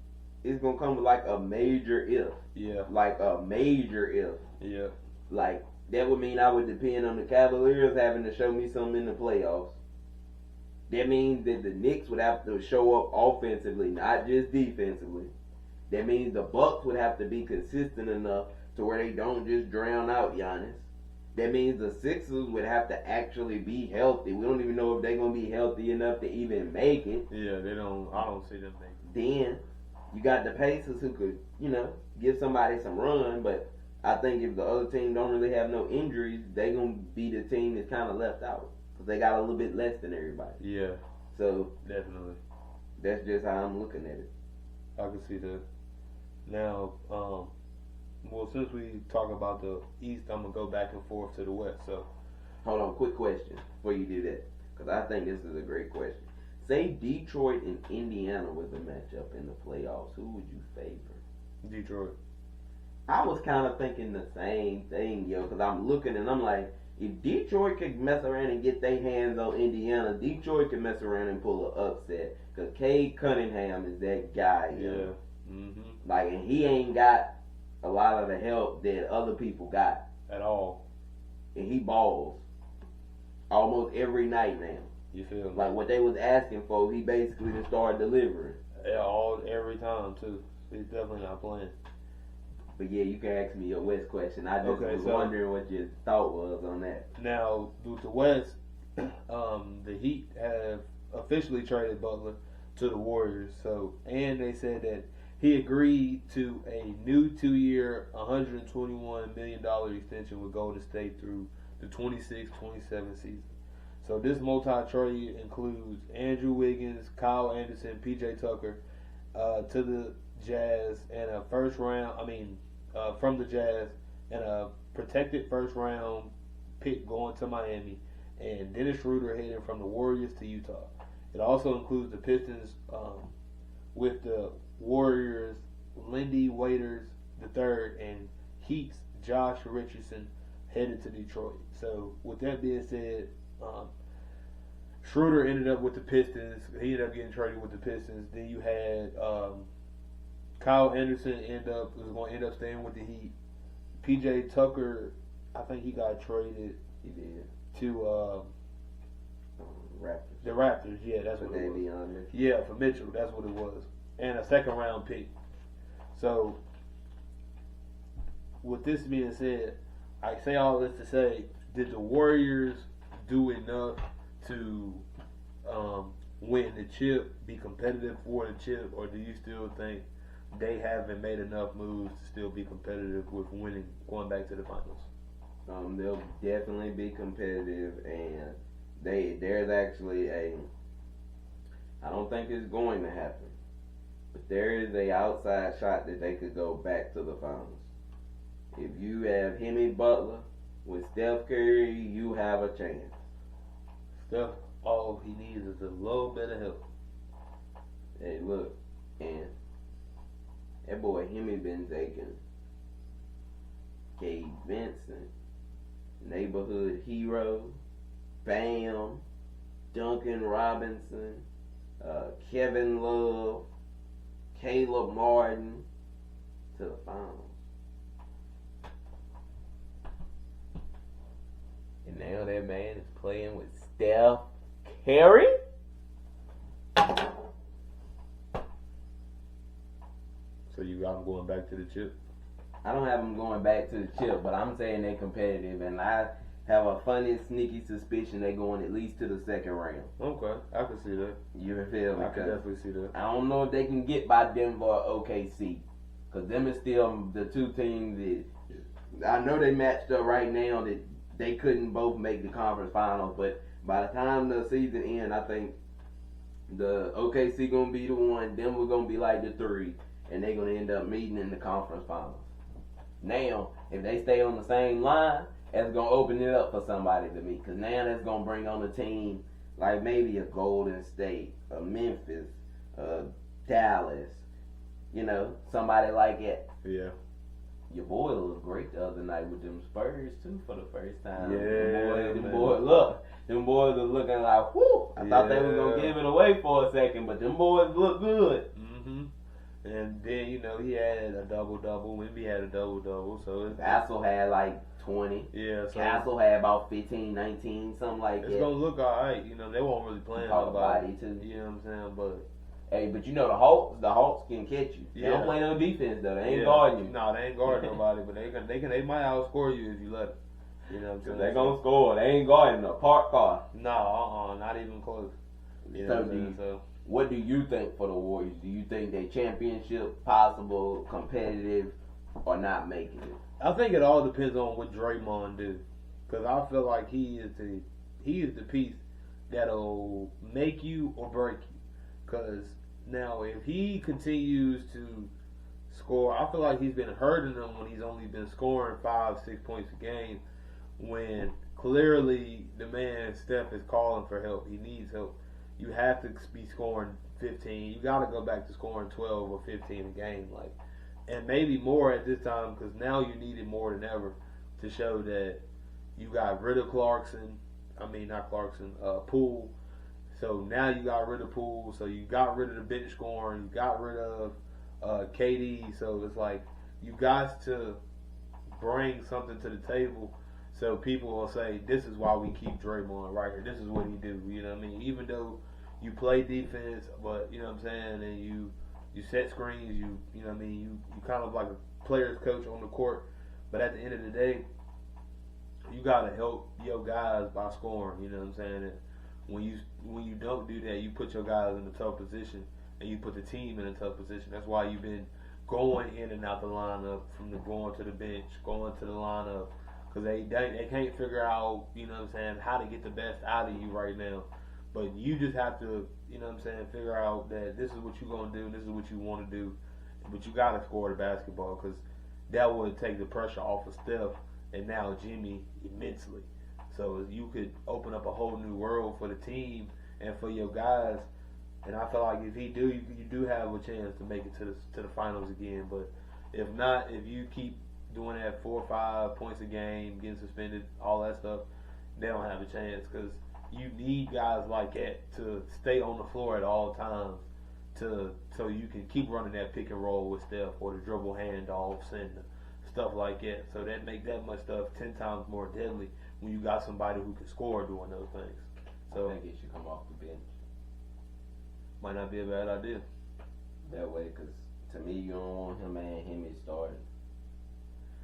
is going to come with, a major if. Yeah. A major if. Yeah. That would mean I would depend on the Cavaliers having to show me something in the playoffs. That means that the Knicks would have to show up offensively, not just defensively. That means the Bucks would have to be consistent enough to where they don't just drown out Giannis. That means the Sixers would have to actually be healthy. We don't even know if they're gonna be healthy enough to even make it. Yeah, they don't. I don't see them making it. Then you got the Pacers who could, give somebody some run. But I think if the other team don't really have no injuries, they gonna be the team that's kind of left out because they got a little bit less than everybody. Yeah. So definitely. That's just how I'm looking at it. I can see that. Now, well, since we talk about the East, I'm gonna go back and forth to the West. So, hold on, quick question before you do that, because I think this is a great question. Say Detroit and Indiana was a matchup in the playoffs. Who would you favor? Detroit. I was kind of thinking the same thing, yo, because I'm looking and I'm like, if Detroit could mess around and get their hands on Indiana, Detroit could mess around and pull an upset. Because Cade Cunningham is that guy, yo. Yeah. Mm-hmm. Like, and he ain't got a lot of the help that other people got. At all. And he balls almost every night now. You feel me? Like, what they was asking for, he basically just started delivering. Yeah, every time, too. He's definitely not playing. But yeah, you can ask me your West question. I just was wondering what your thought was on that. Now, with the West, the Heat have officially traded Butler to the Warriors. So, and they said that he agreed to a new 2-year, $121 million extension with Golden State through the 26-27 season. So this multi-trade includes Andrew Wiggins, Kyle Anderson, PJ Tucker to the Jazz, and a first round. From the Jazz, and a protected first round pick going to Miami, and Dennis Schroeder heading from the Warriors to Utah. It also includes the Pistons with the Warriors, Lindy Waiters III, and Heat's Josh Richardson headed to Detroit. So with that being said, Schroeder ended up with the Pistons. He ended up getting traded with the Pistons. Then you had Kyle Anderson was going to end up staying with the Heat. PJ Tucker, I think he got traded. He did. To Raptors. The Raptors, yeah, that's what it was. Yeah, for Mitchell, that's what it was. And a second round pick. So, with this being said, I say all this to say, did the Warriors do enough to win the chip, be competitive for the chip, or do you still think they haven't made enough moves to still be competitive with winning, going back to the finals? They'll definitely be competitive, and there's actually I don't think it's going to happen, but there is a outside shot that they could go back to the finals. If you have Jimmy Butler with Steph Curry, you have a chance. Steph, all he needs is a little bit of help. Hey, look, and that boy Hemi been taking Gabe Vincent, neighborhood hero, Bam, Duncan Robinson, Kevin Love, Caleb Martin to the finals. And now that man is playing with Steph Curry? So you got them going back to the chip? I don't have them going back to the chip, but I'm saying they're competitive, and I have a funny, sneaky suspicion they're going at least to the second round. Okay, I can see that. You feel me? I can definitely see that. I don't know if they can get by Denver or OKC, because them is still the two teams that I know they matched up right now that they couldn't both make the conference finals, but by the time the season ends, I think the OKC going to be the one, Denver going to be like the 3, and they're going to end up meeting in the conference finals. Now, if they stay on the same line, that's going to open it up for somebody to meet, because now that's going to bring on a team like maybe a Golden State, a Memphis, Dallas, somebody like it. Yeah. Your boy looked great the other night with them Spurs too for the first time. Yeah, them boys are looking like, whoo! I thought they was gonna give it away for a second, but them boys look good. Mhm. And then he had a double-double. Wemby had a double-double. So Vassell had like 20. Yeah. So Castle had about 15, 19, something like that. It's gonna look alright. They won't really play nobody. Too. You know what I'm saying? But Hey, but you know the Hawks can catch you. They don't play no defense though. They ain't guarding you. No, they ain't guarding nobody, but they might outscore you if you let them. You know what I'm saying? They gonna score. They ain't guarding no park car. No, not even close. You know what I'm saying? So what do you think for the Warriors? Do you think they championship possible, competitive, or not making it? I think it all depends on what Draymond do, because I feel like he is the piece that'll make you or break you. Because now if he continues to score, I feel like he's been hurting them when he's only been scoring 5-6 points a game, when clearly the man Steph is calling for help. He needs help. You have to be scoring 15. You got to go back to scoring 12 or 15 a game, and maybe more at this time, because now you need it more than ever to show that you got rid of Poole. So now you got rid of Poole. So you got rid of the bench scoring. You got rid of KD. So it's like you got to bring something to the table. So people will say, this is why we keep Draymond right here. This is what he do. You know what I mean? Even though you play defense, but you know what I'm saying, and you set screens, you know what I mean, you kind of like a player's coach on the court. But at the end of the day, you gotta help your guys by scoring. You know what I'm saying? And when you don't do that, you put your guys in a tough position, and you put the team in a tough position. That's why you've been going in and out the lineup, going to the bench, going to the lineup. Because they can't figure out, you know what I'm saying, how to get the best out of you right now. But you just have to, you know what I'm saying, figure out that this is what you're going to do, this is what you want to do. But you got to score the basketball, because that would take the pressure off of Steph and now Jimmy immensely. So you could open up a whole new world for the team and for your guys. And I feel like if you do have a chance to make it to the finals again. But if not, if you keep doing that 4 or 5 points a game, getting suspended, all that stuff, they don't have a chance, because you need guys like that to stay on the floor at all times, so you can keep running that pick and roll with Steph, or the dribble handoffs and stuff like that. So that make that much stuff 10 times more deadly when you got somebody who can score doing those things. So I think he should come off the bench. Might not be a bad idea. That way, because to me, you don't want him and him starting.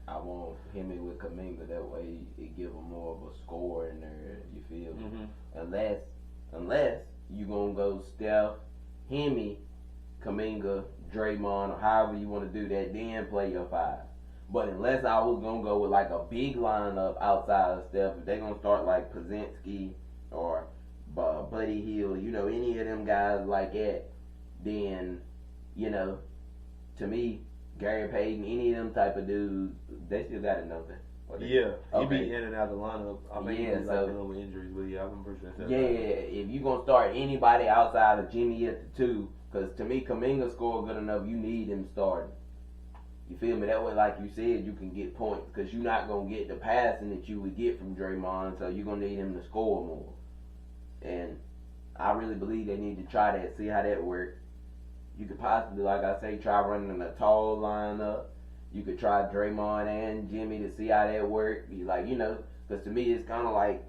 I want him with Kuminga. That way, it give him more of a score in there. You feel me? Mm-hmm. Unless you gonna go Steph, Hemi, Kuminga, Draymond, or however you want to do that, then play your 5. But unless I was gonna go with like a big lineup outside of Steph, if they gonna start like Pazinski or Buddy Hield, you know, any of them guys like that, then, you know, to me, Gary Payton, any of them type of dudes, they still got it, don't they? Yeah, okay. He be in and out of the lineup. I mean, he's like dealing with injuries, but yeah, I'm pretty sure that's if you gonna start anybody outside of Jimmy at the 2, because to me, Kuminga score good enough, you need him starting. You feel me? That way, like you said, you can get points, because you're not gonna get the passing that you would get from Draymond, so you're gonna need him to score more. And I really believe they need to try that, see how that works. You could possibly, like I say, try running a tall lineup. You could try Draymond and Jimmy to see how that works. Like, you know, because to me it's kind of like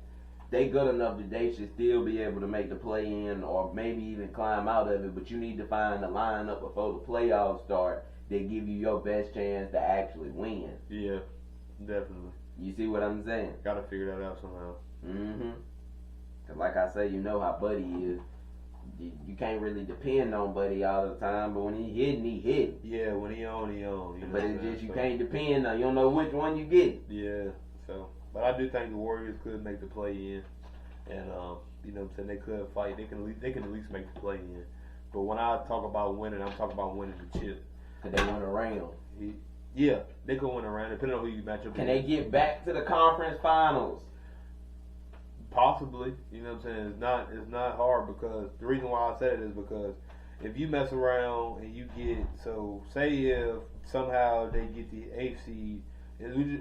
they good enough that they should still be able to make the play-in or maybe even climb out of it. But you need to find a lineup before the playoffs start that give you your best chance to actually win. Yeah, definitely. You see what I'm saying? Got to figure that out somehow. Mm-hmm. Because like I say, you know how Buddy is. You can't really depend on Buddy all the time, but when he hitting, he hitting. Yeah, when he on, he on. You know, but it's just you can't depend on. You don't know which one you get. Yeah. So, but I do think the Warriors could make the play in, and you know what I'm saying, they could fight. They can at least make the play in. But when I talk about winning, I'm talking about winning the chip. Could they win a round? Yeah, they could win a round depending on who you match up. Can they get back to the conference finals? Possibly, you know what I'm saying. It's not hard, because the reason why I said it is because if you mess around and you get, so say if somehow they get the 8th seed,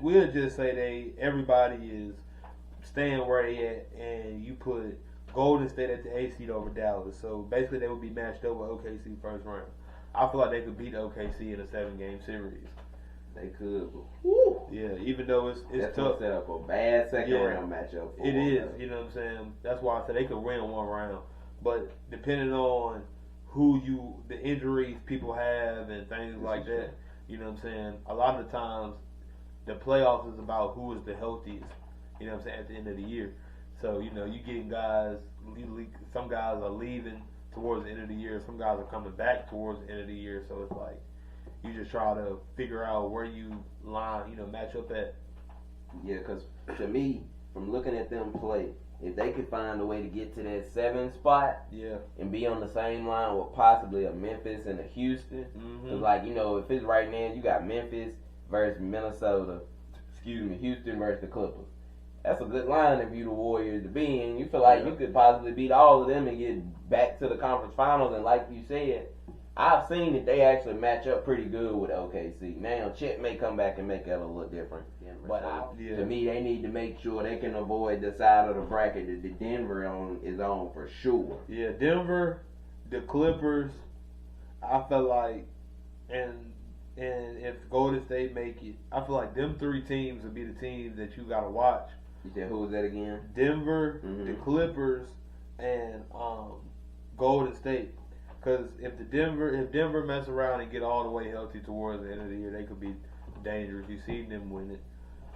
we'll just say everybody is staying where they at, and you put Golden State at the 8th seed over Dallas. So basically they would be matched up with OKC first round. I feel like they could beat OKC in a 7-game series. They could, but woo. Yeah, even though it's that's tough. Set up a bad second round matchup. It is, you know what I'm saying? That's why I said they could win one round. But depending on the injuries people have and things like that. You know what I'm saying? A lot of the times, the playoffs is about who is the healthiest. You know what I'm saying? At the end of the year, so you getting guys. Some guys are leaving towards the end of the year. Some guys are coming back towards the end of the year. So it's like you just try to figure out where you match up at. Yeah, because to me, from looking at them play, if they could find a way to get to that 7 spot, Yeah. and be on the same line with possibly a Memphis and a Houston, because if it's right now, you got Memphis versus Minnesota, Houston versus the Clippers. That's a good line if you the Warriors to be in. You feel like you could possibly beat all of them and get back to the conference finals. And like you said, I've seen that they actually match up pretty good with OKC. Now, Chet may come back and make that a little different. But to me, they need to make sure they can avoid the side of the bracket that the Denver is on for sure. Yeah, Denver, the Clippers, I feel like, and if Golden State make it, I feel like them 3 teams would be the teams that you got to watch. You said who was that again? Denver, the Clippers, and Golden State. Because if Denver mess around and get all the way healthy towards the end of the year, they could be dangerous. You see them win it.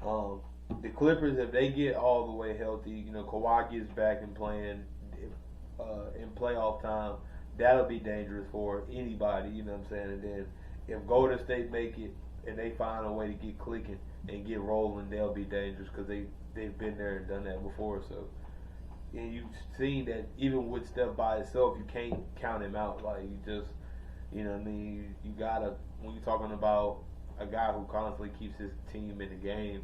The Clippers, if they get all the way healthy, Kawhi gets back and playing in playoff time, that'll be dangerous for anybody. You know what I'm saying? And then if Golden State make it and they find a way to get clicking and get rolling, they'll be dangerous because they've been there and done that before. So, and you've seen that even with Steph by itself, you can't count him out. Like you just, you gotta, when you're talking about a guy who constantly keeps his team in the game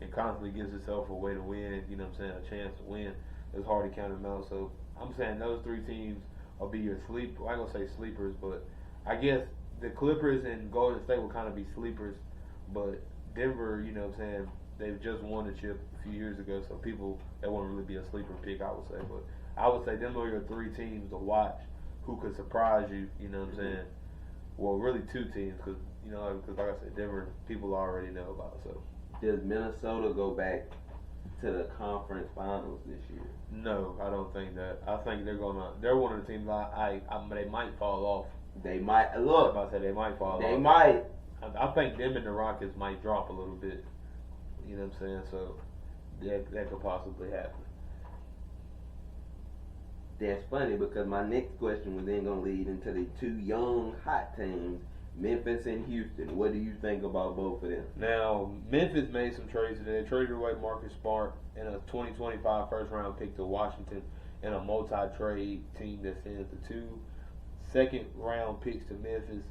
and constantly gives himself a way to win, a chance to win, it's hard to count him out. So I'm saying those 3 teams will be your sleep. I ain't gonna say sleepers, but I guess the Clippers and Golden State will kind of be sleepers, but Denver, they've just won the chip a few years ago, so that won't really be a sleeper pick, I would say. But I would say them are your 3 teams to watch who could surprise you, you know what I'm saying? Well, really 2 teams, because like I said, Denver, people already know about. So does Minnesota go back to the conference finals this year? No, I don't think that. I think they're one of the teams they might fall off. They might. Look, I said they might fall off. They might. I think them and the Rockets might drop a little bit. You know what I'm saying? So that could possibly happen. That's funny because my next question was then going to lead into the 2 young hot teams, Memphis and Houston. What do you think about both of them? Now, Memphis made some trades today. They traded away Marcus Smart and a 2025 first-round pick to Washington and a multi-trade team that sends the 2 second-round picks to Memphis.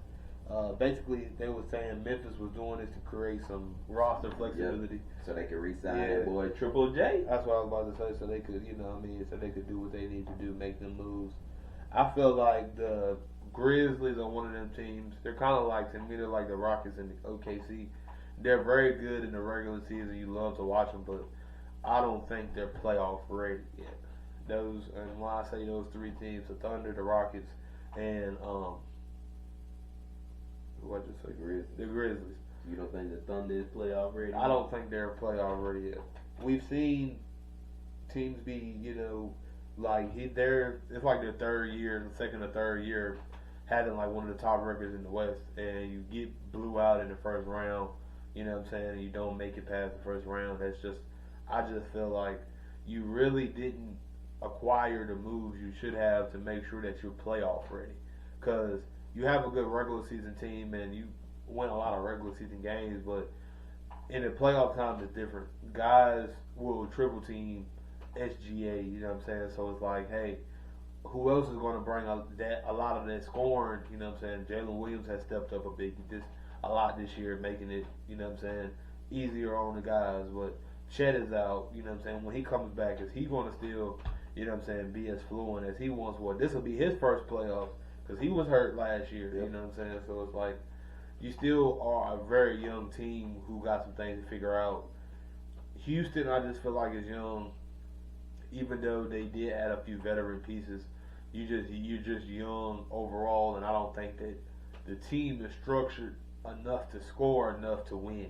Basically, they were saying Memphis was doing this to create some roster flexibility. So they could re-sign that boy Triple J. That's what I was about to say. So they could, so they could do what they need to do, make them moves. I feel like the Grizzlies are one of them teams. They're kind of like, to me, they're like the Rockets and the OKC. They're very good in the regular season. You love to watch them, but I don't think they're playoff ready yet. And when I say those 3 teams, the Thunder, the Rockets, and what just say? The Grizzlies. You don't think the Thunder is playoff ready? I don't think they're playoff ready yet. We've seen teams be, it's like their 3rd year, second or 3rd year, having like one of the top records in the West, and you get blew out in the first round. You know what I'm saying? And you don't make it past the first round. I just feel like you really didn't acquire the moves you should have to make sure that you're playoff ready, because you have a good regular season team and you win a lot of regular season games, but in the playoff time it's different. Guys will triple team SGA, you know what I'm saying? So it's like, hey, who else is going to bring a lot of that scoring, you know what I'm saying? Jalen Williams has stepped up a lot this year, making it, you know what I'm saying, easier on the guys. But Chet is out, you know what I'm saying? When he comes back, is he going to still, you know what I'm saying, be as fluent as he once was? This will be his first playoffs, because he was hurt last year, you know what I'm saying? So it's like, you still are a very young team who got some things to figure out. Houston, I just feel like is young, even though they did add a few veteran pieces. You're just young overall, and I don't think that the team is structured enough to score enough to win.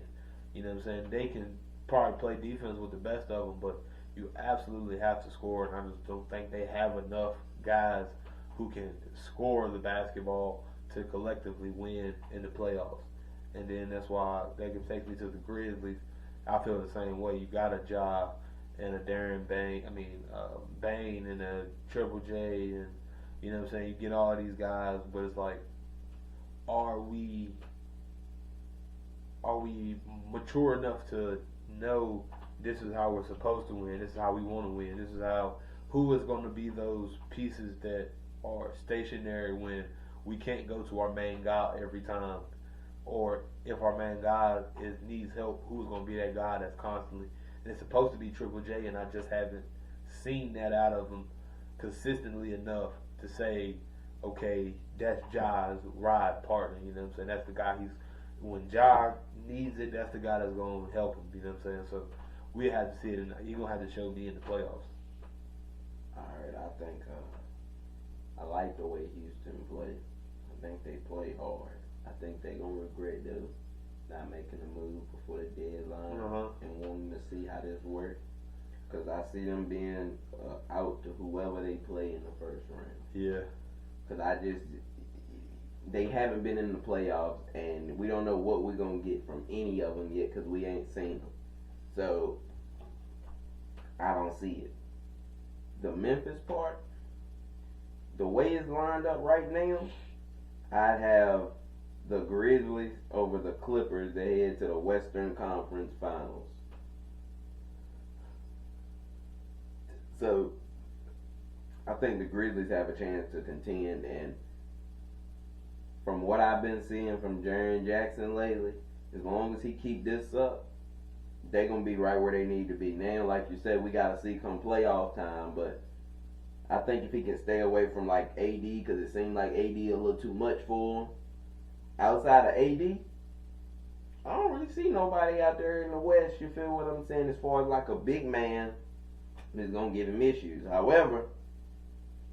You know what I'm saying? They can probably play defense with the best of them, but you absolutely have to score, and I just don't think they have enough guys who can score the basketball to collectively win in the playoffs. And then that's why that takes me to the Grizzlies. I feel the same way. You got a Ja and a Darren Bain and a Triple J, and you know what I'm saying. You get all these guys, but it's like, are we mature enough to know this is how we're supposed to win? This is how we want to win. This is who is going to be those pieces that are stationary when we can't go to our main guy every time, or if our main guy needs help, who's going to be that guy that's constantly? And it's supposed to be Triple J, and I just haven't seen that out of him consistently enough to say, okay, that's Ja's ride partner. You know what I'm saying? That's the guy when Ja needs it, that's the guy that's going to help him. You know what I'm saying? So we have to see it, and you're going to have to show me in the playoffs. All right, I think I like the way Houston play. I think they play hard. I think they're going to regret though not making a move before the deadline and wanting to see how this works. Because I see them being out to whoever they play in the first round. Yeah. Because they haven't been in the playoffs, and we don't know what we're going to get from any of them yet because we ain't seen them. So, I don't see it. The Memphis part, the way it's lined up right now, I'd have the Grizzlies over the Clippers to head to the Western Conference Finals. So, I think the Grizzlies have a chance to contend, and from what I've been seeing from Jaren Jackson lately, as long as he keep this up, they're going to be right where they need to be. Now, like you said, we got to see come playoff time, but I think if he can stay away from like AD, because it seemed like AD a little too much for him. Outside of AD, I don't really see nobody out there in the West, you feel what I'm saying, as far as like a big man that's going to give him issues. However,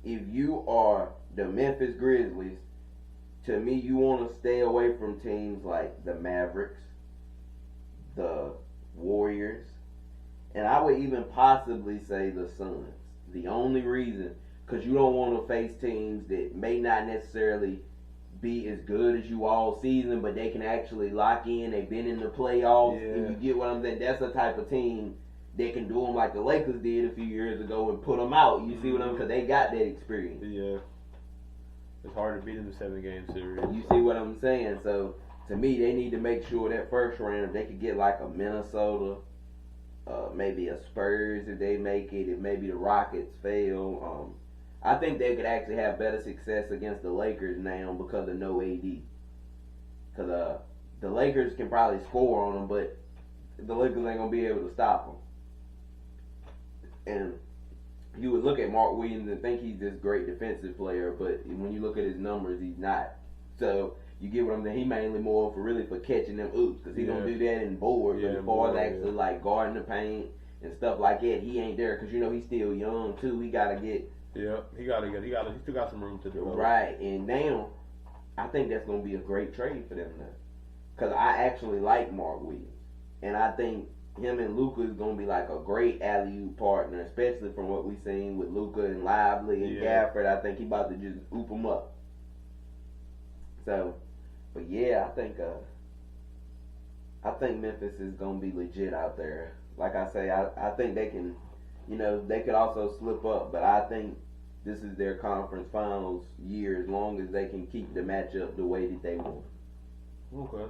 if you are the Memphis Grizzlies, to me, you want to stay away from teams like the Mavericks, the Warriors, and I would even possibly say the Suns. The only reason, because you don't want to face teams that may not necessarily be as good as you all season, but they can actually lock in. They've been in the playoffs. Yeah. If you get what I'm saying, that's the type of team that can do them like the Lakers did a few years ago and put them out. You see what I'm? Because they got that experience. Yeah. It's hard to beat them in 7-game series. You see what I'm saying? So to me, they need to make sure that first round they could get like a Minnesota, maybe a Spurs if they make it. If maybe the Rockets fail, I think they could actually have better success against the Lakers now because of no AD. Because the Lakers can probably score on them, but the Lakers ain't gonna be able to stop them. And you would look at Mark Williams and think he's this great defensive player, but when you look at his numbers, he's not. So you get what I'm saying. He mainly more for catching them oops, because he gonna do that in boards. But as far as actually like guarding the paint and stuff like that, he ain't there because he's still young too. He gotta get. Yeah, he still got some room to develop. Right, and now I think that's gonna be a great trade for them now, because I actually like Mark Williams, and I think him and Luka is gonna be like a great alley-oop partner, especially from what we seen with Luka and Lively and Gafford. I think he about to just oop them up. So, but yeah, I think Memphis is gonna be legit out there. Like I say, I think they can, they could also slip up, but I think this is their conference finals year as long as they can keep the matchup the way that they want. Okay.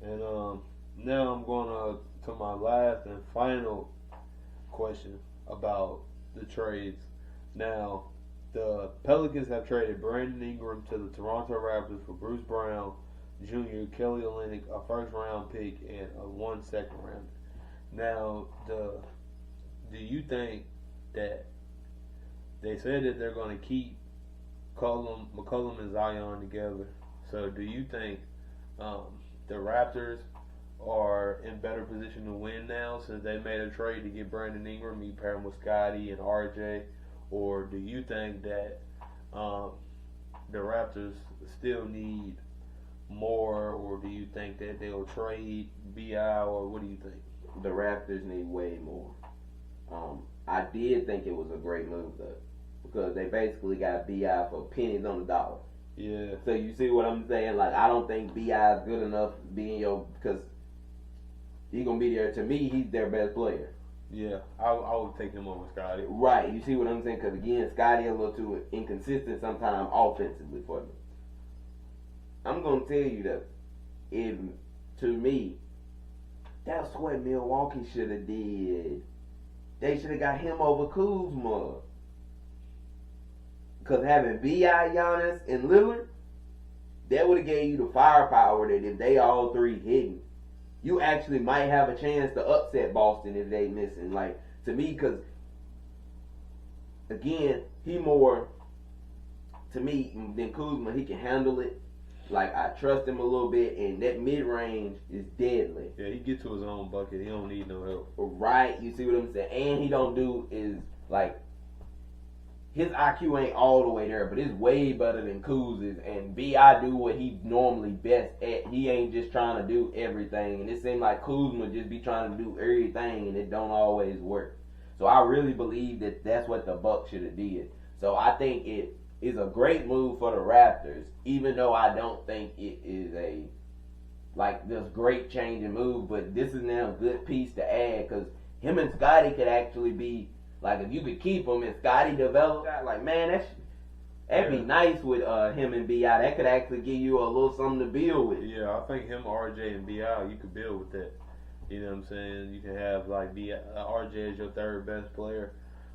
And now I'm going to my last and final question about the trades. Now, the Pelicans have traded Brandon Ingram to the Toronto Raptors for Bruce Brown Jr., Kelly Olynyk, a first-round pick, and a 1 second round. Now, do you think that they said that they're going to keep McCollum and Zion together? So, do you think the Raptors are in better position to win now since they made a trade to get Brandon Ingram, you pair him with Scotty and RJ? Or do you think that the Raptors still need more, or do you think that they'll trade BI, or what do you think? The Raptors need way more. I did think it was a great move though. because they basically got B.I. for pennies on the dollar. Yeah. So you see what I'm saying? Like, I don't think B.I. is good enough being because he gonna be there. To me, he's their best player. Yeah, I would take him over Scotty. Right. You see what I'm saying? Because again, Scotty a little too inconsistent sometimes offensively for me. I'm gonna tell you that, to me, that's what Milwaukee should have did. They should have got him over Kuzma. Because having B.I., Giannis, and Lillard, that would have gave you the firepower that if they all three hitting, you actually might have a chance to upset Boston if they missing. Like, to me, because, again, he more, to me, than Kuzma. He can handle it. Like, I trust him a little bit, and that mid-range is deadly. Yeah, he get to his own bucket. He don't need no help. Right, you see what I'm saying? And he don't do is, like, his IQ ain't all the way there, but it's way better than Kuz's. And B.I. do what he normally best at. He ain't just trying to do everything. And it seems like Kuzma just be trying to do everything, and it don't always work. So I really believe that that's what the Bucks should have did. So I think it is a great move for the Raptors, even though I don't think it is this great changing move. But this is now a good piece to add, because him and Scotty could actually be, like, if you could keep him and Scotty develop, like, man, that'd be nice with him and B.I. That could actually give you a little something to build with. Yeah, I think him, RJ, and B.I., you could build with that. You know what I'm saying? You can have, like, RJ as your third best player.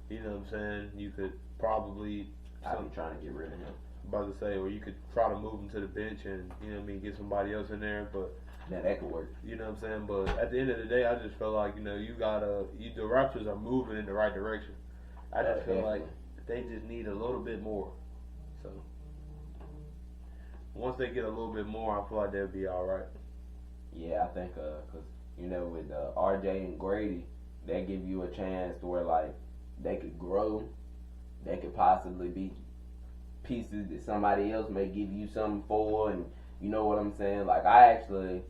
You know what I'm saying? You could probably... I'd be trying to get rid of him. About to say, or you could try to move him to the bench and, you know what I mean, get somebody else in there, but... Yeah, that could work. You know what I'm saying? But at the end of the day, I just feel like, the Raptors are moving in the right direction. I just feel like they just need a little bit more. So, once they get a little bit more, I feel like they'll be all right. Yeah, I think, because, with RJ and Grady, they give you a chance to where, like, they could grow. They could possibly be pieces that somebody else may give you something for, and you know what I'm saying? Like, I actually,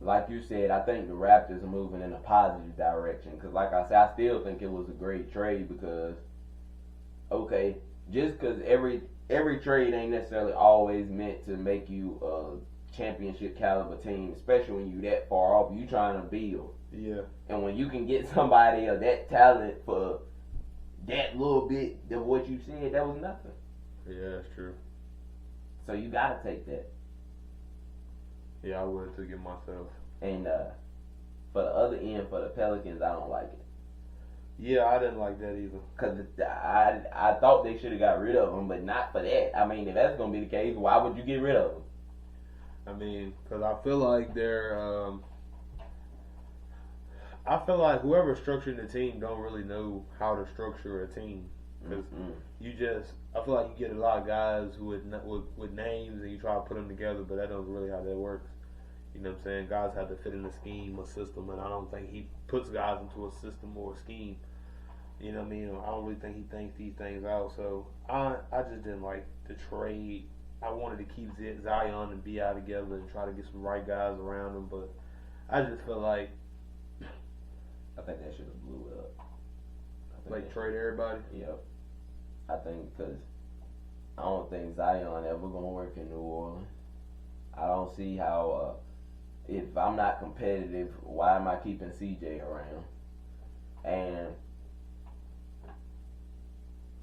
like you said, I think the Raptors are moving in a positive direction. Because, like I said, I still think it was a great trade because, okay, just because every trade ain't necessarily always meant to make you a championship caliber team, especially when you that far off. You trying to build. Yeah. And when you can get somebody of that talent for that little bit of what you said, that was nothing. Yeah, that's true. So you gotta take that. Yeah, I would to get myself. And for the other end, for the Pelicans, I don't like it. Yeah, I didn't like that either. Because I thought they should have got rid of him, but not for that. I mean, if that's going to be the case, why would you get rid of him? I mean, because I feel like I feel like whoever's structuring the team don't really know how to structure a team. Because I feel like you get a lot of guys who with names and you try to put them together, but that doesn't really how that works. You know what I'm saying? Guys have to fit in a scheme, a system, and I don't think he puts guys into a system or a scheme. You know what I mean? I don't really think he thinks these things out. So I just didn't like the trade. I wanted to keep Zion and B.I. together and try to get some right guys around them, but I just feel like I think that should have blew it up. Like trade everybody? Yep. I think because I don't think Zion ever going to work in New Orleans. I don't see how, if I'm not competitive, why am I keeping CJ around? And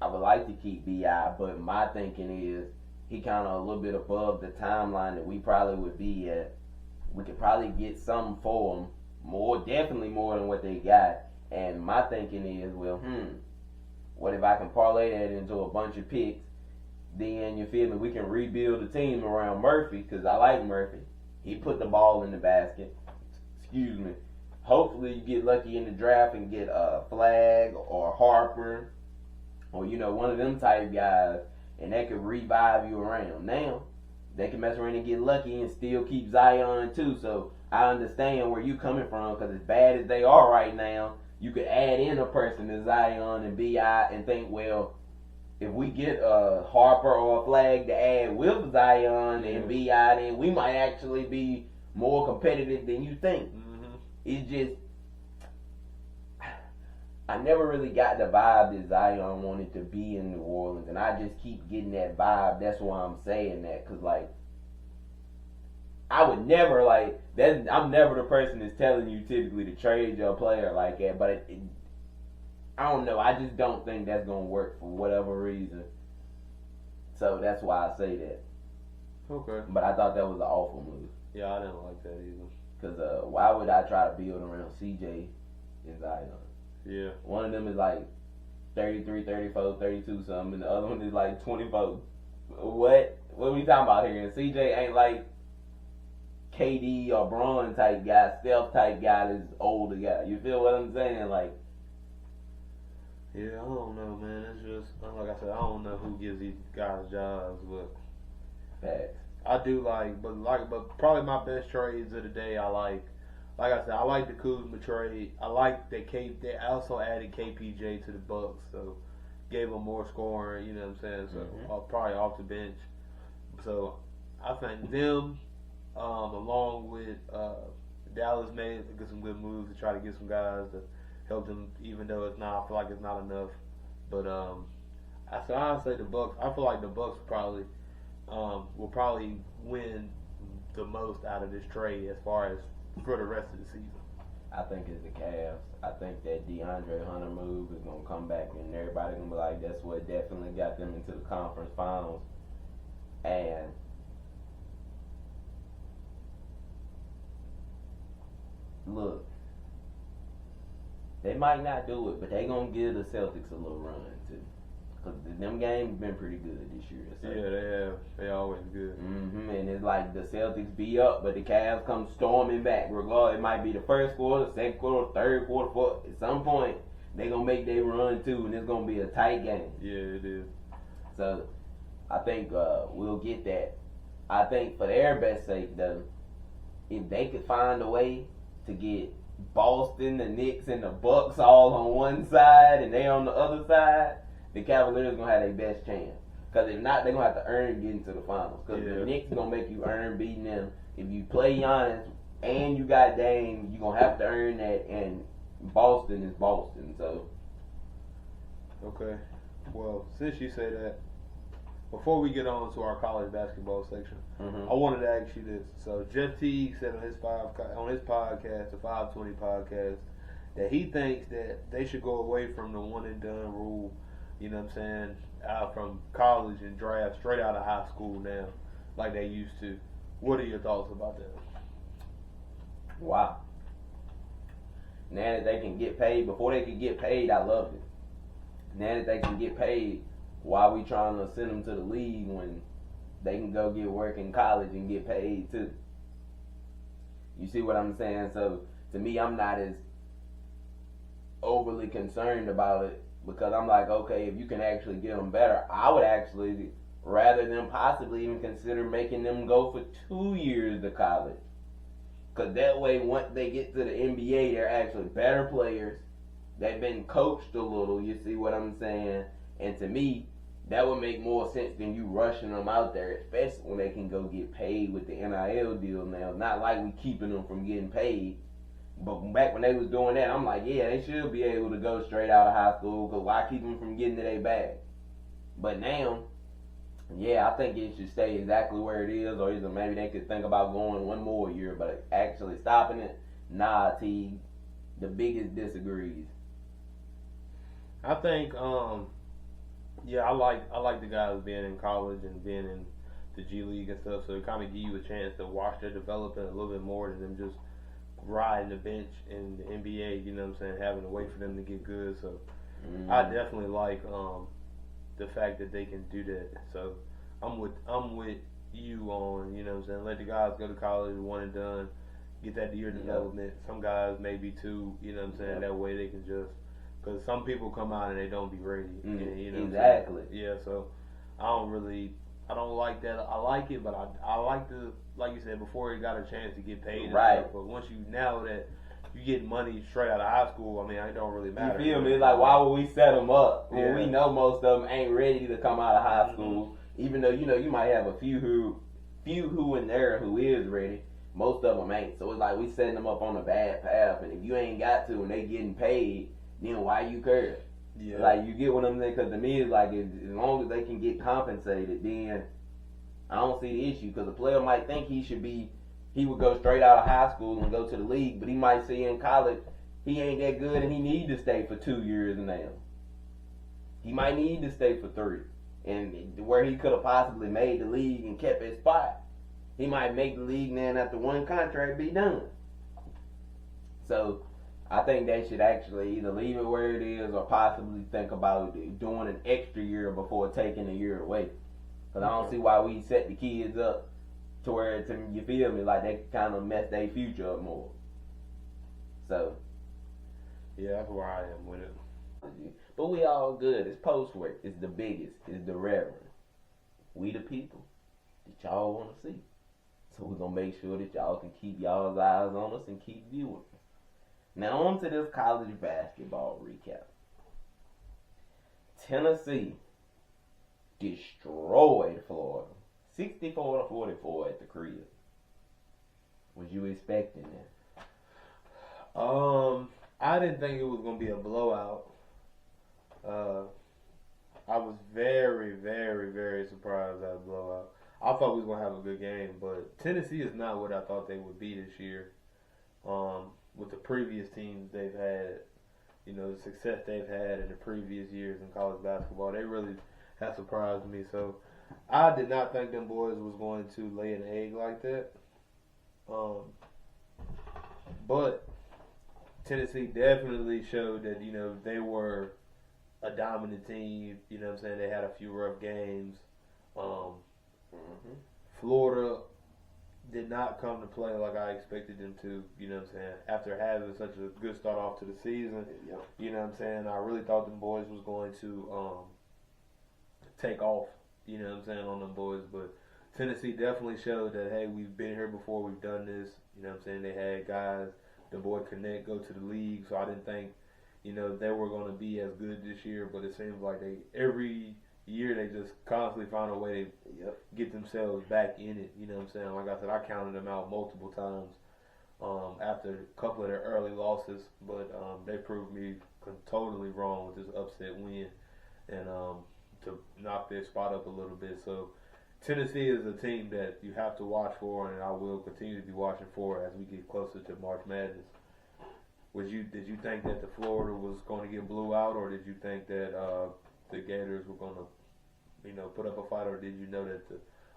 I would like to keep B.I., but my thinking is he kind of a little bit above the timeline that we probably would be at. We could probably get something for him, definitely more than what they got. And my thinking is, well, what if I can parlay that into a bunch of picks? Then, you feel me, we can rebuild the team around Murphy, because I like Murphy. He put the ball in the basket. Excuse me. Hopefully you get lucky in the draft and get a Flag or Harper or, one of them type guys, and that could revive you around. Now, they can mess around and get lucky and still keep Zion too. So I understand where you coming from, because as bad as they are right now, you could add in a person to Zion and B.I. and think, well, if we get a Harper or a Flag to add with Zion and B.I., then we might actually be more competitive than you think. Mm-hmm. It's just, I never really got the vibe that Zion wanted to be in New Orleans, and I just keep getting that vibe. That's why I'm saying that, because, like, I would never, like, I'm never the person that's telling you typically to trade your player like that, but I don't know. I just don't think that's going to work for whatever reason. So that's why I say that. Okay. But I thought that was an awful move. Yeah, I didn't like that either. Because why would I try to build around CJ and Zion? Yeah. One of them is like 33, 34, 32 something, and the other one is like 24. What are we talking about here? And CJ ain't like KD or Braun type guy, Steph type guy, this older guy. You feel what I'm saying? Like, yeah, I don't know, man. It's just, like I said, I don't know who gives these guys jobs, but facts. I do but probably my best trades of the day, like I said, I like the Kuzma trade. I like that they also added KPJ to the Bucks, so gave them more scoring, you know what I'm saying? So probably off the bench. So I think them, along with Dallas made some good moves to try to get some guys to help them, even though I feel like it's not enough. But I say the Bucks. I feel like the Bucks will probably win the most out of this trade as far as for the rest of the season. I think it's the Cavs. I think that DeAndre Hunter move is going to come back and everybody going to be like, that's what definitely got them into the conference finals. And look, they might not do it, but they going to give the Celtics a little run too. Because them games been pretty good this year. So. Yeah, they have. They always good. And it's like the Celtics be up, but the Cavs come storming back. Regardless, it might be the first quarter, second quarter, third quarter, fourth. At some point, they going to make their run too, and it's going to be a tight game. Yeah, it is. So, I think we'll get that. I think for their best sake, though, if they could find a way to get Boston, the Knicks, and the Bucks all on one side, and they on the other side, the Cavaliers going to have their best chance. Because if not, they're going to have to earn getting to the finals. Because the Knicks going to make you earn beating them. If you play Giannis and you got Dame, you're going to have to earn that. And Boston is Boston. So. Okay. Well, since you say that, before we get on to our college basketball section, I wanted to ask you this. So Jeff Teague said on his podcast, the 520 podcast, that he thinks that they should go away from the one and done rule. You know what I'm saying? From college and draft straight out of high school now, like they used to. What are your thoughts about that? Wow. Now that they can get paid, before they could get paid, I loved it. Now that they can get paid, why we trying to send them to the league when they can go get work in college and get paid too? You see what I'm saying? So to me, I'm not as overly concerned about it. Because I'm like, okay, if you can actually get them better, I would actually, rather than possibly even consider making them go for 2 years to college. Because that way, once they get to the NBA, they're actually better players. They've been coached a little, you see what I'm saying? And to me, that would make more sense than you rushing them out there, especially when they can go get paid with the NIL deal now. Not like we keeping them from getting paid. But back when they was doing that, I'm like, yeah, they should be able to go straight out of high school, because why keep them from getting to their bag? But now, yeah, I think it should stay exactly where it is, or either maybe they could think about going one more year, but actually stopping it, nah, T, the biggest disagrees. I think, yeah, I like the guys being in college and being in the G League and stuff, so it kind of give you a chance to watch their development a little bit more than them just riding the bench in the NBA, you know what I'm saying, having to wait for them to get good. So I definitely like the fact that they can do that. So I'm with you on, you know what I'm saying, let the guys go to college, one and done, get that year development. Some guys maybe two, you know what I'm saying, that way they can just, because some people come out and they don't be ready. And, you know exactly. Yeah, so I don't like that. I like it, but I like to, like you said, before he got a chance to get paid. Right. Stuff, but once you know that you get money straight out of high school, I mean, it don't really matter. You feel me? It's like, why would we set them up when we know most of them ain't ready to come out of high school? Even though, you know, you might have a few who in there who is ready. Most of them ain't. So it's like we setting them up on a bad path. And if you ain't got to and they getting paid, then why you care? Yeah. Like, you get what I'm saying? Because to me, it's like, as long as they can get compensated, then I don't see the issue. Because a player might think he would go straight out of high school and go to the league, but he might see in college he ain't that good and he need to stay for 2 years now. He might need to stay for 3. And where he could have possibly made the league and kept his spot, he might make the league now and after one contract be done. So I think they should actually either leave it where it is or possibly think about doing an extra year before taking a year away. Because I don't see why we set the kids up to where, you feel me, like they kind of mess their future up more. So. Yeah, that's where I am with it. But we all good. It's PostWork. It's the biggest. It's the Reverend. We the people that y'all want to see. So we're going to make sure that y'all can keep y'all's eyes on us and keep viewing. Now on to this college basketball recap. Tennessee destroyed Florida. 64-44 at the crib. Was you expecting that? I didn't think it was going to be a blowout. I was very, very, very surprised at a blowout. I thought we was going to have a good game, but Tennessee is not what I thought they would be this year. With the previous teams they've had, the success they've had in the previous years in college basketball, they really have surprised me. So I did not think them boys was going to lay an egg like that. But Tennessee definitely showed that, they were a dominant team. You know what I'm saying? They had a few rough games. Florida did not come to play like I expected them to, you know what I'm saying? After having such a good start off to the season, you know what I'm saying? I really thought them boys was going to take off, you know what I'm saying, on them boys. But Tennessee definitely showed that, hey, we've been here before, we've done this. You know what I'm saying? They had guys, the boy Connect, go to the league, so I didn't think, they were going to be as good this year. But it seems like every year they just constantly find a way to get themselves back in it. You know what I'm saying? Like I said, I counted them out multiple times after a couple of their early losses, but they proved me totally wrong with this upset win and to knock their spot up a little bit. So Tennessee is a team that you have to watch for, and I will continue to be watching for as we get closer to March Madness. Did you think that the Florida was going to get blew out, or did you think that the Gators were going to, put up a fight, or did you know that the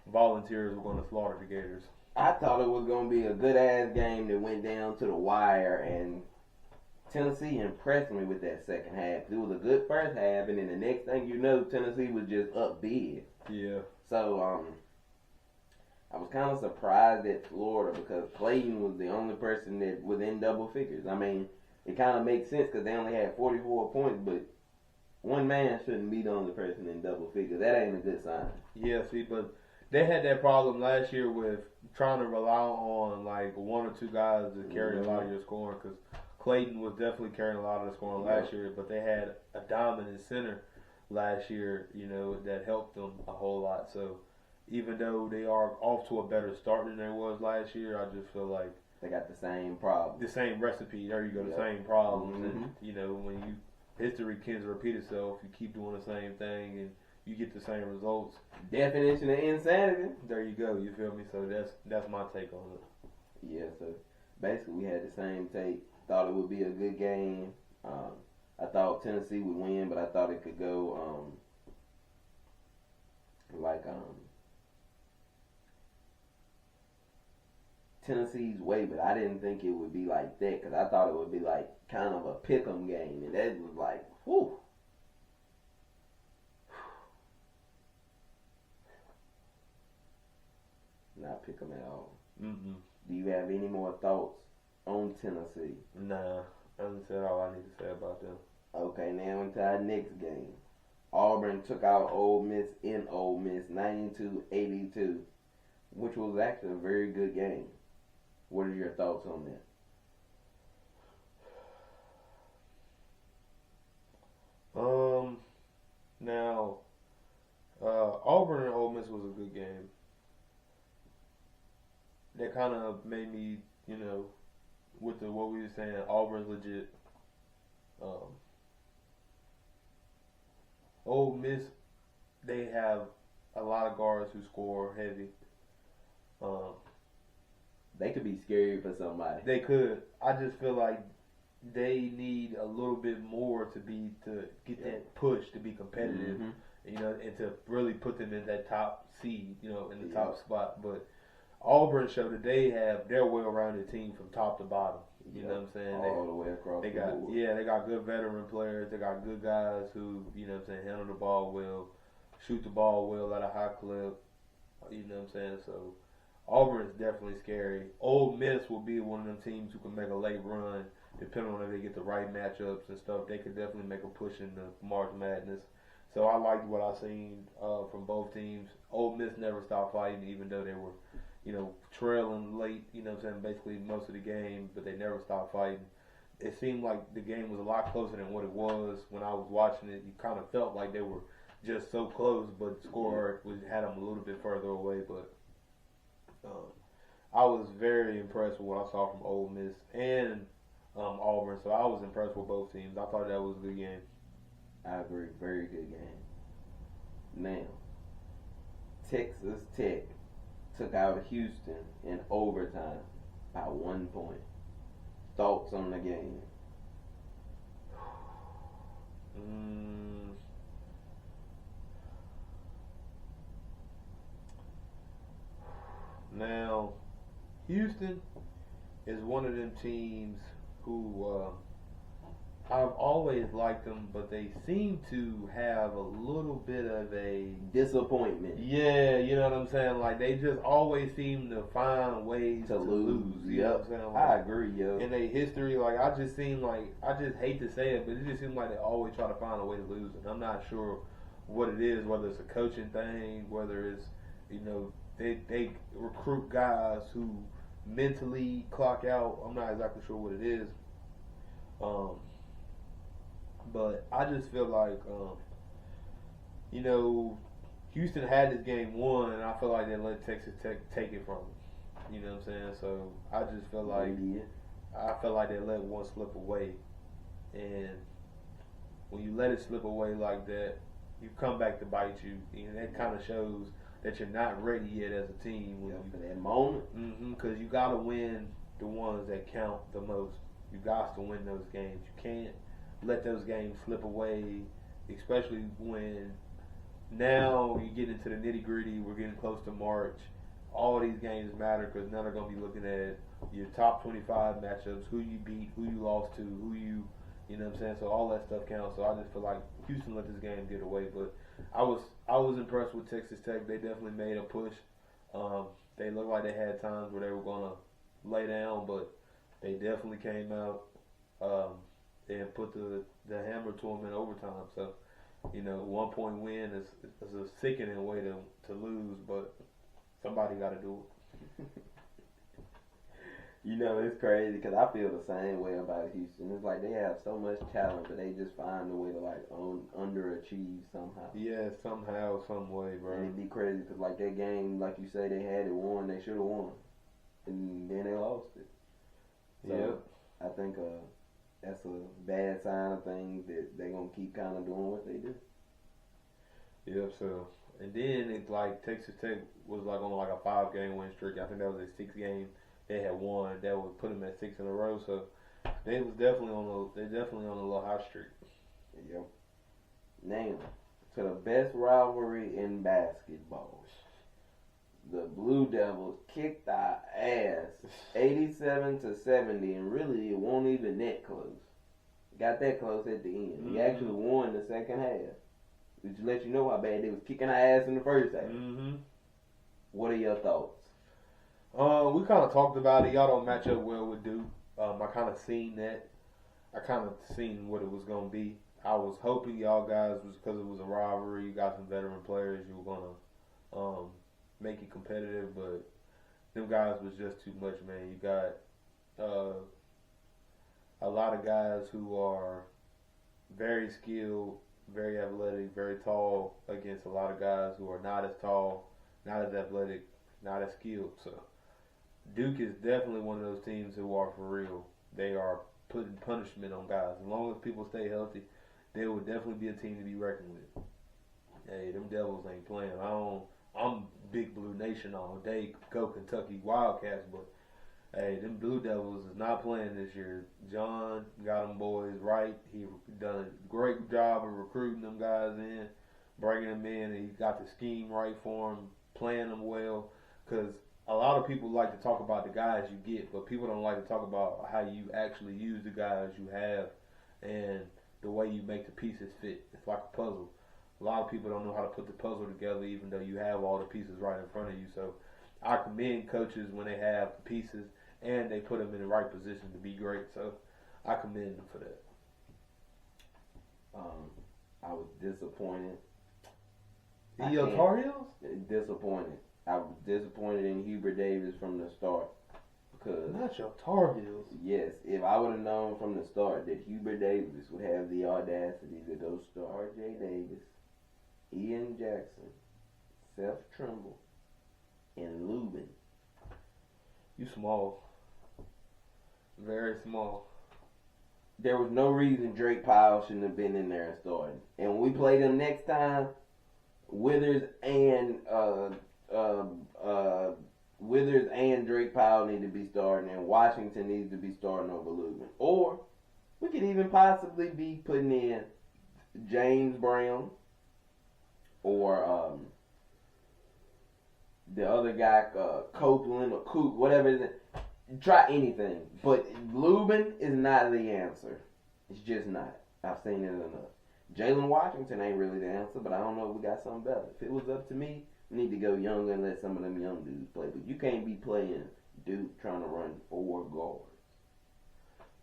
Volunteers were going to slaughter the Gators? I thought it was going to be a good-ass game that went down to the wire, and Tennessee impressed me with that second half. It was a good first half, and then the next thing you know, Tennessee was just up big. Yeah. So, I was kind of surprised at Florida because Clayton was the only person that was in double figures. I mean, it kind of makes sense because they only had 44 points, but one man shouldn't be the only person in double figures. That ain't a good sign. Yeah, see, but they had that problem last year with trying to rely on like one or two guys to carry a lot of your scoring, because Clayton was definitely carrying a lot of the scoring last year, but they had a dominant center last year, that helped them a whole lot. So even though they are off to a better start than they was last year, I just feel like they got the same problem. The same recipe. There you go, the same problems. And, when history tends to repeat itself, you keep doing the same thing and you get the same results. Definition of insanity. There you go, you feel me? So that's my take on it. Yeah, so basically we had the same take. Thought it would be a good game. I thought Tennessee would win, but I thought it could go Tennessee's way, but I didn't think it would be like that because I thought it would be like kind of a pick'em game, and that was like, whew. Not pick'em at all. Do you have any more thoughts on Tennessee? Nah, that's all I need to say about them. Okay, now into our next game. Auburn took out Ole Miss in Ole Miss 92-82, which was actually a very good game. What are your thoughts on that? Now, Auburn and Ole Miss was a good game. That kind of made me, with what we were saying, Auburn's legit. Ole Miss, they have a lot of guards who score heavy. They could be scary for somebody. They could. I just feel like they need a little bit more to get that push to be competitive, Mm-hmm. and to really put them in that top seed, in the top spot. But Auburn showed that they're a well-rounded team from top to bottom. You know what I'm saying? All the way across they the got board. they got good veteran players. They got good guys who handle the ball well, shoot the ball well at a high clip. You know what I'm saying? So Auburn is definitely scary. Ole Miss will be one of them teams who can make a late run, depending on if they get the right matchups and stuff. They could definitely make a push in the March Madness. So I liked what I seen from both teams. Ole Miss never stopped fighting, even though they were, trailing late. You know what I'm saying? Basically most of the game, but they never stopped fighting. It seemed like the game was a lot closer than what it was when I was watching it. You kind of felt like they were just so close, but the score had them a little bit further away. But I was very impressed with what I saw from Ole Miss and Auburn. So I was impressed with both teams. I thought that was a good game. I agree. Very good game. Now, Texas Tech took out Houston in overtime by 1 point. Thoughts on the game? Now, Houston is one of them teams who I've always liked them, but they seem to have a little bit of a disappointment. Yeah, you know what I'm saying? Like, they just always seem to find ways to lose. You know what I'm saying? Like, I agree, yo. In their history, I just hate to say it, but it just seems like they always try to find a way to lose. And I'm not sure what it is, whether it's a coaching thing, whether it's, they recruit guys who mentally clock out. I'm not exactly sure what it is. But I just feel like, Houston had this game won, and I feel like they let Texas Tech take it from them. You know what I'm saying? So I just feel like they let one slip away, and when you let it slip away like that, you come back to bite you. And that kind of shows that you're not ready yet as a team. For that moment. Because you got to win the ones that count the most. You got to win those games. You can't let those games slip away, especially when now you get into the nitty gritty. We're getting close to March. All these games matter because now they're going to be looking at your top 25 matchups, who you beat, who you lost to, you know what I'm saying? So all that stuff counts. So I just feel like Houston let this game get away. But I was impressed with Texas Tech. They definitely made a push. They looked like they had times where they were going to lay down, but they definitely came out and put the hammer to them in overtime. So, 1 point win is a sickening way to lose, but somebody got to do it. It's crazy because I feel the same way about Houston. It's like they have so much talent, but they just find a way to underachieve somehow. Yeah, somehow, some way, bro. And it'd be crazy because that game, like you say, they had it won. They should have won, and then they lost it. So I think that's a bad sign of things that they're gonna keep kind of doing what they do. Yep. So and then it's like Texas Tech was on a 5-game win streak. I think that was a 6 game. They had won. That would put them at 6 in a row. So they're definitely on a little hot streak. Yep. Now to the best rivalry in basketball. The Blue Devils kicked our ass 87-70, and really it won't even that close. Got that close at the end. We actually won the second half, which let you know how bad they was kicking our ass in the first half. What are your thoughts? We kind of talked about it. Y'all don't match up well with Duke. I kind of seen that. I kind of seen what it was going to be. I was hoping y'all guys, because it was a rivalry, you got some veteran players, you were going to make it competitive, but them guys was just too much, man. You got a lot of guys who are very skilled, very athletic, very tall against a lot of guys who are not as tall, not as athletic, not as skilled. So Duke is definitely one of those teams who are for real. They are putting punishment on guys. As long as people stay healthy, they will definitely be a team to be reckoned with. Hey, them Devils ain't playing. I'm Big Blue Nation all day. Go Kentucky Wildcats, but hey, them Blue Devils is not playing this year. John got them boys right. He done a great job of recruiting them guys in, bringing them in. And he got the scheme right for them, playing them well. Because a lot of people like to talk about the guys you get, but people don't like to talk about how you actually use the guys you have and the way you make the pieces fit. It's like a puzzle. A lot of people don't know how to put the puzzle together even though you have all the pieces right in front of you. So I commend coaches when they have the pieces and they put them in the right position to be great. So I commend them for that. I was disappointed. Your Tar Heels? Disappointed. I was disappointed in Hubert Davis from the start. Because Not your Tar Heels. yes, if I would have known from the start that Hubert Davis would have the audacity to go start R.J. Davis, Ian Jackson, Seth Trimble, and Lubin. You small. Very small. There was no reason Drake Powell shouldn't have been in there and starting. And when we play them next time, Withers and Drake Powell need to be starting, and Washington needs to be starting over Lubin. Or we could even possibly be putting in James Brown or the other guy, Copeland or Coop, whatever it is. Try anything, but Lubin is not the answer. It's just not. I've seen it enough. Jalen Washington ain't really the answer, but I don't know if we got something better. If it was up to me, we need to go younger and let some of them young dudes play. But you can't be playing Duke trying to run 4 guards.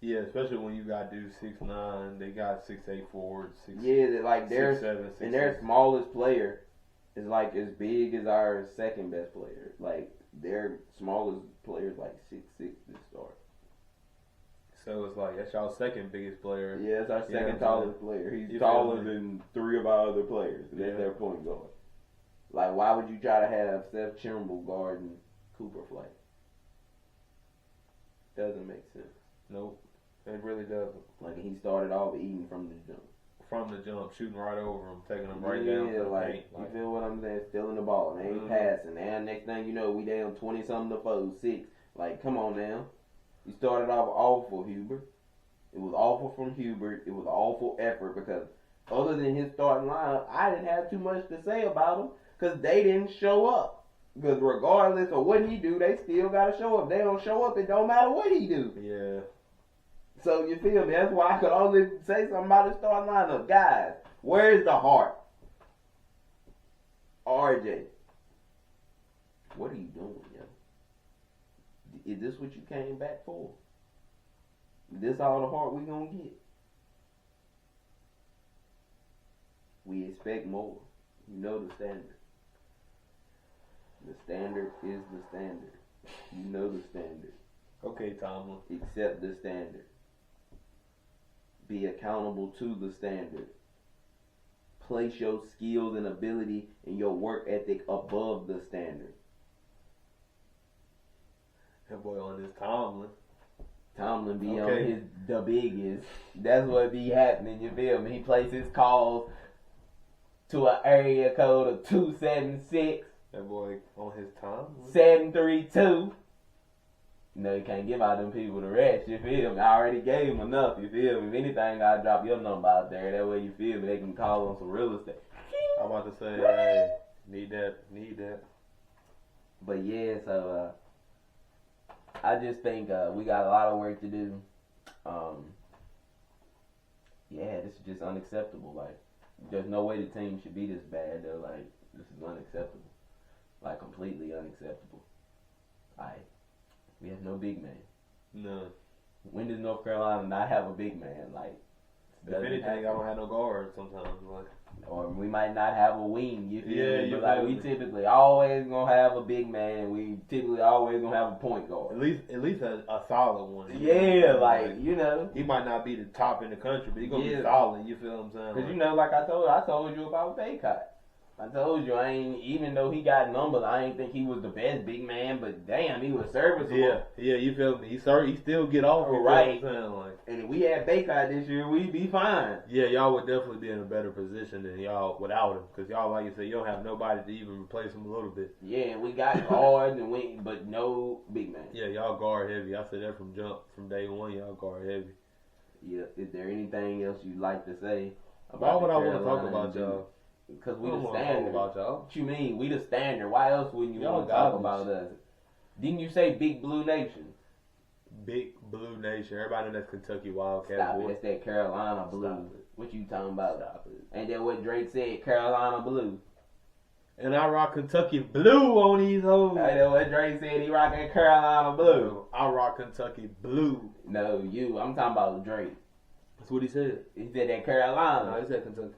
Yeah, especially when you got dudes 6'9", they got 6'8" forwards, 6'7", Yeah, like their 6'7", and their smallest player is like as big as our second best player. Like their smallest player is like 6'6" to start. So it's like that's y'all second biggest player. Yeah, it's our You know second what I'm tallest player. He's You taller feel me? than 3 of our other players. That's Yeah. their point guard. Like, why would you try to have Seth Trimble guarding Cooper Flight? Doesn't make sense. Nope, it really doesn't. Like, he started off eating from the jump. From the jump, shooting right over him, taking him right down to Yeah, the like, paint. you feel what I'm saying? Stealing the ball. They ain't passing. And next thing you know, we down 20-something to 4-6. Like, come on now. You started off awful, Hubert. It was awful from Hubert. It was awful effort because other than his starting lineup, I didn't have too much to say about him because they didn't show up. Because regardless of what he do, they still got to show up. They don't show up, it don't matter what he do. Yeah. So you feel me? That's why I could only say something about his starting lineup. Guys, where's the heart? RJ, what are you doing, yo? Is this what you came back for? Is this all the heart we gonna get? We expect more. You know the standard. The standard is the standard. You know the standard. Okay, Tomlin. Accept the standard. Be accountable to the standard. Place your skills and ability and your work ethic above the standard. That boy on this Tomlin. Tomlin be Okay. on his the biggest. That's what be happening, you feel me? He places calls to an area code of 276 That boy on his Tomlin. 732. You know, you can't give out them people the rest, you feel me? I already gave them enough, you feel me? If anything, I'll drop your number out there. That way, you feel me? They can call on some real estate. I'm about to say, hey, need that. But yeah, so I just think we got a lot of work to do. Yeah, this is just unacceptable. Like, there's no way the team should be this bad. They're like, this is unacceptable. Like, completely unacceptable. We have no big man. None. When does North Carolina not have a big man? Like, If anything, I don't have no guard sometimes. Like, or we might not have a wing. You feel Yeah, me? you But like, feel we me. typically always gonna have a big man. We typically always gonna have a point guard. at least a solid one. Yeah, like, you know. he might not be the top in the country, but he gonna Yeah. be solid. You feel what I'm saying? Cause Like, you know, like I told you about Baycott. I told you, I ain't, even though he got numbers, I ain't think he was the best big man, but damn, he was serviceable. Yeah, you feel me? He still get off. Right. You know what I'm saying? Like, And if we had Baycott this year, we'd be fine. yeah, y'all would definitely be in a better position than y'all without him. Because y'all, like you said, you don't have nobody to even replace him a little bit. Yeah, and we got guards, but no big man. Yeah, y'all guard heavy. I said that from day one. Y'all guard heavy. Yeah, is there anything else you'd like to say Why about would the I want to talk Carolina about y'all? Because we I don't the wanna talk standard. about y'all. What you mean? We the standard. Why else wouldn't you Y'all want to talk garbage. about us? Didn't you say Big Blue Nation? Big Blue Nation. Everybody know that's Kentucky Wildcat Stop boy. it. That's that Carolina Blue. Stop it. What you talking about? Stop it. Ain't that what Drake said? Carolina Blue. And I rock Kentucky Blue on these hoes. Ain't that what Drake said? He rocking Carolina Blue. I rock Kentucky Blue. No, you. I'm talking about Drake. That's what he said. He said that Carolina. No, he said Kentucky.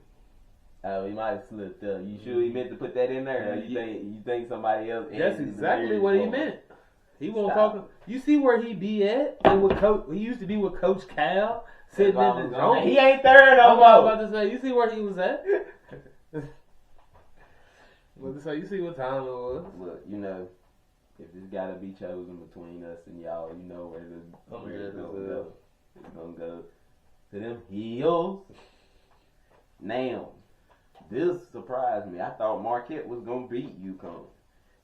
Oh, he might have slipped up. You sure he meant to put that in there? Or you think somebody else? That's exactly what he meant. He won't Stop. talk. You see where he be at? And with Coach, he used to be with Coach Cal, sitting in the zone. He ain't third no I was more. about to say, you see where he was at? So you see what time it was? Look, you know, if it's got to be chosen between us and y'all, you know where it's gonna go. It's gonna go to them Heels. Now, this surprised me. I thought Marquette was gonna beat UConn,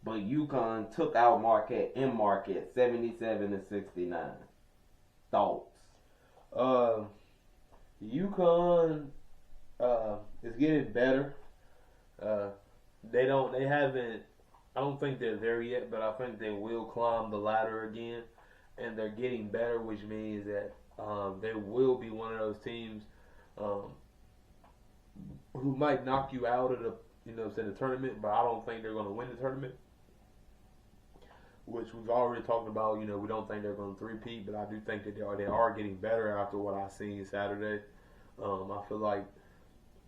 but UConn took out Marquette in Marquette, 77-69. Thoughts? UConn is getting better. I don't think they're there yet, but I think they will climb the ladder again, and they're getting better, which means that they will be one of those teams who might knock you out of the tournament, but I don't think they're going to win the tournament. Which we've already talked about. We don't think they're going to three-peat, but I do think that they are getting better after what I seen Saturday. I feel like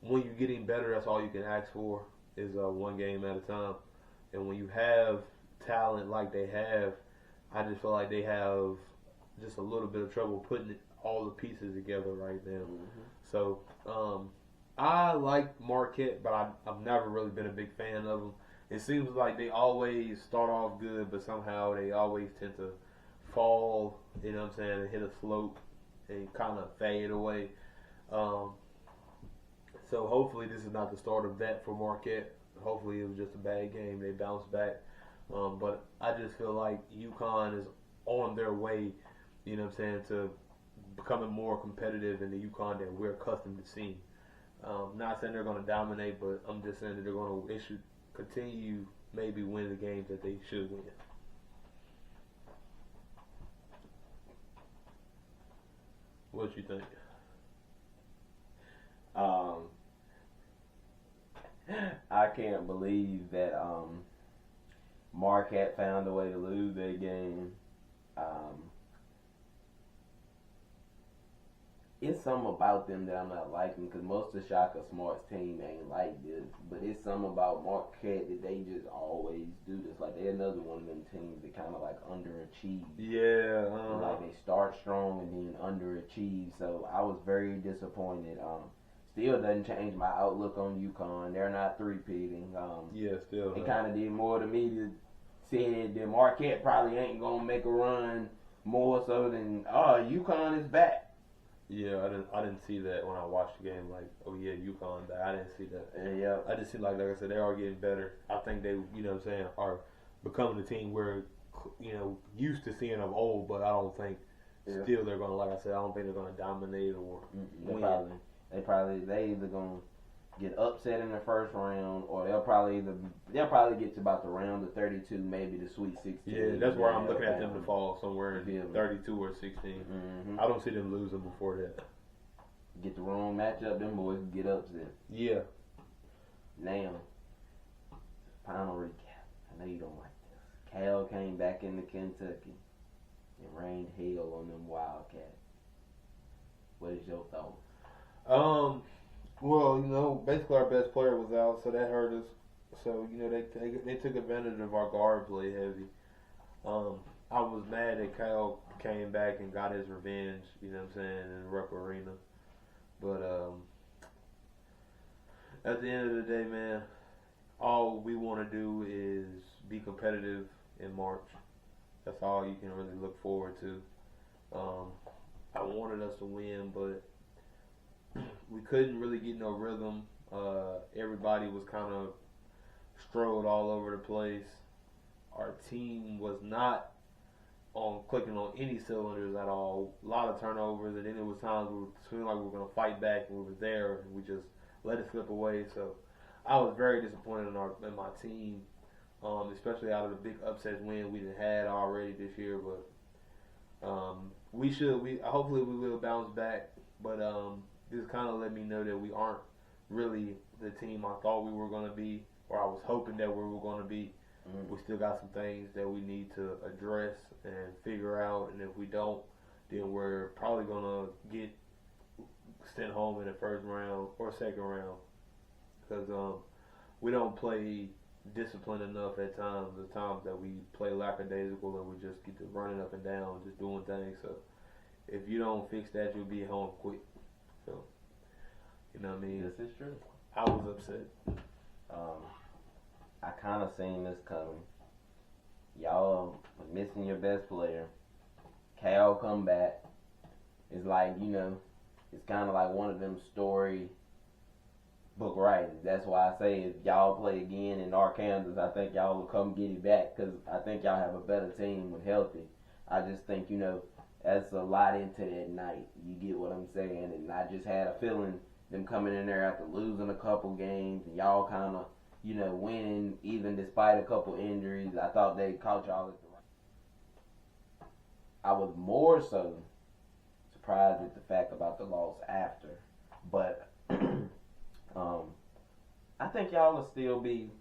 when you're getting better, that's all you can ask for is one game at a time. And when you have talent like they have, I just feel like they have just a little bit of trouble putting all the pieces together right now. Mm-hmm. So I like Marquette, but I've never really been a big fan of them. It seems like they always start off good, but somehow they always tend to fall, and hit a slope and kind of fade away. So hopefully this is not the start of that for Marquette. Hopefully it was just a bad game. They bounce back. But I just feel like UConn is on their way, to becoming more competitive in the UConn that we're accustomed to seeing. Not saying they're going to dominate, but I'm just saying that they should continue maybe win the games that they should win. What you think? I can't believe that Marquette found a way to lose that game. It's something about them that I'm not liking because most of Shaka Smart's team ain't like this. But it's something about Marquette that they just always do this. Like they're another one of them teams that kind of like underachieve. Yeah. Like they start strong and then underachieve. So I was very disappointed. Still doesn't change my outlook on UConn. They're not three-peating. Still. It kind of did more to me to say that Marquette probably ain't going to make a run more so than, UConn is back. Yeah, I didn't see that when I watched the game. Like, oh yeah, UConn. I didn't see that. Yeah. I just see like I said, they are getting better. I think they, are becoming the team we're, used to seeing of old. But I don't think still they're gonna, like I said, I don't think they're gonna dominate or win. They either gonna get upset in the first round, or they'll probably get to about the round of 32, maybe the Sweet 16. Yeah, that's where I'm looking at them to fall somewhere in 32 or 16. Mm-hmm. I don't see them losing before that. Get the wrong matchup, them boys can get upset. Yeah. Now, final recap. I know you don't like this. Cal came back into Kentucky and rained hell on them Wildcats. What is your thoughts? Well, basically our best player was out, so that hurt us. So, they took advantage of our guard play heavy. I was mad that Kyle came back and got his revenge, in the Rupp Arena. But at the end of the day, man, all we want to do is be competitive in March. That's all you can really look forward to. I wanted us to win, but we couldn't really get no rhythm. Everybody was kind of strolled all over the place. Our team was not on clicking on any cylinders at all. A lot of turnovers, and then it was times we were feeling like we were going to fight back, and we were there, and we just let it slip away. So I was very disappointed in my team, especially out of the big upset win we had already this year. But hopefully we will bounce back. But this kind of let me know that we aren't really the team I thought we were going to be, or I was hoping that we were going to be. We still got some things that we need to address and figure out, and if we don't, then we're probably going to get sent home in the first round or second round, because we don't play disciplined enough at times. The times that we play lackadaisical and we just get to running up and down, just doing things. So if you don't fix that, you'll be home quick. So, you know what I mean? This is true. I was upset. I kind of seen this coming. Y'all was missing your best player. Cal come back. It's like, it's kind of like one of them story book writings. That's why I say if y'all play again in Arkansas, I think y'all will come get it back, because I think y'all have a better team when healthy. I just think, that's a lot into that night. You get what I'm saying? And I just had a feeling them coming in there after losing a couple games and y'all kind of, winning even despite a couple injuries. I thought they caught y'all at the right. I was more so surprised at the fact about the loss after. But I think y'all will still be.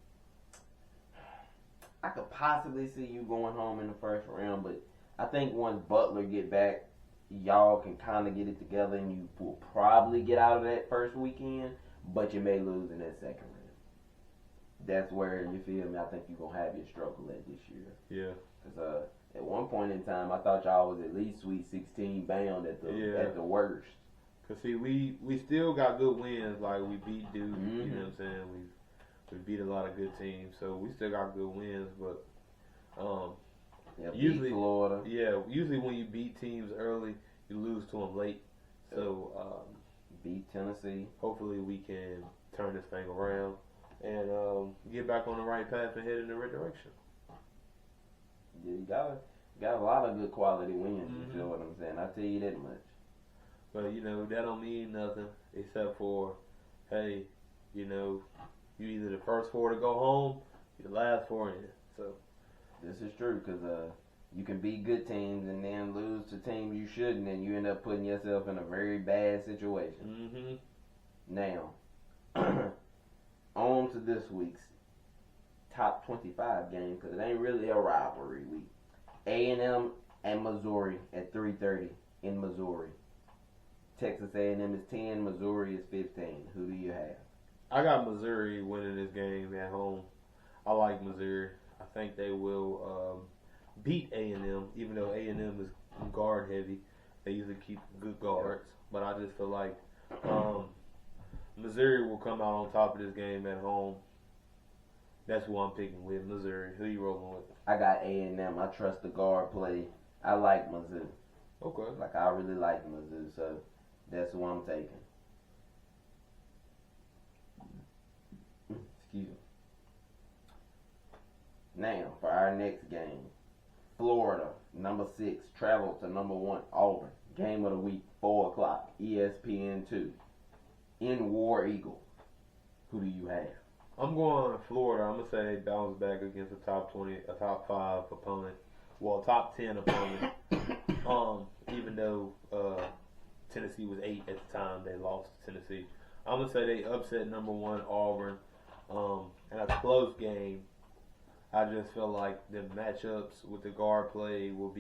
I could possibly see you going home in the first round, but I think once Butler get back, y'all can kind of get it together, and you will probably get out of that first weekend, but you may lose in that second round. That's where, you feel me, I think you're going to have your struggle at this year. Yeah. Because at one point in time, I thought y'all was at least Sweet 16 bound at the worst. Because, see, we still got good wins. Like, we beat Duke, Mm-hmm. you know what I'm saying? We beat a lot of good teams, so we still got good wins, but usually beat Florida. Yeah, usually when you beat teams early, you lose to them late. So beat Tennessee. Hopefully we can turn this thing around and get back on the right path and head in the right direction. Yeah, you got a lot of good quality wins. Mm-hmm. You feel what I'm saying? I tell you that much. But that don't mean nothing except for, hey, you either the first four to go home, you're the last four in. So this is true, because you can beat good teams and then lose to teams you shouldn't, and you end up putting yourself in a very bad situation. Mm-hmm. Now, on to this week's top 25 game, because it ain't really a rivalry week. A&M and Missouri at 3:30 in Missouri. Texas A&M is 10, Missouri is 15. Who do you have? I got Missouri winning this game at home. I like Missouri. I think they will beat A&M, even though A&M is guard heavy. They usually keep good guards, but I just feel like Missouri will come out on top of this game at home. That's who I'm picking with, Missouri. Who you rolling with? I got A&M. I trust the guard play. I like Mizzou. Okay. Like, I really like Mizzou, so that's who I'm taking. Excuse me. Now, for our next game, Florida, number 6, travel to number 1, Auburn. Game of the week, 4 o'clock, ESPN2. In War Eagle. Who do you have? I'm going to Florida. I'm going to say they bounce back against a top 5 opponent. Well, top 10 opponent. Even though Tennessee was 8 at the time they lost to Tennessee. I'm going to say they upset number 1 Auburn. And a close game. I just feel like the matchups with the guard play will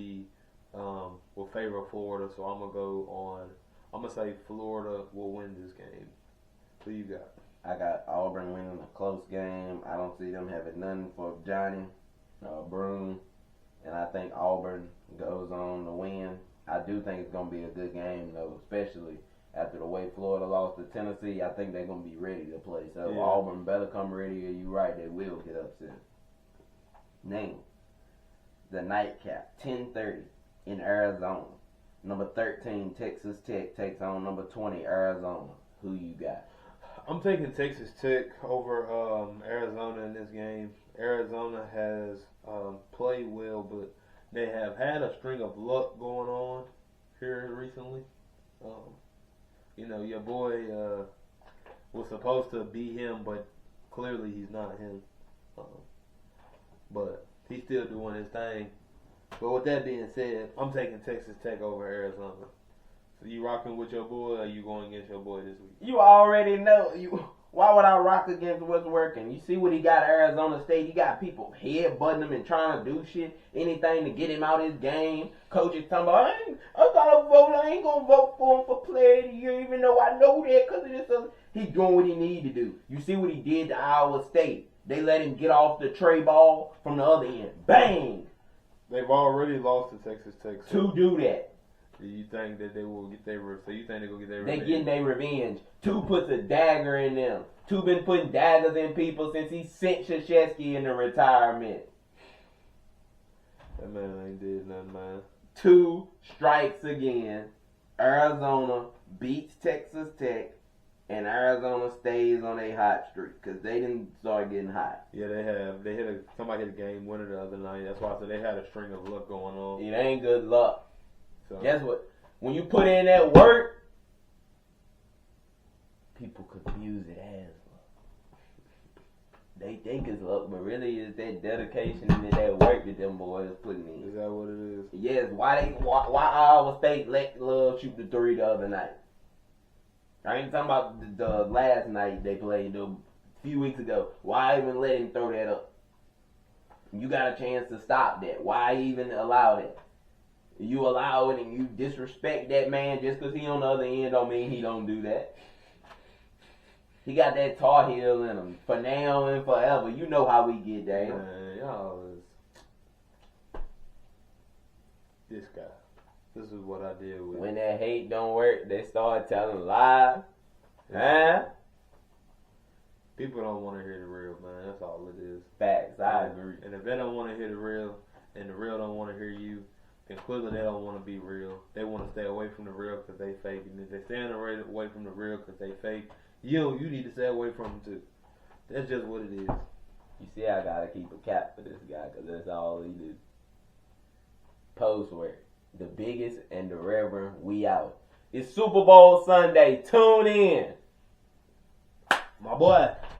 favor Florida. So I'm going to say Florida will win this game. Who you got? I got Auburn winning a close game. I don't see them having nothing for Johnny Broome. And I think Auburn goes on to win. I do think it's going to be a good game, though, especially After the way Florida lost to Tennessee, I think they're going to be ready to play. So Yeah. Auburn better come ready, or you right, they will get upset. Name the nightcap, 10:30 in Arizona. Number 13, Texas Tech takes on number 20, Arizona. Who you got? I'm taking Texas Tech over Arizona in this game. Arizona has played well, but they have had a string of luck going on here recently. Your boy was supposed to be him, but clearly he's not him. But he's still doing his thing. But with that being said, I'm taking Texas Tech over Arizona. So you rocking with your boy, or you going against your boy this week? You already know. Why would I rock against what's working? You see what he got at Arizona State? He got people headbutting him and trying to do shit, anything to get him out of his game. Coaches talking about, I gotta vote. I ain't gonna vote for him for player of the year, even though I know that because of this. He's doing what he need to do. You see what he did to Iowa State? They let him get off the tray ball from the other end. Bang! They've already lost to Texas Tech. So To do that. do you think that they will get their? So you think they're gonna get their? They revenge? getting their revenge. Two puts a dagger in them. Two been putting daggers in people since he sent Krzyzewski into retirement. That man ain't did nothing, man. Two strikes again. Arizona beats Texas Tech, and Arizona stays on a hot streak because they didn't start getting hot. Yeah, they have. Somebody hit a game winner the other night. That's why I said they had a string of luck going on. It ain't good luck. So Guess what? When you put in that work, people confuse it as luck. They think it's luck, but really it's that dedication and that work that them boys putting in. is that what it is? Yes, why Iowa State let Love shoot the three the other night? I ain't talking about the last night they played, a few weeks ago. Why even let him throw that up? You got a chance to stop that. Why even allow that? You allow it and you disrespect that man just because he on the other end don't mean he don't do that. He got that Tar Heel in him for now and forever. You know how we get there. Man, y'all is this guy. This is what I deal with. When that hate don't work, they start telling lies. Huh? People don't want to hear the real, man. That's all it is. Facts, I agree. And if they don't want to hear the real, and the real don't want to hear you, then clearly they don't want to be real. They want to stay away from the real because they fake. And if they stay away from the real because they fake, you need to stay away from them too. That's just what it is. You see, I gotta keep a cap for this guy because that's all he do. PostWork, the biggest and the Reverend, we out. It's Super Bowl Sunday. Tune in. My boy.